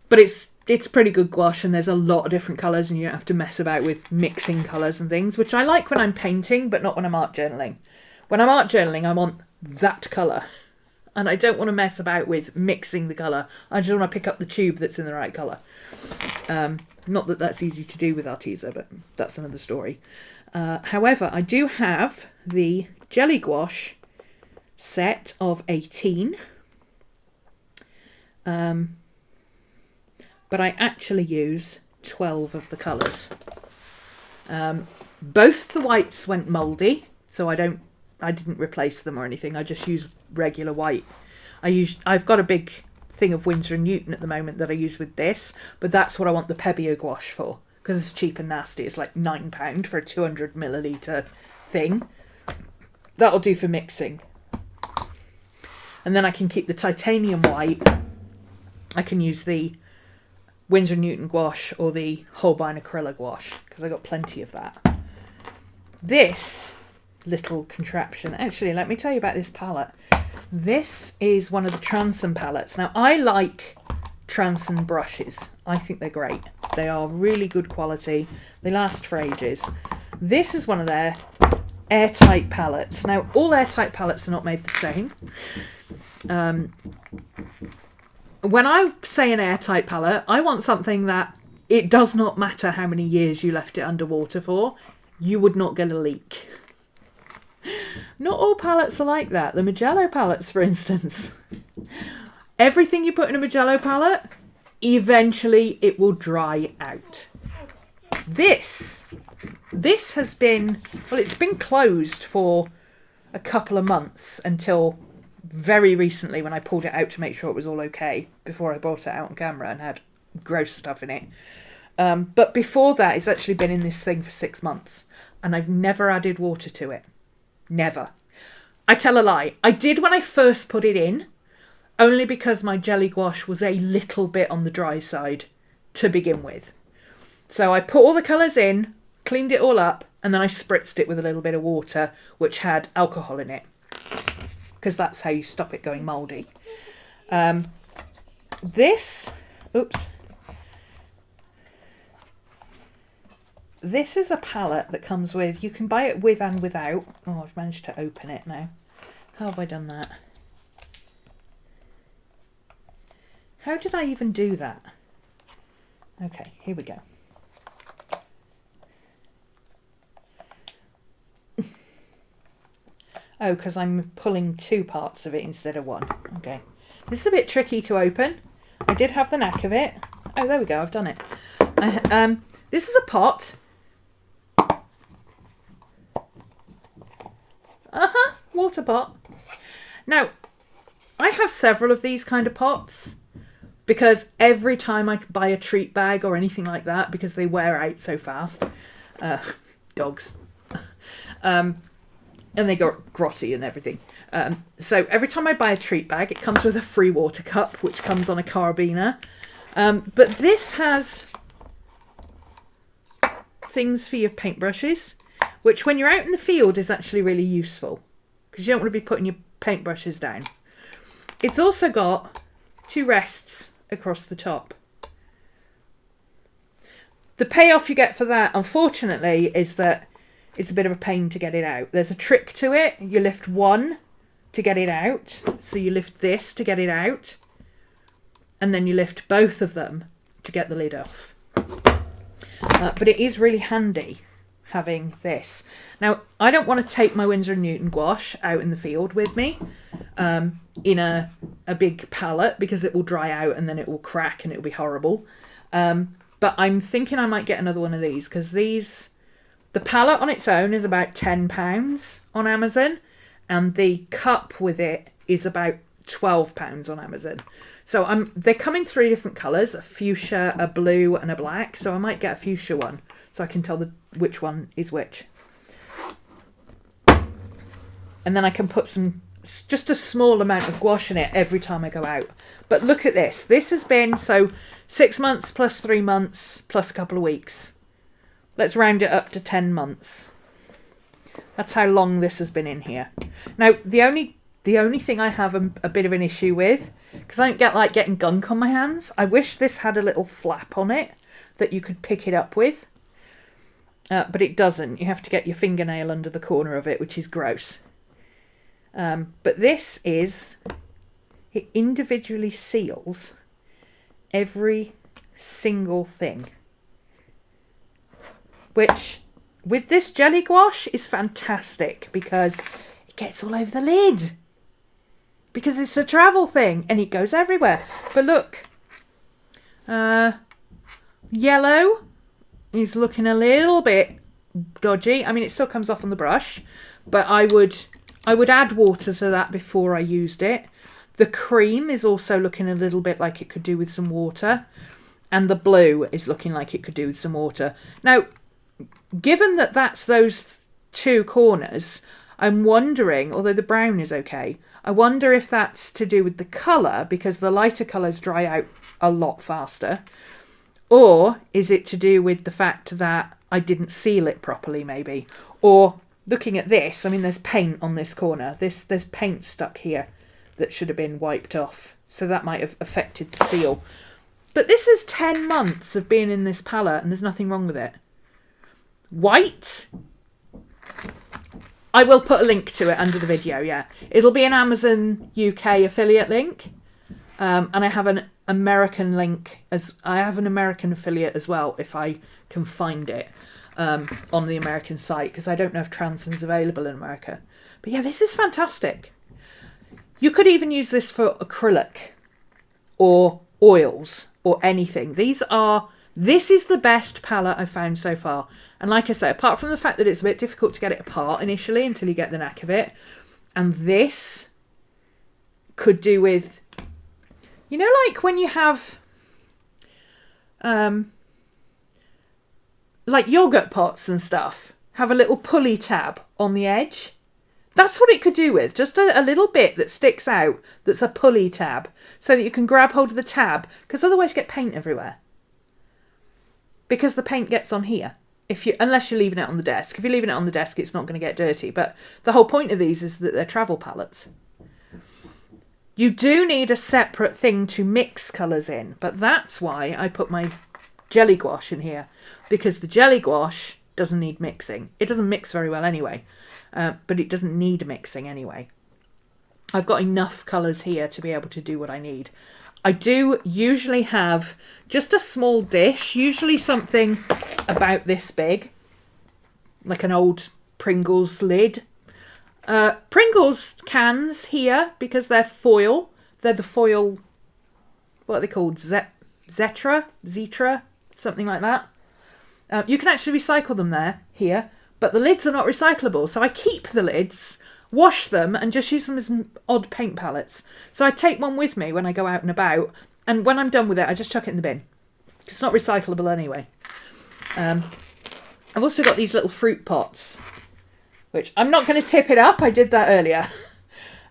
but it's pretty good gouache, and there's a lot of different colours, and you don't have to mess about with mixing colours and things, which I like when I'm painting, but not when I'm art journaling. When I'm art journaling, I want that colour, and I don't want to mess about with mixing the colour. I just want to pick up the tube that's in the right colour. Not that that's easy to do with Arteza, but that's another story. However, I do have the Jelly Gouache set of 18. But I actually use 12 of the colours. Both the whites went mouldy, so I didn't replace them or anything. I just use regular white. I've got a big thing of Winsor & Newton at the moment that I use with this, but that's what I want the Pebeo gouache for, because it's cheap and nasty. It's like £9 for a 200ml thing. That'll do for mixing. And then I can keep the titanium white. I can use the Winsor & Newton gouache or the Holbein acrylic gouache, because I got plenty of that. This little contraption, actually, let me tell you about this palette. This is one of the Transom palettes. Now, I like Transom brushes. I think they're great. They are really good quality. They last for ages. This is one of their airtight palettes. Now, all airtight palettes are not made the same. When I say an airtight palette, I want something that it does not matter how many years you left it underwater for, you would not get a leak. Not all palettes are like that. The Magello palettes, for instance. Everything you put in a Magello palette, eventually it will dry out. This has been, well, it's been closed for a couple of months until very recently, when I pulled it out to make sure it was all okay before I brought it out on camera and had gross stuff in it. But before that, it's actually been in this thing for 6 months, and I've never added water to it. Never. I tell a lie. I did when I first put it in, only because my jelly gouache was a little bit on the dry side to begin with. So I put all the colours in, cleaned it all up, and then I spritzed it with a little bit of water, which had alcohol in it, because that's how you stop it going mouldy. This is a palette that comes with, you can buy it with and without. Oh, I've managed to open it now. How have I done that? How did I even do that? Okay, here we go. Oh, because I'm pulling 2 parts of it instead of 1. Okay. This is a bit tricky to open. I did have the knack of it. Oh, there we go. I've done it. This is a pot. Water pot. Now, I have several of these kind of pots, because every time I buy a treat bag or anything like that, because they wear out so fast, dogs, and they got grotty and everything. So every time I buy a treat bag, it comes with a free water cup, which comes on a carabiner. But this has things for your paintbrushes, which when you're out in the field is actually really useful, because you don't want to be putting your paintbrushes down. It's also got 2 rests across the top. The payoff you get for that, unfortunately, is that it's a bit of a pain to get it out. There's a trick to it. You lift one to get it out. So you lift this to get it out. And then you lift both of them to get the lid off. But it is really handy having this. Now, I don't want to take my Winsor & Newton gouache out in the field with me in a big palette, because it will dry out and then it will crack and it will be horrible. But I'm thinking I might get another one of these, because the palette on its own is about £10 on Amazon, and the cup with it is about £12 on Amazon. So they come in 3 different colours, a fuchsia, a blue and a black. So I might get a fuchsia one so I can tell which one is which. And then I can put just a small amount of gouache in it every time I go out. But look at this. This has been, 6 months plus 3 months plus a couple of weeks. Let's round it up to 10 months. That's how long this has been in here. Now, the only thing I have a bit of an issue with, because I don't get getting gunk on my hands, I wish this had a little flap on it that you could pick it up with. But it doesn't. You have to get your fingernail under the corner of it, which is gross. But this it individually seals every single thing. Which, with this jelly gouache, is fantastic, because it gets all over the lid. Because it's a travel thing and it goes everywhere. But look, yellow is looking a little bit dodgy. I mean, it still comes off on the brush, but I would add water to that before I used it. The cream is also looking a little bit like it could do with some water, and the blue is looking like it could do with some water. Now, given that that's those 2 corners, I'm wondering, although the brown is okay, I wonder if that's to do with the colour, because the lighter colours dry out a lot faster. Or is it to do with the fact that I didn't seal it properly, maybe? Or, looking at this, I mean, there's paint on this corner. There's paint stuck here that should have been wiped off. So that might have affected the seal. But this is 10 months of being in this palette and there's nothing wrong with it. White. I will put a link to it under the video, yeah. It'll be an Amazon UK affiliate link. And I have an American link, I have an American affiliate as well, if I can find it on the American site, because I don't know if Transon's available in America. But yeah, this is fantastic. You could even use this for acrylic or oils or anything. This is the best palette I've found so far. And like I say, apart from the fact that it's a bit difficult to get it apart initially until you get the knack of it, and this could do with, you know, like when you have like yogurt pots and stuff, have a little pulley tab on the edge. That's what it could do with, just a little bit that sticks out that's a pulley tab, so that you can grab hold of the tab, because otherwise you get paint everywhere. Because the paint gets on here. Unless you're leaving it on the desk. If you're leaving it on the desk, it's not going to get dirty. But the whole point of these is that they're travel palettes. You do need a separate thing to mix colours in, but that's why I put my jelly gouache in here, because the jelly gouache doesn't need mixing. It doesn't mix very well anyway, but it doesn't need mixing anyway. I've got enough colours here to be able to do what I need. I do usually have just a small dish, usually something about this big, like an old Pringles lid. Pringles cans here, because they're foil. They're the foil, what are they called? Zetra, something like that. You can actually recycle them here, but the lids are not recyclable. So I keep the lids, wash them, and just use them as odd paint palettes. So I take one with me when I go out and about, and when I'm done with it, I just chuck it in the bin. It's not recyclable anyway. I've also got these little fruit pots, which I'm not going to tip it up. I did that earlier.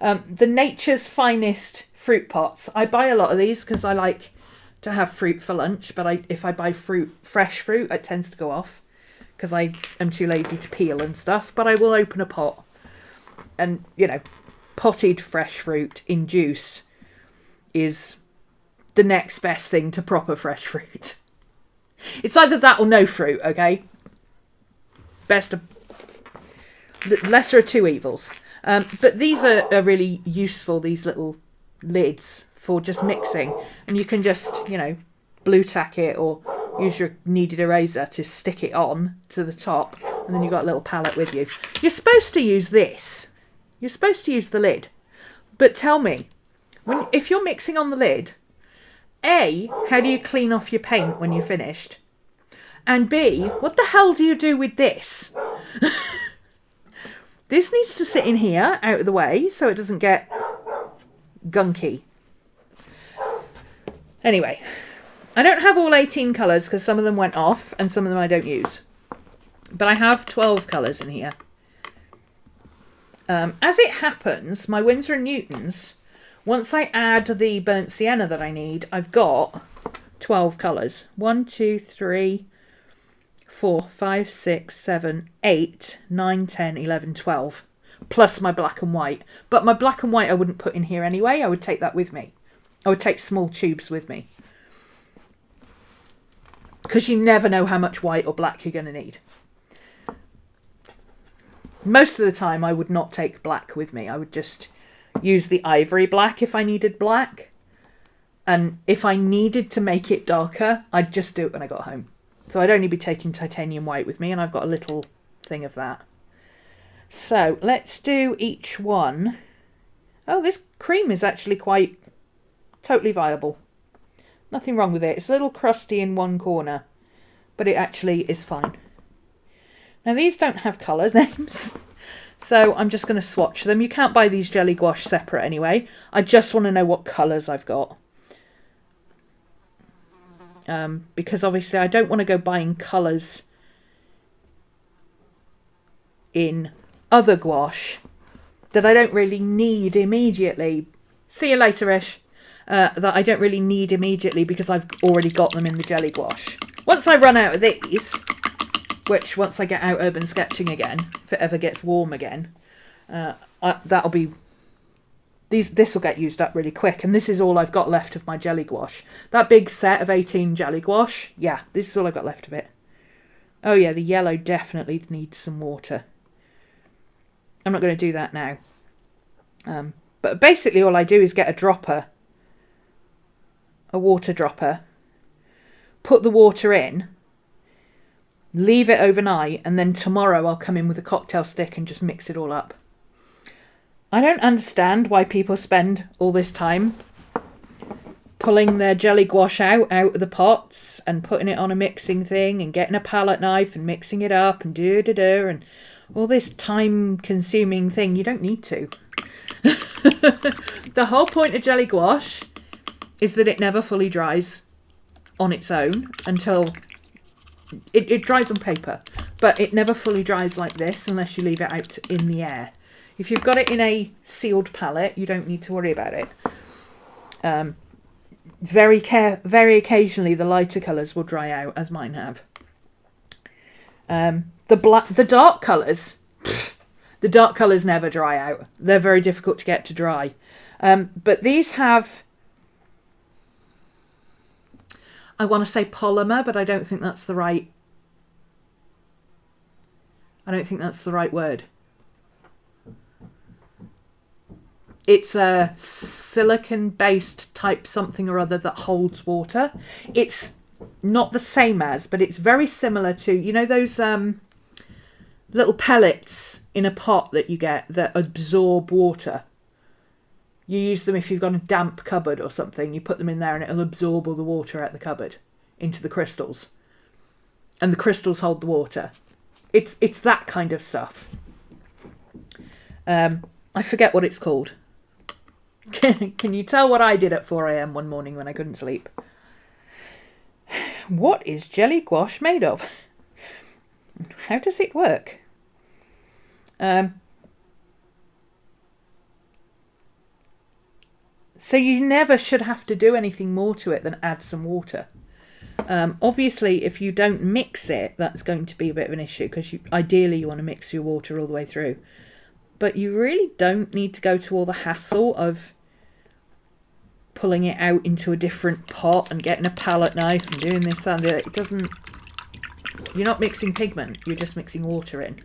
The Nature's Finest fruit pots. I buy a lot of these because I like to have fruit for lunch, but if I buy fresh fruit, it tends to go off because I am too lazy to peel and stuff. But I will open a pot, and you know, potted fresh fruit in juice is the next best thing to proper fresh fruit. It's either that or no fruit, okay? Lesser of two evils. But these are really useful, these little lids, for just mixing. And you can just, you know, blue tack it or use your kneaded eraser to stick it on to the top, and then you've got a little palette with you. You're supposed to use this. You're supposed to use the lid. But tell me, if you're mixing on the lid, A, how do you clean off your paint when you're finished? And B, what the hell do you do with this? This needs to sit in here, out of the way, so it doesn't get gunky. Anyway, I don't have all 18 colours because some of them went off and some of them I don't use. But I have 12 colours in here. As it happens, my Winsor & Newtons, once I add the burnt sienna that I need, I've got 12 colours. 1, 2, 3, 4, 5, 6, 7, 8, 9, 10, 11, 12. Plus my black and white. But my black and white I wouldn't put in here anyway. I would take that with me. I would take small tubes with me. Because you never know how much white or black you're going to need. Most of the time I would not take black with me. I would just use the ivory black if I needed black. And if I needed to make it darker, I'd just do it when I got home. So I'd only be taking titanium white with me, and I've got a little thing of that. So let's do each one. Oh, this cream is actually quite totally viable. Nothing wrong with it. It's a little crusty in one corner, but it actually is fine. Now these don't have colour names, so I'm just going to swatch them. You can't buy these jelly gouache separate anyway. I just want to know what colours I've got. Because obviously I don't want to go buying colours in other gouache that I don't really need immediately. See you later-ish. That I don't really need immediately because I've already got them in the jelly gouache. Once I run out of these, which once I get out urban sketching again, if it ever gets warm again, that'll be... This will get used up really quick, and this is all I've got left of my jelly gouache. That big set of 18 jelly gouache, yeah, this is all I've got left of it. Oh yeah, the yellow definitely needs some water. I'm not going to do that now. But basically all I do is get a dropper, a water dropper, put the water in, leave it overnight, and then tomorrow I'll come in with a cocktail stick and just mix it all up. I don't understand why people spend all this time pulling their jelly gouache out of the pots and putting it on a mixing thing and getting a palette knife and mixing it up and and all this time-consuming thing. You don't need to. The whole point of jelly gouache is that it never fully dries on its own until... It dries on paper, but it never fully dries like this unless you leave it out in the air. If you've got it in a sealed palette, you don't need to worry about it. Very occasionally, the lighter colours will dry out, as mine have. The dark colours, the dark colours never dry out. They're very difficult to get to dry. But these have, I want to say polymer, but I don't think that's the right. I don't think that's the right word. It's a silicon-based type something or other that holds water. It's not the same as, but it's very similar to, you know, those little pellets in a pot that you get that absorb water. You use them if you've got a damp cupboard or something. You put them in there and it'll absorb all the water out the cupboard into the crystals. And the crystals hold the water. It's that kind of stuff. I forget what it's called. Can you tell what I did at 4 AM one morning when I couldn't sleep? What is jelly gouache made of? How does it work? So you never should have to do anything more to it than add some water. Obviously, if you don't mix it, that's going to be a bit of an issue because ideally you want to mix your water all the way through. But you really don't need to go to all the hassle of pulling it out into a different pot and getting a palette knife and doing this and that. It doesn't... You're not mixing pigment, you're just mixing water in.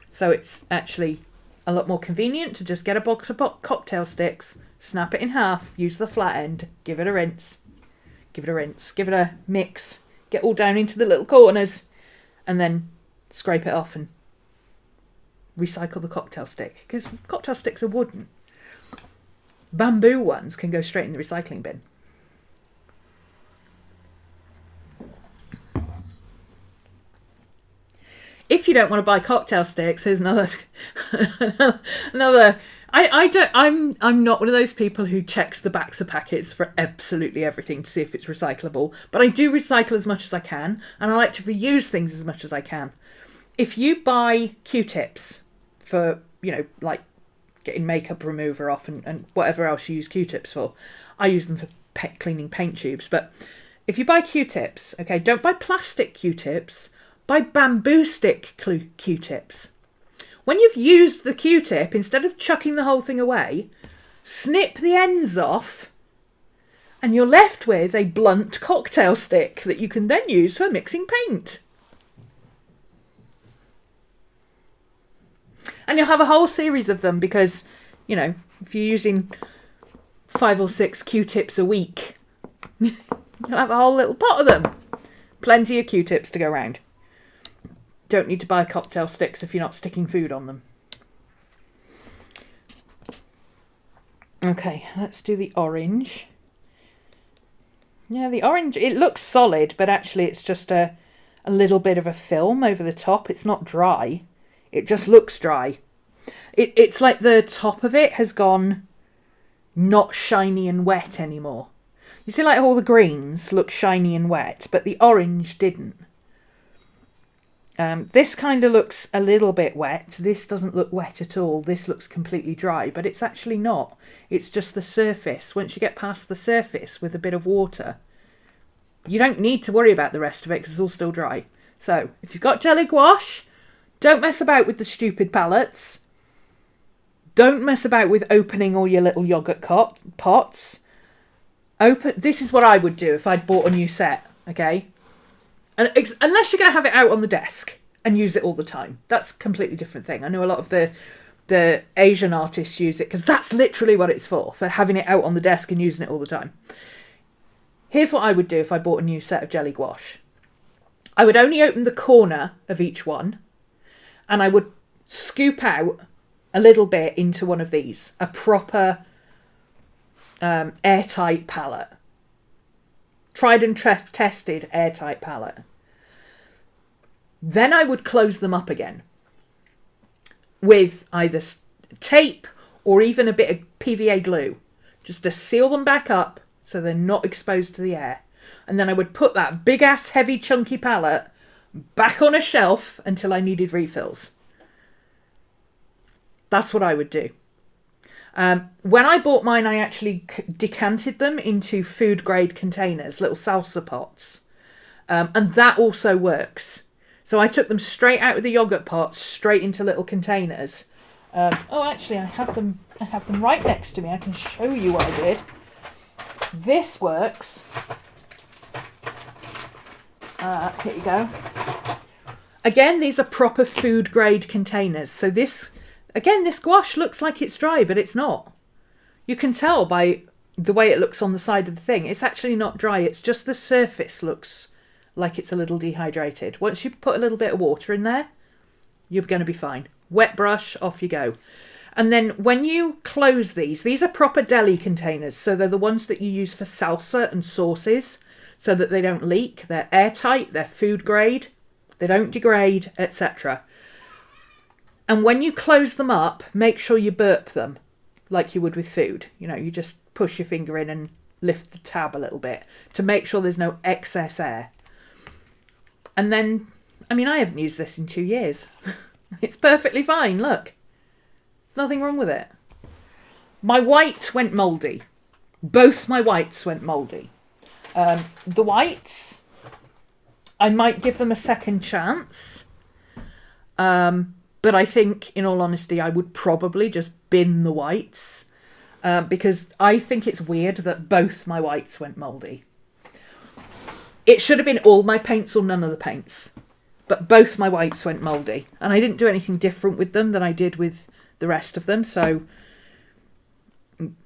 So it's actually a lot more convenient to just get a box of cocktail sticks, snap it in half, use the flat end, give it a rinse, give it a rinse, give it a mix, get all down into the little corners, and then scrape it off and recycle the cocktail stick, because cocktail sticks are wooden. Bamboo ones can go straight in the recycling bin. If you don't want to buy cocktail sticks, here's another another. I'm not one of those people who checks the backs of packets for absolutely everything to see if it's recyclable, but I do recycle as much as I can, and I like to reuse things as much as I can. If you buy Q-tips for, you know, like getting makeup remover off and whatever else you use Q-tips for, I use them for cleaning paint tubes, but if you buy Q-tips, okay, don't buy plastic Q-tips, buy bamboo stick Q-tips. When you've used the Q-tip, instead of chucking the whole thing away, snip the ends off, and you're left with a blunt cocktail stick that you can then use for mixing paint. And you'll have a whole series of them because, you know, if you're using 5 or 6 Q-tips a week, you'll have a whole little pot of them. Plenty of Q-tips to go around. Don't need to buy cocktail sticks if you're not sticking food on them. Okay, let's do the orange. Yeah, the orange, it looks solid, but actually it's just a little bit of a film over the top. It's not dry. It just looks dry. It's like the top of it has gone not shiny and wet anymore. You see, like all the greens look shiny and wet, but the orange didn't. This kind of looks a little bit wet. This doesn't look wet at all. This looks completely dry, but it's actually not. It's just the surface. Once you get past the surface with a bit of water, you don't need to worry about the rest of it because it's all still dry. So if you've got jelly gouache, don't mess about with the stupid palettes. Don't mess about with opening all your little yogurt pots. This is what I would do if I'd bought a new set, okay? And unless you're going to have it out on the desk and use it all the time. That's a completely different thing. I know a lot of the Asian artists use it because that's literally what it's for having it out on the desk and using it all the time. Here's what I would do if I bought a new set of jelly gouache. I would only open the corner of each one, and I would scoop out a little bit into one of these, a proper airtight palette. Tried and tested airtight palette. Then I would close them up again with either tape or even a bit of PVA glue, just to seal them back up so they're not exposed to the air. And then I would put that big ass heavy chunky palette back on a shelf until I needed refills. That's what I would do. When I bought mine, I actually decanted them into food grade containers, little salsa pots. And that also works. So I took them straight out of the yogurt pots, straight into little containers. Oh, actually, I have them right next to me. I can show you what I did. This works. Here you go. Again, these are proper food grade containers. So this gouache looks like it's dry, but it's not. You can tell by the way it looks on the side of the thing. It's actually not dry. It's just the surface looks like it's a little dehydrated. Once you put a little bit of water in there, you're going to be fine. Wet brush, off you go. And then when you close these are proper deli containers. So they're the ones that you use for salsa and sauces so that they don't leak. They're airtight, they're food grade, they don't degrade, etc. And when you close them up, make sure you burp them like you would with food. You know, you just push your finger in and lift the tab a little bit to make sure there's no excess air. And then, I mean, I haven't used this in 2 years. It's perfectly fine, look. There's nothing wrong with it. My white went mouldy. Both my whites went mouldy. The whites, I might give them a second chance. But I think, in all honesty, I would probably just bin the whites because I think it's weird that both my whites went mouldy. It should have been all my paints or none of the paints, but both my whites went mouldy. And I didn't do anything different with them than I did with the rest of them, so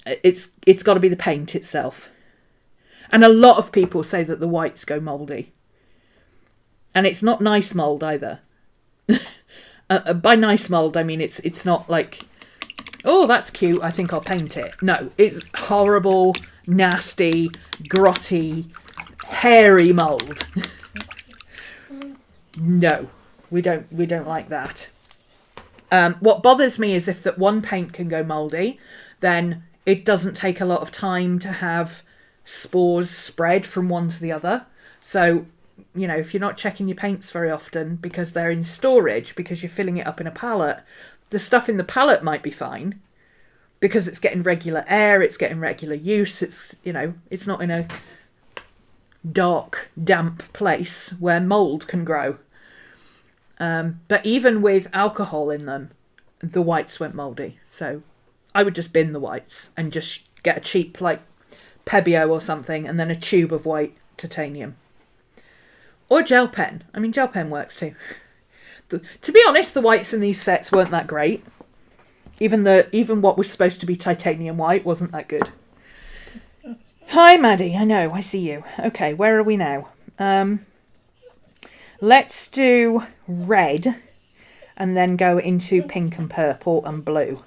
it's got to be the paint itself. And a lot of people say that the whites go mouldy. And it's not nice mould either. By nice mould, I mean it's not like, oh, that's cute, I think I'll paint it. No, it's horrible, nasty, grotty, hairy mould. No, we don't like that. What bothers me is if that one paint can go mouldy, then it doesn't take a lot of time to have spores spread from one to the other. So, you know, if you're not checking your paints very often because they're in storage, because you're filling it up in a palette, the stuff in the palette might be fine because it's getting regular air, it's getting regular use, it's, you know, it's not in a dark, damp place where mould can grow. But even with alcohol in them, the whites went mouldy. So I would just bin the whites and just get a cheap, like, Pebeo or something, and then a tube of white titanium. Or gel pen. I mean, gel pen works too. To be honest, the whites in these sets weren't that great. Even what was supposed to be titanium white wasn't that good. Hi, Maddie. I know, I see you. Okay, where are we now? Let's do red and then go into pink and purple and blue.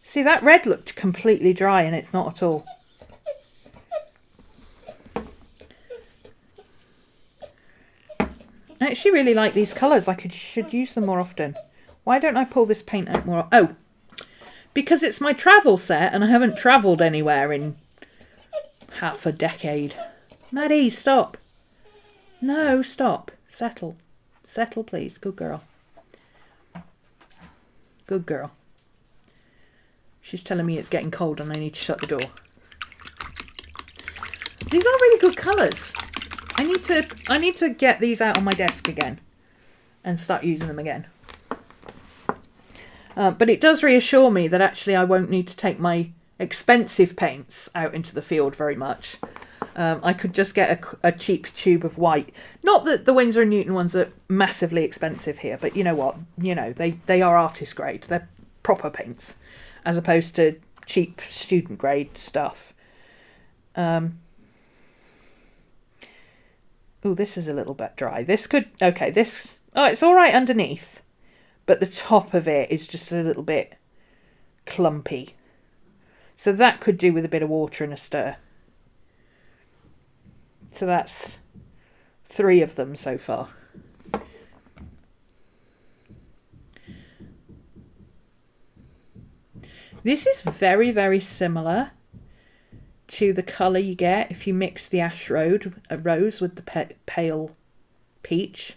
See, that red looked completely dry and it's not at all. I actually really like these colours. I should use them more often. Why don't I pull this paint out more? Oh, because it's my travel set and I haven't travelled anywhere in half a decade. Maddie, stop. No, stop. Settle. Settle, please. Good girl. Good girl. She's telling me it's getting cold and I need to shut the door. These are really good colours. I need to get these out on my desk again and start using them again. But it does reassure me that actually I won't need to take my expensive paints out into the field very much. I could just get a cheap tube of white. Not that the Winsor & Newton ones are massively expensive here, but you know what? You know, they are artist grade. They're proper paints as opposed to cheap student grade stuff. Oh, this is a little bit dry. This could... Okay, this... Oh, it's all right underneath. But the top of it is just a little bit clumpy. So that could do with a bit of water and a stir. So that's 3 of them so far. This is very, very similar to the colour you get if you mix the ash rose with the pale peach.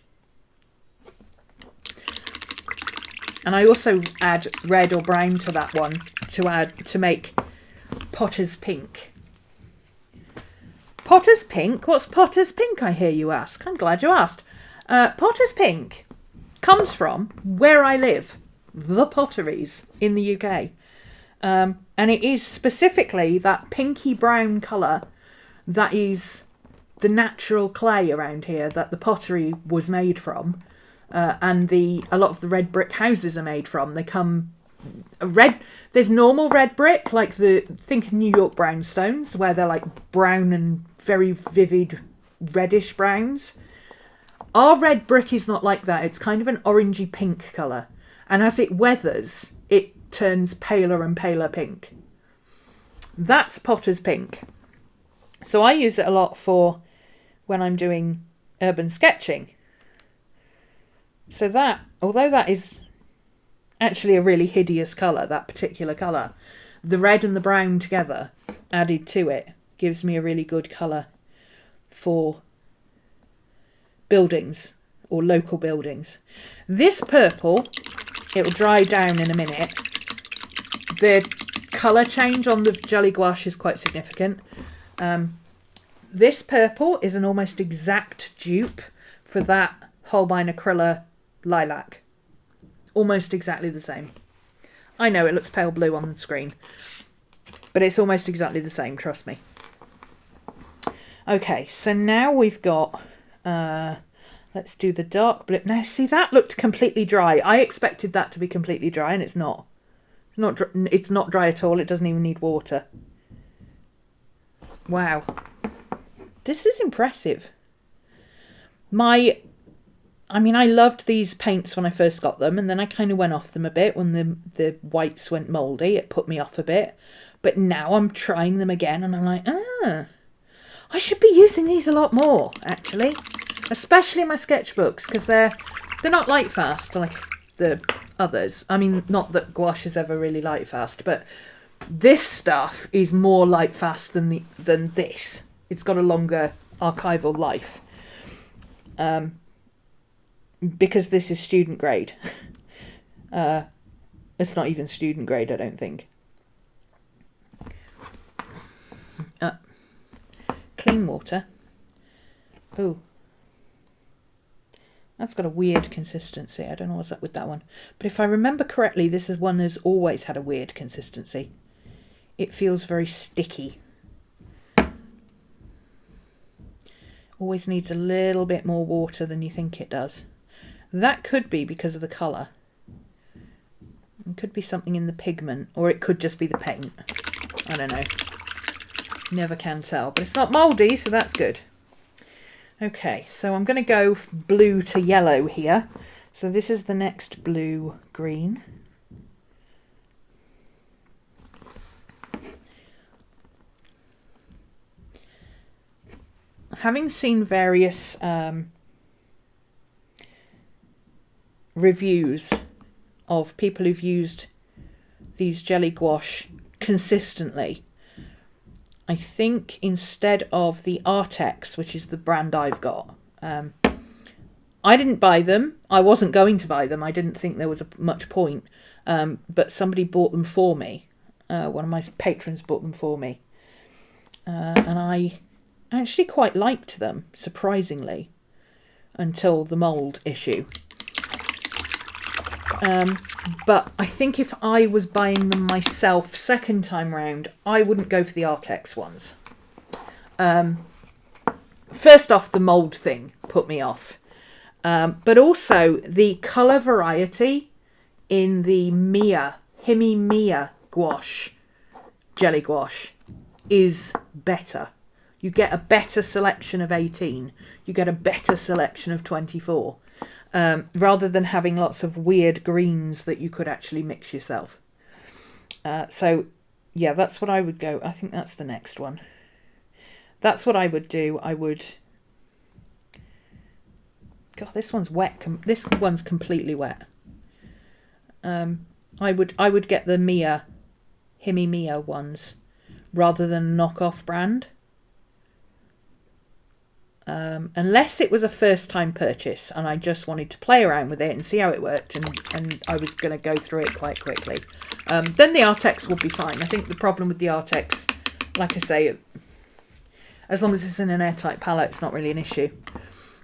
And I also add red or brown to that one to make Potter's Pink. Potter's Pink? What's Potter's Pink, I hear you ask? I'm glad you asked. Potter's Pink comes from where I live, the Potteries in the UK. And it is specifically that pinky brown colour that is the natural clay around here that the pottery was made from. And a lot of the red brick houses are made from. They come red. There's normal red brick, like think of New York brownstones, where they're like brown and very vivid reddish browns. Our red brick is not like that. It's kind of an orangey pink colour. And as it weathers, it turns paler and paler pink. That's Potter's Pink. So I use it a lot for when I'm doing urban sketching. So that, although that is actually a really hideous colour, that particular colour, the red and the brown together added to it gives me a really good colour for buildings or local buildings. This purple, it will dry down in a minute. The colour change on the jelly gouache is quite significant. This purple is an almost exact dupe for that Holbein Acryla Lilac. Almost exactly the same. I know it looks pale blue on the screen, but it's almost exactly the same, trust me. Okay, so now we've got... let's do the dark blue. Now, see, that looked completely dry. I expected that to be completely dry, and it's not. It's not dry at all. It doesn't even need water. Wow. This is impressive. I loved these paints when I first got them, and then I kind of went off them a bit when the whites went mouldy. It put me off a bit. But now I'm trying them again, and I'm like, I should be using these a lot more, actually. Especially my sketchbooks, because they're not light fast like the others. I mean, not that gouache is ever really light fast, but this stuff is more light fast than this. It's got a longer archival life. Because this is student grade. It's not even student grade, I don't think. Clean water. Ooh. That's got a weird consistency. I don't know what's up with that one. But if I remember correctly, this is one that's always had a weird consistency. It feels very sticky. Always needs a little bit more water than you think it does. That could be because of the colour. It could be something in the pigment, or it could just be the paint. I don't know. Never can tell. But it's not mouldy, so that's good. Okay, so I'm going to go blue to yellow here. So this is the next blue-green. Having seen various reviews of people who've used these jelly gouache consistently, I think instead of the Artex, which is the brand I've got, I didn't buy them. I wasn't going to buy them. I didn't think there was much point. But somebody bought them for me. One of my patrons bought them for me. And I actually quite liked them, surprisingly, until the mould issue. But I think if I was buying them myself second time round, I wouldn't go for the Artex ones. First off, the mould thing put me off. But also the colour variety in the Mia gouache, jelly gouache, is better. You get a better selection of 18. You get a better selection of 24. Rather than having lots of weird greens that you could actually mix yourself. So, yeah, that's what I would go. I think that's the next one. That's what I would do. God, this one's wet. This one's completely wet. I would get the Mia ones rather than a knockoff brand. Unless it was a first time purchase and I just wanted to play around with it and see how it worked, and I was going to go through it quite quickly, then the Artex would be fine. I think the problem with the Artex, like I say, as long as it's in an airtight palette, it's not really an issue.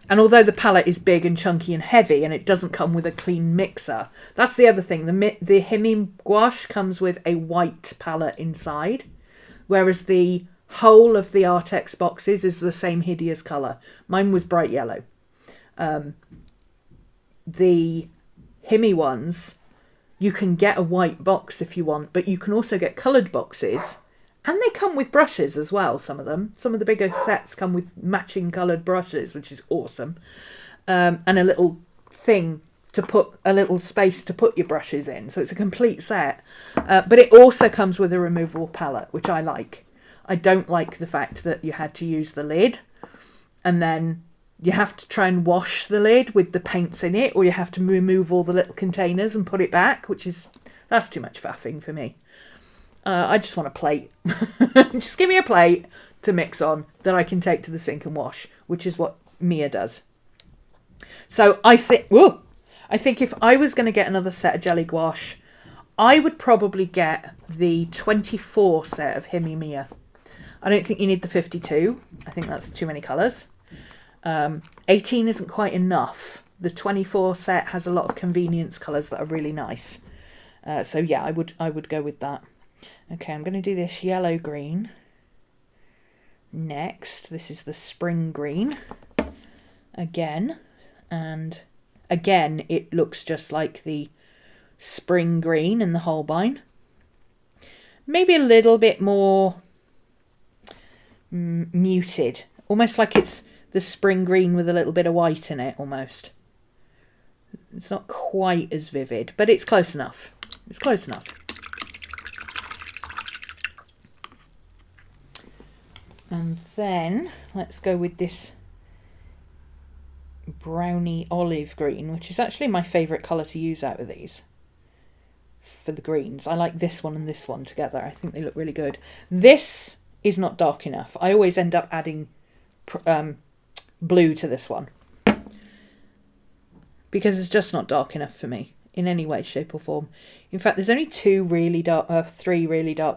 And although the palette is big and chunky and heavy and it doesn't come with a clean mixer, that's the other thing. The Hemi gouache comes with a white palette inside, whereas the whole of the Artex boxes is the same hideous colour. Mine was bright yellow. The Hemi ones, you can get a white box if you want, but you can also get coloured boxes, and they come with brushes as well, some of them. Some of the bigger sets come with matching coloured brushes, which is awesome. And a little thing to put, a little space to put your brushes in. So it's a complete set. But it also comes with a removable palette, which I like. I don't like the fact that you had to use the lid and then you have to try and wash the lid with the paints in it, or you have to remove all the little containers and put it back, that's too much faffing for me. I just want a plate. Just give me a plate to mix on that I can take to the sink and wash, which is what Mia does. So I think if I was going to get another set of jelly gouache, I would probably get the 24 set of Hemi Mia. I don't think you need the 52. I think that's too many colours. 18 isn't quite enough. The 24 set has a lot of convenience colours that are really nice. So yeah, I would go with that. Okay, I'm going to do this yellow green next. This is the spring green again. And again, it looks just like the spring green in the Holbein. Maybe a little bit more muted. Almost like it's the spring green with a little bit of white in it, almost. It's not quite as vivid, but it's close enough. It's close enough. And then let's go with this browny olive green, which is actually my favourite colour to use out of these for the greens. I like this one and this one together. I think they look really good. This is not dark enough. I always end up adding blue to this one because it's just not dark enough for me in any way, shape or form. In fact, there's only three really dark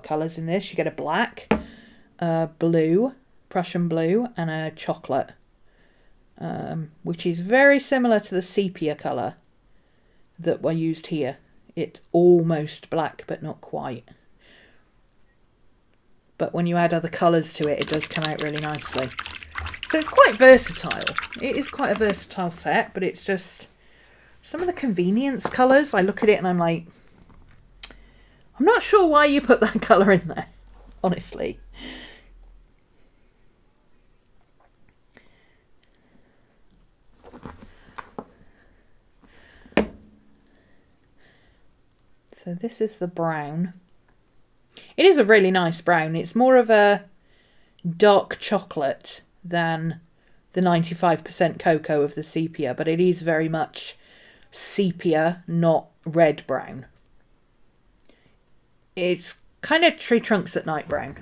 colours in this. You get a black, blue, Prussian blue, and a chocolate, which is very similar to the sepia colour that I used here. It's almost black, but not quite. But when you add other colours to it, it does come out really nicely. So it's quite versatile. It is quite a versatile set, but it's just some of the convenience colours. I look at it and I'm like, I'm not sure why you put that colour in there, honestly. So this is the brown. It is a really nice brown. It's more of a dark chocolate than the 95% cocoa of the sepia, but it is very much sepia, not red brown. It's kind of tree trunks at night brown.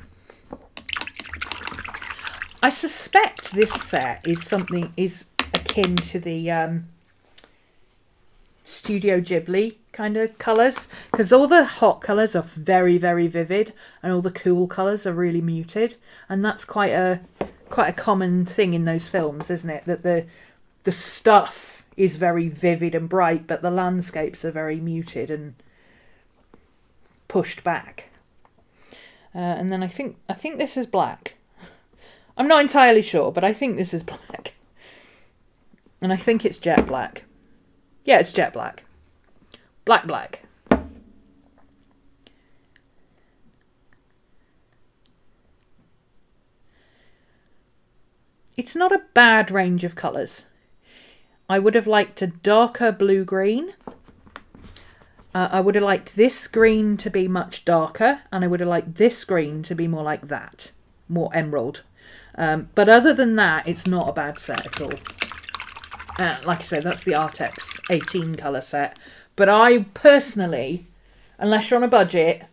I suspect this set is akin to the Studio Ghibli kind of colours, because all the hot colours are very, very vivid and all the cool colours are really muted, and that's quite a common thing in those films, isn't it? That the stuff is very vivid and bright, but the landscapes are very muted and pushed back. And then I think this is black. I'm not entirely sure, but I think this is black. And I think it's jet black. Yeah, it's jet black. Black. It's not a bad range of colours. I would have liked a darker blue-green. I would have liked this green to be much darker, and I would have liked this green to be more like that, more emerald. But other than that, it's not a bad set at all. Like I said, that's the Artex 18 colour set. But I personally, unless you're on a budget,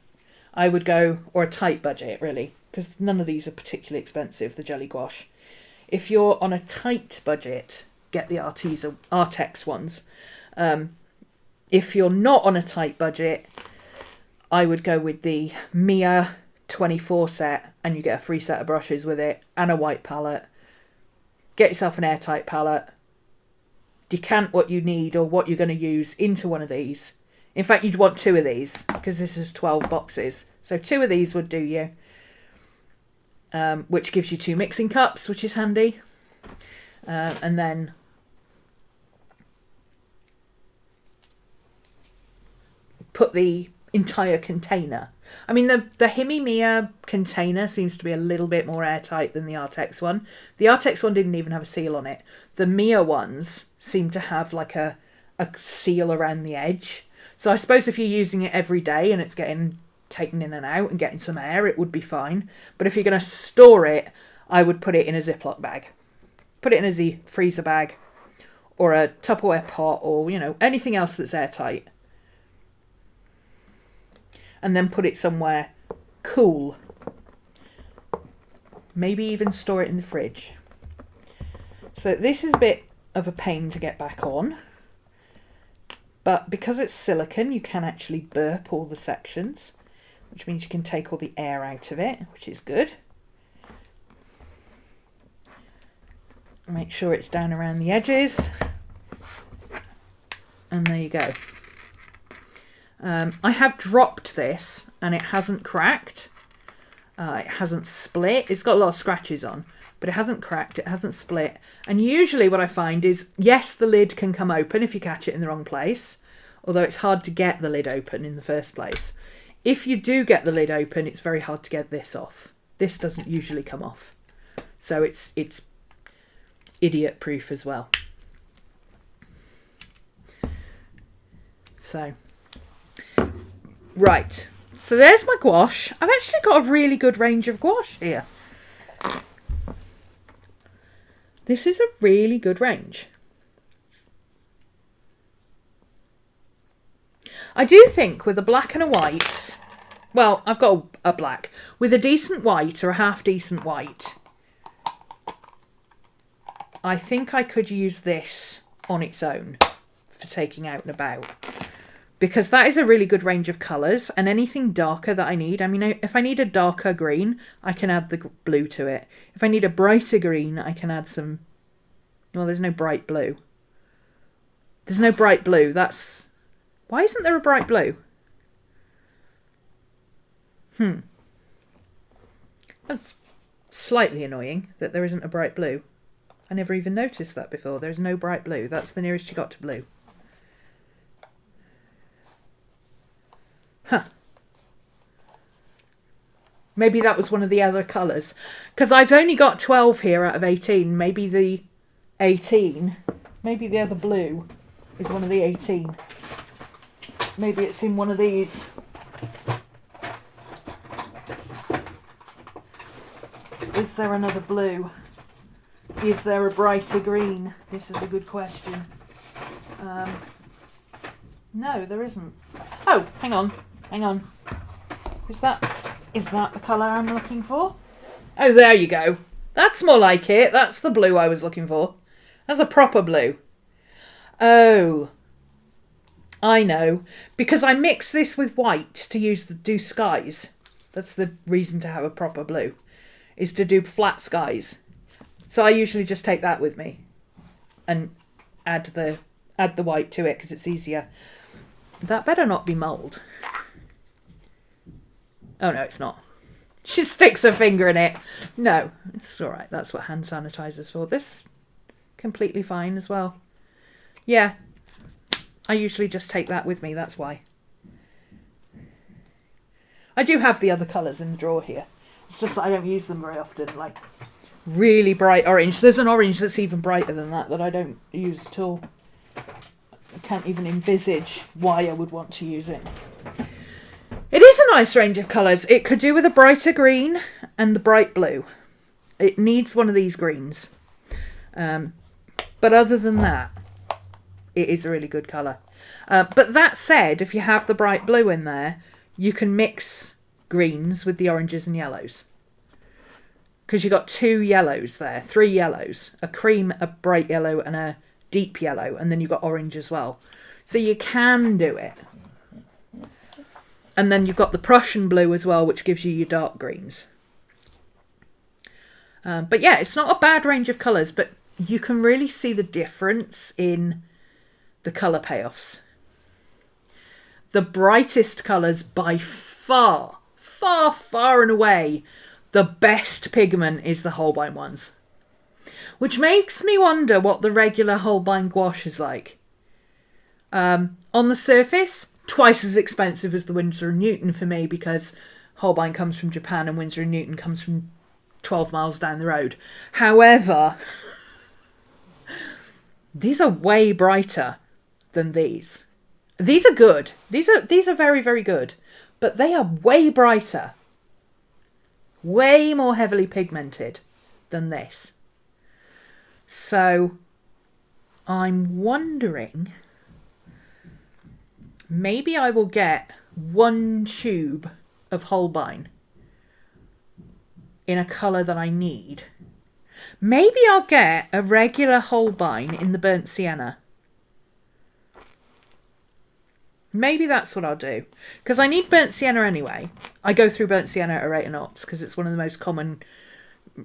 I would go, or a tight budget really, because none of these are particularly expensive, the Jelly Gouache. If you're on a tight budget, get the Artex ones. If you're not on a tight budget, I would go with the Mia 24 set, and you get a free set of brushes with it and a white palette. Get yourself an airtight palette. Decant what you need or what you're going to use into one of these. In fact, you'd want two of these because this is 12 boxes. So two of these would do you. Which gives you two mixing cups, which is handy. And then put the entire container. I mean, the Himi container seems to be a little bit more airtight than the Artex one. The Artex one didn't even have a seal on it. The Mia ones seem to have like a seal around the edge. So I suppose if you're using it every day and it's getting taken in and out and getting some air, it would be fine. But if you're going to store it, I would put it in a Ziploc bag. Put it in a freezer bag or a Tupperware pot or, anything else that's airtight. And then put it somewhere cool. Maybe even store it in the fridge. So this is a bit of a pain to get back on. But because it's silicone, you can actually burp all the sections, which means you can take all the air out of it, which is good. Make sure it's down around the edges. And there you go. I have dropped this and it hasn't cracked. It hasn't split. It's got a lot of scratches on, but it hasn't cracked. It hasn't split. And usually what I find is, yes, the lid can come open if you catch it in the wrong place, although it's hard to get the lid open in the first place. If you do get the lid open, it's very hard to get this off. This doesn't usually come off. So it's idiot proof as well. So, right. So there's my gouache. I've actually got a really good range of gouache here. This is a really good range. I do think with a black and a white, well, I've got a black, with a decent white or a half decent white, I think I could use this on its own for taking out and about. Because that is a really good range of colours, and anything darker that I need, I mean, if I need a darker green, I can add the blue to it. If I need a brighter green, I can add some, well, there's no bright blue. There's no bright blue, that's, why isn't there a bright blue? That's slightly annoying that there isn't a bright blue. I never even noticed that before. There's no bright blue. That's the nearest you got to blue. Huh. Maybe that was one of the other colours. Because I've only got 12 here out of 18. Maybe the 18, maybe the other blue is one of the 18. Maybe it's in one of these. Is there another blue? Is there a brighter green? This is a good question. No, there isn't. Oh, hang on. Hang on. Is that the colour I'm looking for? Oh, there you go. That's more like it. That's the blue I was looking for. That's a proper blue. Oh. I know. Because I mix this with white to do skies. That's the reason to have a proper blue. Is to do flat skies. So I usually just take that with me. And add the white to it because it's easier. That better not be mould. Oh no, it's not. She sticks her finger in it. No, it's all right. That's what hand sanitizer's for. This completely fine as well. Yeah, I usually just take that with me. That's why. I do have the other colours in the drawer here. It's just that I don't use them very often. Like really bright orange. There's an orange that's even brighter than that I don't use at all. I can't even envisage why I would want to use it. It is a nice range of colours. It could do with a brighter green and the bright blue. It needs one of these greens. But other than that, it is a really good colour. But that said, if you have the bright blue in there, you can mix greens with the oranges and yellows. Because you've got 2 yellows there, 3 yellows. A cream, a bright yellow and a deep yellow. And then you've got orange as well. So you can do it. And then you've got the Prussian blue as well, which gives you your dark greens. But yeah, it's not a bad range of colours, but you can really see the difference in the colour payoffs. The brightest colours by far, far, far and away, the best pigment is the Holbein ones. Which makes me wonder what the regular Holbein gouache is like. On the surface, twice as expensive as the Winsor & Newton for me because Holbein comes from Japan and Winsor & Newton comes from 12 miles down the road. However, these are way brighter than these. These are good. These are very, very good. But they are way brighter. Way more heavily pigmented than this. So I'm wondering, maybe I will get 1 tube of Holbein in a colour that I need. Maybe I'll get a regular Holbein in the burnt sienna. Maybe that's what I'll do. Because I need burnt sienna anyway. I go through burnt sienna at a rate of knots because it's one of the most common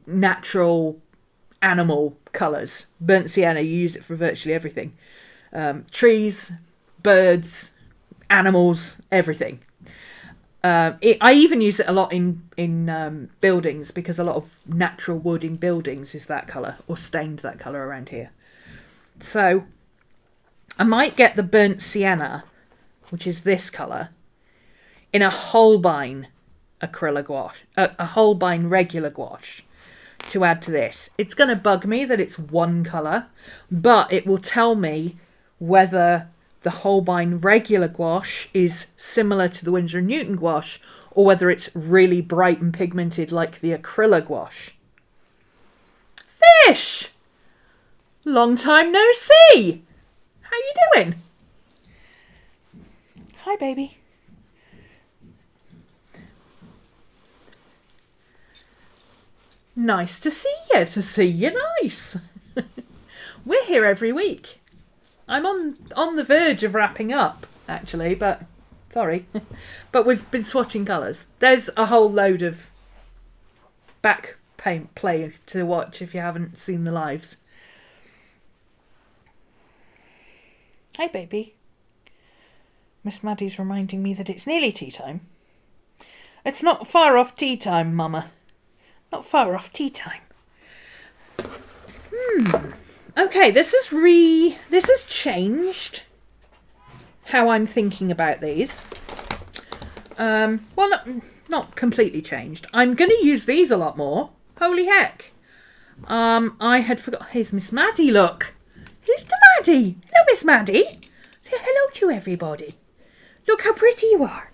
natural animal colours. Burnt sienna, you use it for virtually everything. Trees, birds, animals, everything. I even use it a lot in buildings because a lot of natural wood in buildings is that colour or stained that colour around here. So I might get the burnt sienna, which is this colour, in a Holbein acrylic gouache, a Holbein regular gouache, to add to this. It's going to bug me that it's one colour, but it will tell me whether the Holbein regular gouache is similar to the Winsor & Newton gouache or whether it's really bright and pigmented like the acrylic gouache. Fish! Long time no see! How you doing? Hi, baby. Nice to see you. To see you nice. We're here every week. I'm on the verge of wrapping up, actually, but sorry. But we've been swatching colours. There's a whole load of back paint play to watch if you haven't seen the lives. Hi, baby. Miss Maddie's reminding me that it's nearly tea time. It's not far off tea time, Mama. Not far off tea time. Okay, this has changed how I'm thinking about these. Well, not completely changed. I'm going to use these a lot more. Holy heck. I had forgot. Here's Miss Maddie, look. Who's the Maddie? Hello, Miss Maddie. Say hello to everybody. Look how pretty you are.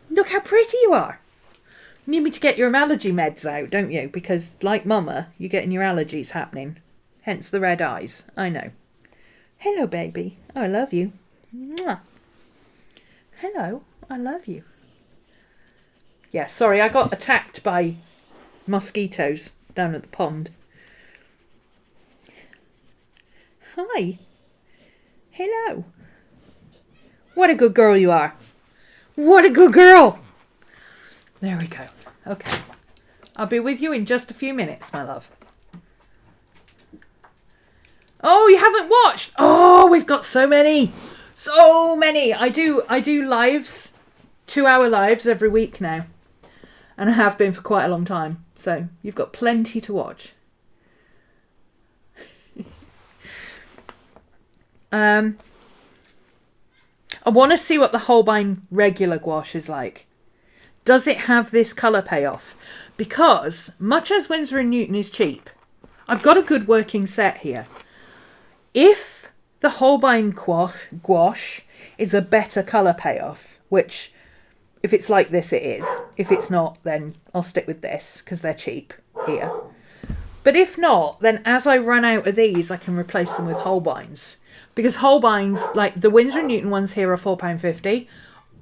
Look how pretty you are. You need me to get your allergy meds out, don't you? Because, like Mama, you're getting your allergies happening. Hence the red eyes. I know. Hello, baby. Oh, I love you. Mwah. Hello. I love you. Yeah, sorry, I got attacked by mosquitoes down at the pond. Hi. Hello. What a good girl you are. What a good girl. There we go. Okay. I'll be with you in just a few minutes, my love. Oh, you haven't watched? Oh, we've got so many. So many. I do lives, 2-hour lives every week now. And I have been for quite a long time. So you've got plenty to watch. I want to see what the Holbein regular gouache is like. Does it have this colour payoff? Because, much as Winsor & Newton is cheap, I've got a good working set here. If the Holbein gouache is a better colour payoff, which, if it's like this, it is. If it's not, then I'll stick with this, because they're cheap here. But if not, then as I run out of these, I can replace them with Holbeins. Because Holbeins, like the Winsor & Newton ones here are £4.50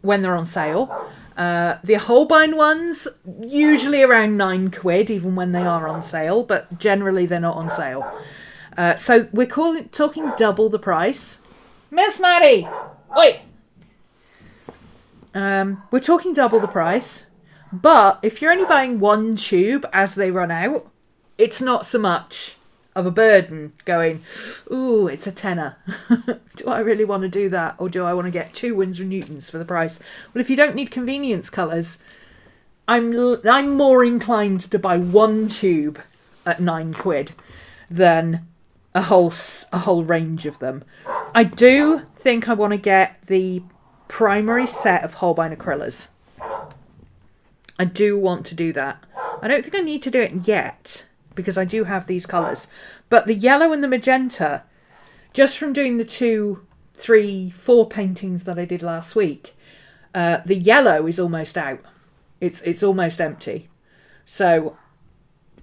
when they're on sale. The Holbein ones, usually around £9, even when they are on sale, but generally they're not on sale. So we're talking double the price. Miss Maddie! Wait! We're talking double the price, but if you're only buying one tube as they run out, it's not so much of a burden going, ooh, it's a tenner. Do I really want to do that? Or do I want to get 2 Winsor & Newtons for the price? Well, if you don't need convenience colours, I'm more inclined to buy one tube at £9 than a whole range of them. I do think I want to get the primary set of Holbein acrylics. I do want to do that. I don't think I need to do it yet, because I do have these colours. But the yellow and the magenta, just from doing the 2, 3, 4 paintings that I did last week, the yellow is almost out. It's almost empty. So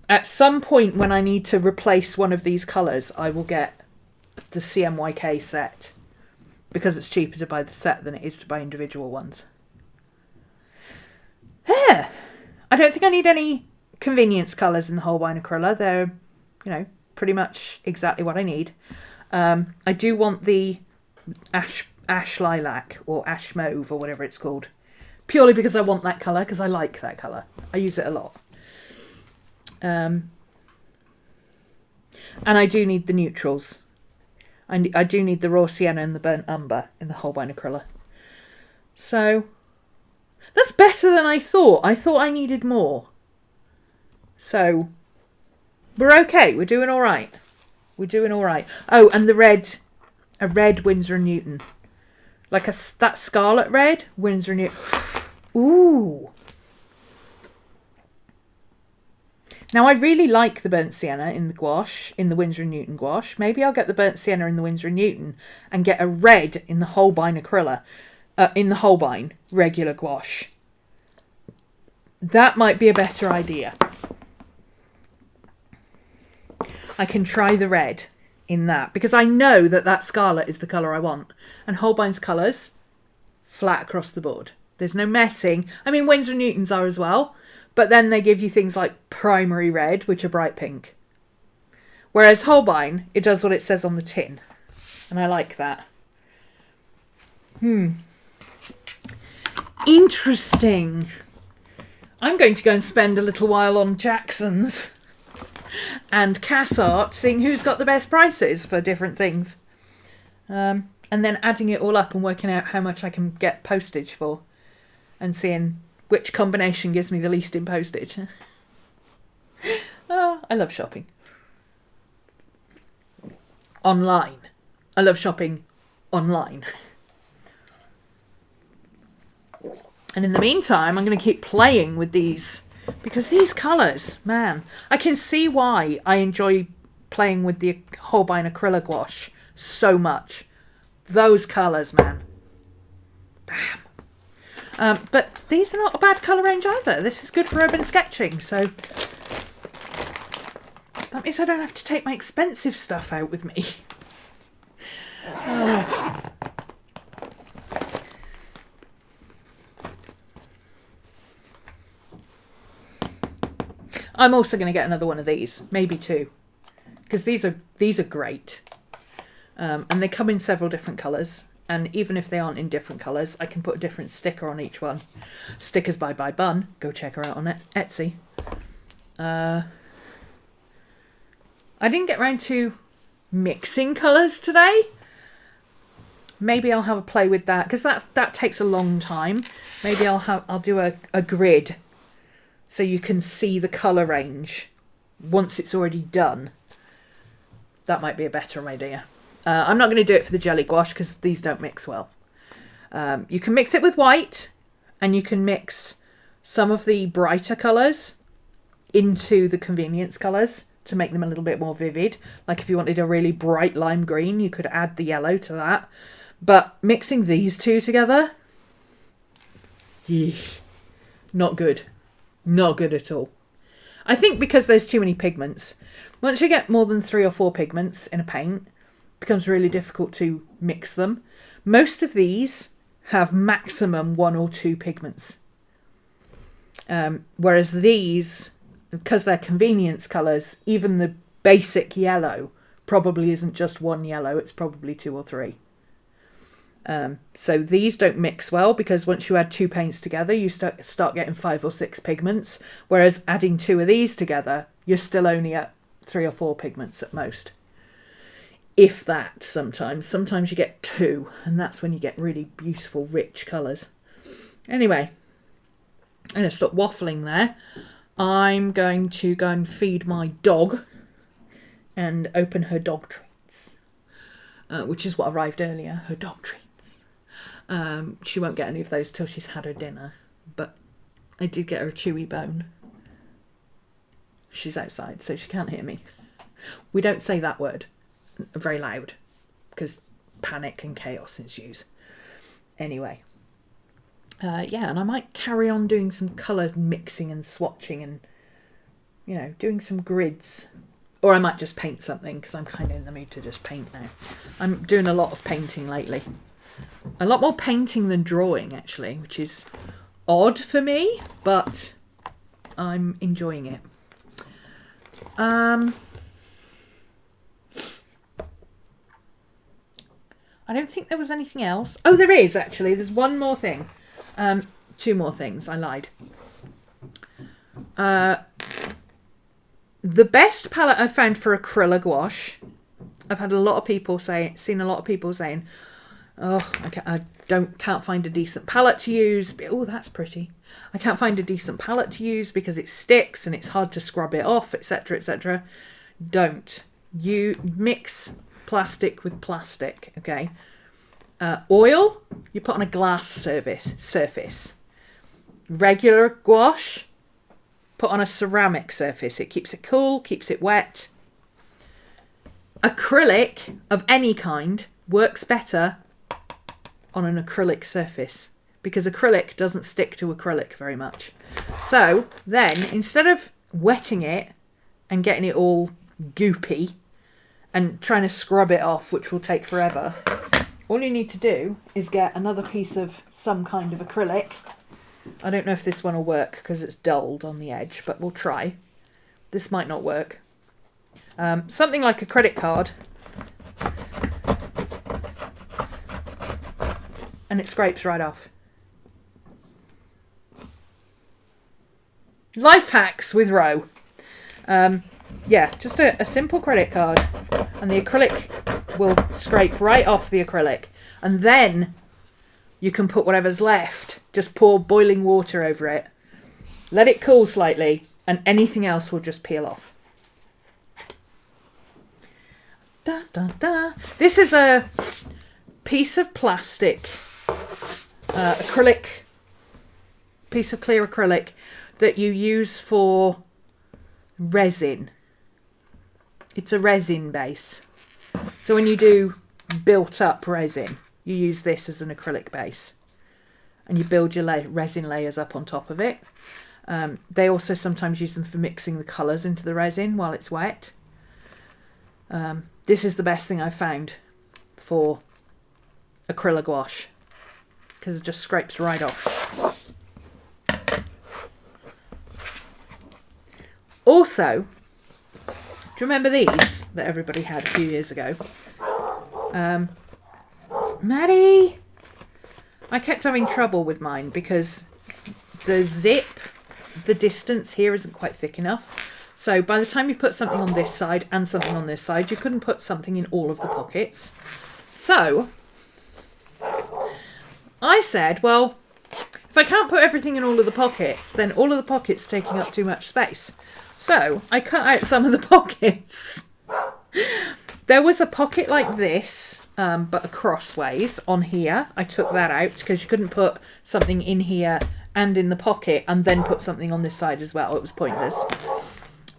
at some point when I need to replace one of these colours, I will get the CMYK set, because it's cheaper to buy the set than it is to buy individual ones. I don't think I need any convenience colours in the Holbein acrylic. They're, pretty much exactly what I need. I do want the ash lilac or ash mauve or whatever it's called, purely because I want that colour, because I like that colour. I use it a lot. And I do need the neutrals. I do need the raw sienna and the burnt umber in the Holbein acrylic. So that's better than I thought. I thought I needed more. So we're okay. We're doing all right. We're doing all right. Oh, and a red Winsor & Newton. Like that scarlet red Winsor & Newton. Ooh. Now, I really like the burnt sienna in the gouache, in the Winsor & Newton gouache. Maybe I'll get the burnt sienna in the Winsor & Newton and get a red in the Holbein acrylic, in the Holbein regular gouache. That might be a better idea. I can try the red in that, because I know that that scarlet is the colour I want. And Holbein's colours, flat across the board. There's no messing. I mean, Winsor & Newtons are as well, but then they give you things like primary red, which are bright pink. Whereas Holbein, it does what it says on the tin. And I like that. Interesting. I'm going to go and spend a little while on Jackson's and Cass Art, seeing who's got the best prices for different things. And then adding it all up and working out how much I can get postage for. And seeing which combination gives me the least in postage. Oh, I love shopping. Online. I love shopping online. And in the meantime, I'm going to keep playing with these. Because these colours, man, I can see why I enjoy playing with the Holbein acrylic gouache so much. Those colours, man. Damn. But these are not a bad colour range either. This is good for urban sketching, so that means I don't have to take my expensive stuff out with me. Oh. I'm also going to get another one of these, maybe two, because these are great, and they come in several different colours. And even if they aren't in different colours, I can put a different sticker on each one. Stickers by Bun. Go check her out on Etsy. I didn't get around to mixing colours today. Maybe I'll have a play with that, because that takes a long time. Maybe I'll do a grid, so you can see the colour range once it's already done. That might be a better idea. I'm not going to do it for the jelly gouache because these don't mix well. You can mix it with white, and you can mix some of the brighter colours into the convenience colours to make them a little bit more vivid. Like if you wanted a really bright lime green, you could add the yellow to that. But mixing these two together, not good. Not good at all. I think because there's too many pigments. Once you get more than 3 or 4 pigments in a paint, it becomes really difficult to mix them. Most of these have maximum 1 or 2 pigments. Whereas these, because they're convenience colours, even the basic yellow probably isn't just 1 yellow, it's probably 2 or 3. So these don't mix well, because once you add 2 paints together, you start getting 5 or 6 pigments, whereas adding 2 of these together, you're still only at 3 or 4 pigments at most. If that, sometimes. Sometimes you get 2, and that's when you get really beautiful, rich colours. Anyway, I'm going to stop waffling there. I'm going to go and feed my dog and open her dog treats, which is what arrived earlier, her dog treats. She won't get any of those till she's had her dinner, but I did get her a chewy bone. She's outside, so she can't hear me. We don't say that word very loud, because panic and chaos ensues. Anyway, yeah, and I might carry on doing some colour mixing and swatching and, you know, doing some grids. Or I might just paint something, because I'm kind of in the mood to just paint now. I'm doing a lot of painting lately. A lot more painting than drawing, actually, which is odd for me, but I'm enjoying it. I don't think there was anything else. Oh, there is, actually. There's one more thing. 2 more things. I lied. The best palette I've found for acrylic gouache, I've had a lot of people seen a lot of people saying, oh, I can't find a decent palette to use. Oh, that's pretty. I can't find a decent palette to use because it sticks and it's hard to scrub it off, etc., etc. Don't. You mix plastic with plastic, okay? Oil, you put on a glass surface. Regular gouache, put on a ceramic surface. It keeps it cool, keeps it wet. Acrylic of any kind works better on an acrylic surface because acrylic doesn't stick to acrylic very much. So then, instead of wetting it and getting it all goopy and trying to scrub it off, which will take forever, all you need to do is get another piece of some kind of acrylic. I don't know if this one will work because it's dulled on the edge, but we'll try. This might not work. Something like a credit card. And it scrapes right off. Life hacks with Ro. Yeah, just a simple credit card. And the acrylic will scrape right off the acrylic. And then you can put whatever's left. Just pour boiling water over it. Let it cool slightly. And anything else will just peel off. Da, da, da. This is a piece of plastic, acrylic, piece of clear acrylic that you use for resin. It's a resin base. So when you do built up resin, you use this as an acrylic base. And you build your resin layers up on top of it. They also sometimes use them for mixing the colours into the resin while it's wet. This is the best thing I've found for acrylic gouache because it just scrapes right off. Also, do you remember these that everybody had a few years ago? Maddie! I kept having trouble with mine because the zip, the distance here isn't quite thick enough. So by the time you put something on this side and something on this side, you couldn't put something in all of the pockets. So I said, well, if I can't put everything in all of the pockets, then all of the pockets are taking up too much space. So I cut out some of the pockets. There was a pocket like this, but a crossways on here. I took that out because you couldn't put something in here and in the pocket and then put something on this side as well. It was pointless.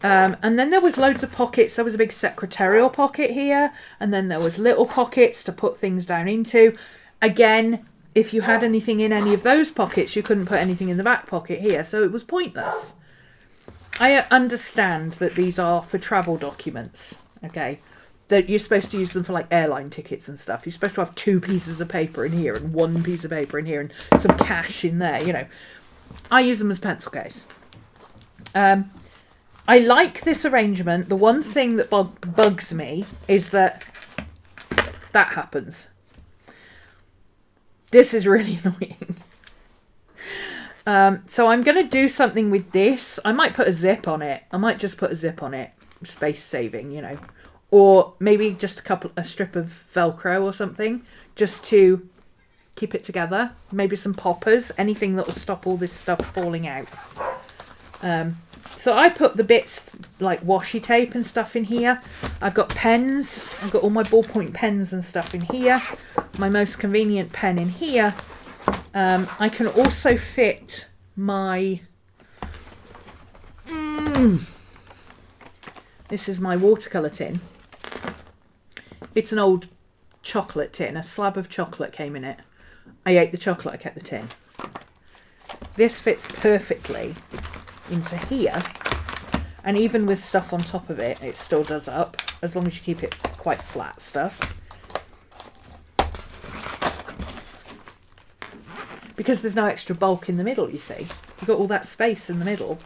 And then there was loads of pockets. There was a big secretarial pocket here. And then there was little pockets to put things down into. Again, if you had anything in any of those pockets, you couldn't put anything in the back pocket here. So it was pointless. I understand that these are for travel documents. Okay. That you're supposed to use them for like airline tickets and stuff. You're supposed to have 2 pieces of paper in here and 1 piece of paper in here and some cash in there, you know. I use them as pencil case. I like this arrangement. The one thing that bugs me is that happens. This is really annoying. So I'm going to do something with this. I might put a zip on it. I might just put a zip on it. Space saving, you know. Or maybe just a strip of Velcro or something. Just to keep it together. Maybe some poppers. Anything that will stop all this stuff falling out. So I put the bits like washi tape and stuff in here. I've got pens. I've got all my ballpoint pens and stuff in here. My most convenient pen in here. I can also fit my... This is my watercolour tin. It's an old chocolate tin. A slab of chocolate came in it. I ate the chocolate, I kept the tin. This fits perfectly into here, and even with stuff on top of it, it still does up, as long as you keep it quite flat stuff. Because there's no extra bulk in the middle, you see. You've got all that space in the middle.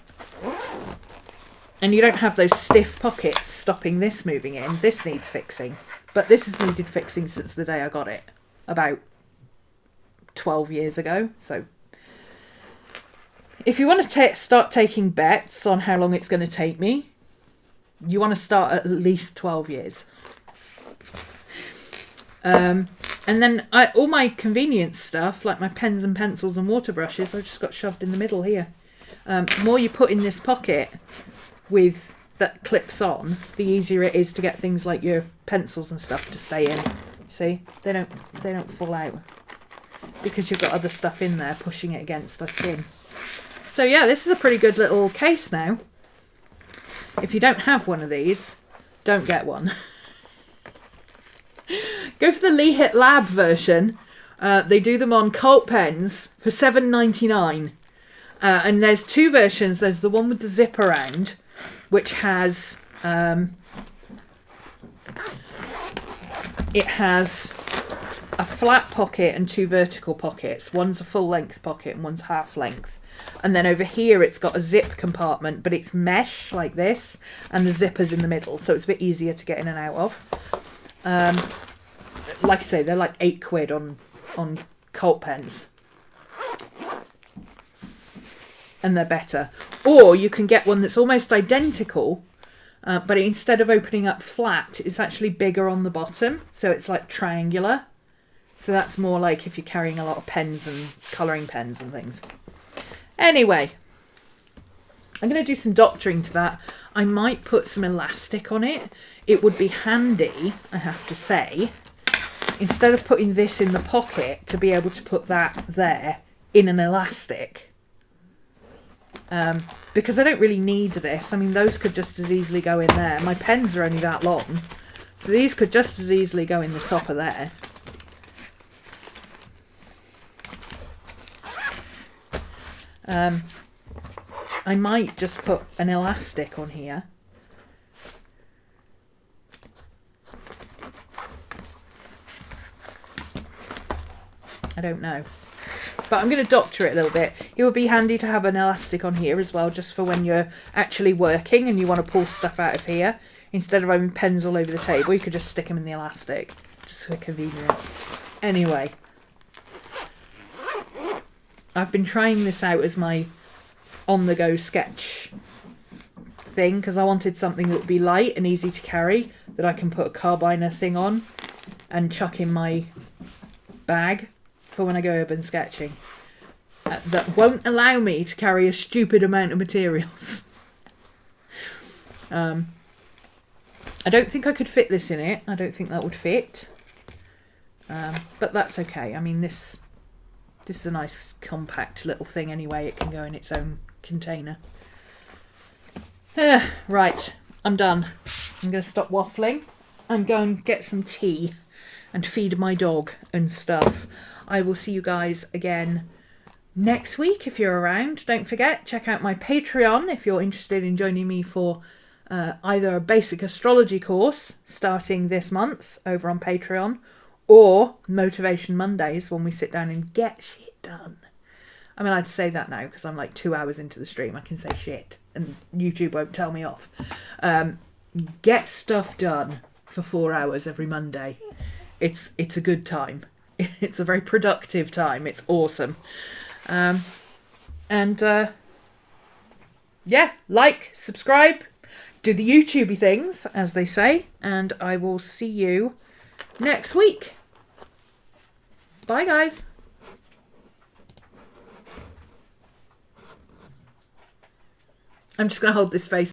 And you don't have those stiff pockets stopping this moving in. This needs fixing. But this has needed fixing since the day I got it. About 12 years ago, so... If you want to start taking bets on how long it's going to take me, you want to start at least 12 years. And then all my convenience stuff, like my pens and pencils and water brushes, I've just got shoved in the middle here. The more you put in this pocket with that clips on, the easier it is to get things like your pencils and stuff to stay in. See, they don't fall out because you've got other stuff in there pushing it against the tin. So yeah, this is a pretty good little case now. If you don't have one of these, don't get one. Go for the Lee Hit Lab version. They do them on Cult pens for $7.99. And there's two versions. There's the one with the zip around, which has it has a flat pocket and two vertical pockets. One's a full length pocket and one's half length. And then over here it's got a zip compartment, but it's mesh like this, and the zipper's in the middle, so it's a bit easier to get in and out of. Like I say, they're like £8 on Cult pens. And they're better. Or you can get one that's almost identical, but instead of opening up flat, it's actually bigger on the bottom, so it's like triangular. So that's more like if you're carrying a lot of pens and colouring pens and things. Anyway, I'm going to do some doctoring to that. I might put some elastic on it. It would be handy, I have to say, instead of putting this in the pocket, to be able to put that there in an elastic. Because I don't really need this. I mean, those could just as easily go in there. My pens are only that long, so these could just as easily go in the top of there. I might just put an elastic on here. I don't know. But I'm going to doctor it a little bit. It would be handy to have an elastic on here as well, just for when you're actually working and you want to pull stuff out of here. Instead of having pens all over the table, you could just stick them in the elastic, just for convenience. Anyway, I've been trying this out as my on-the-go sketch thing, because I wanted something that would be light and easy to carry, that I can put a carbiner thing on and chuck in my bag for when I go urban sketching. That won't allow me to carry a stupid amount of materials. I don't think I could fit this in it. I don't think that would fit. But that's okay. I mean, this is a nice compact little thing anyway. It can go in its own container. Right, I'm done. I'm going to stop waffling and go and get some tea and feed my dog and stuff. I will see you guys again next week if you're around. Don't forget, check out my Patreon if you're interested in joining me for either a basic astrology course starting this month over on Patreon, or Motivation Mondays when we sit down and get shit done. I'm allowed to say that now because I'm like 2 hours into the stream. I can say shit and YouTube won't tell me off. Get stuff done for 4 hours every Monday. It's a good time. It's a very productive time. It's awesome. Yeah, like, subscribe, do the YouTubey things, as they say, and I will see you next week. Bye, guys. I'm just going to hold this face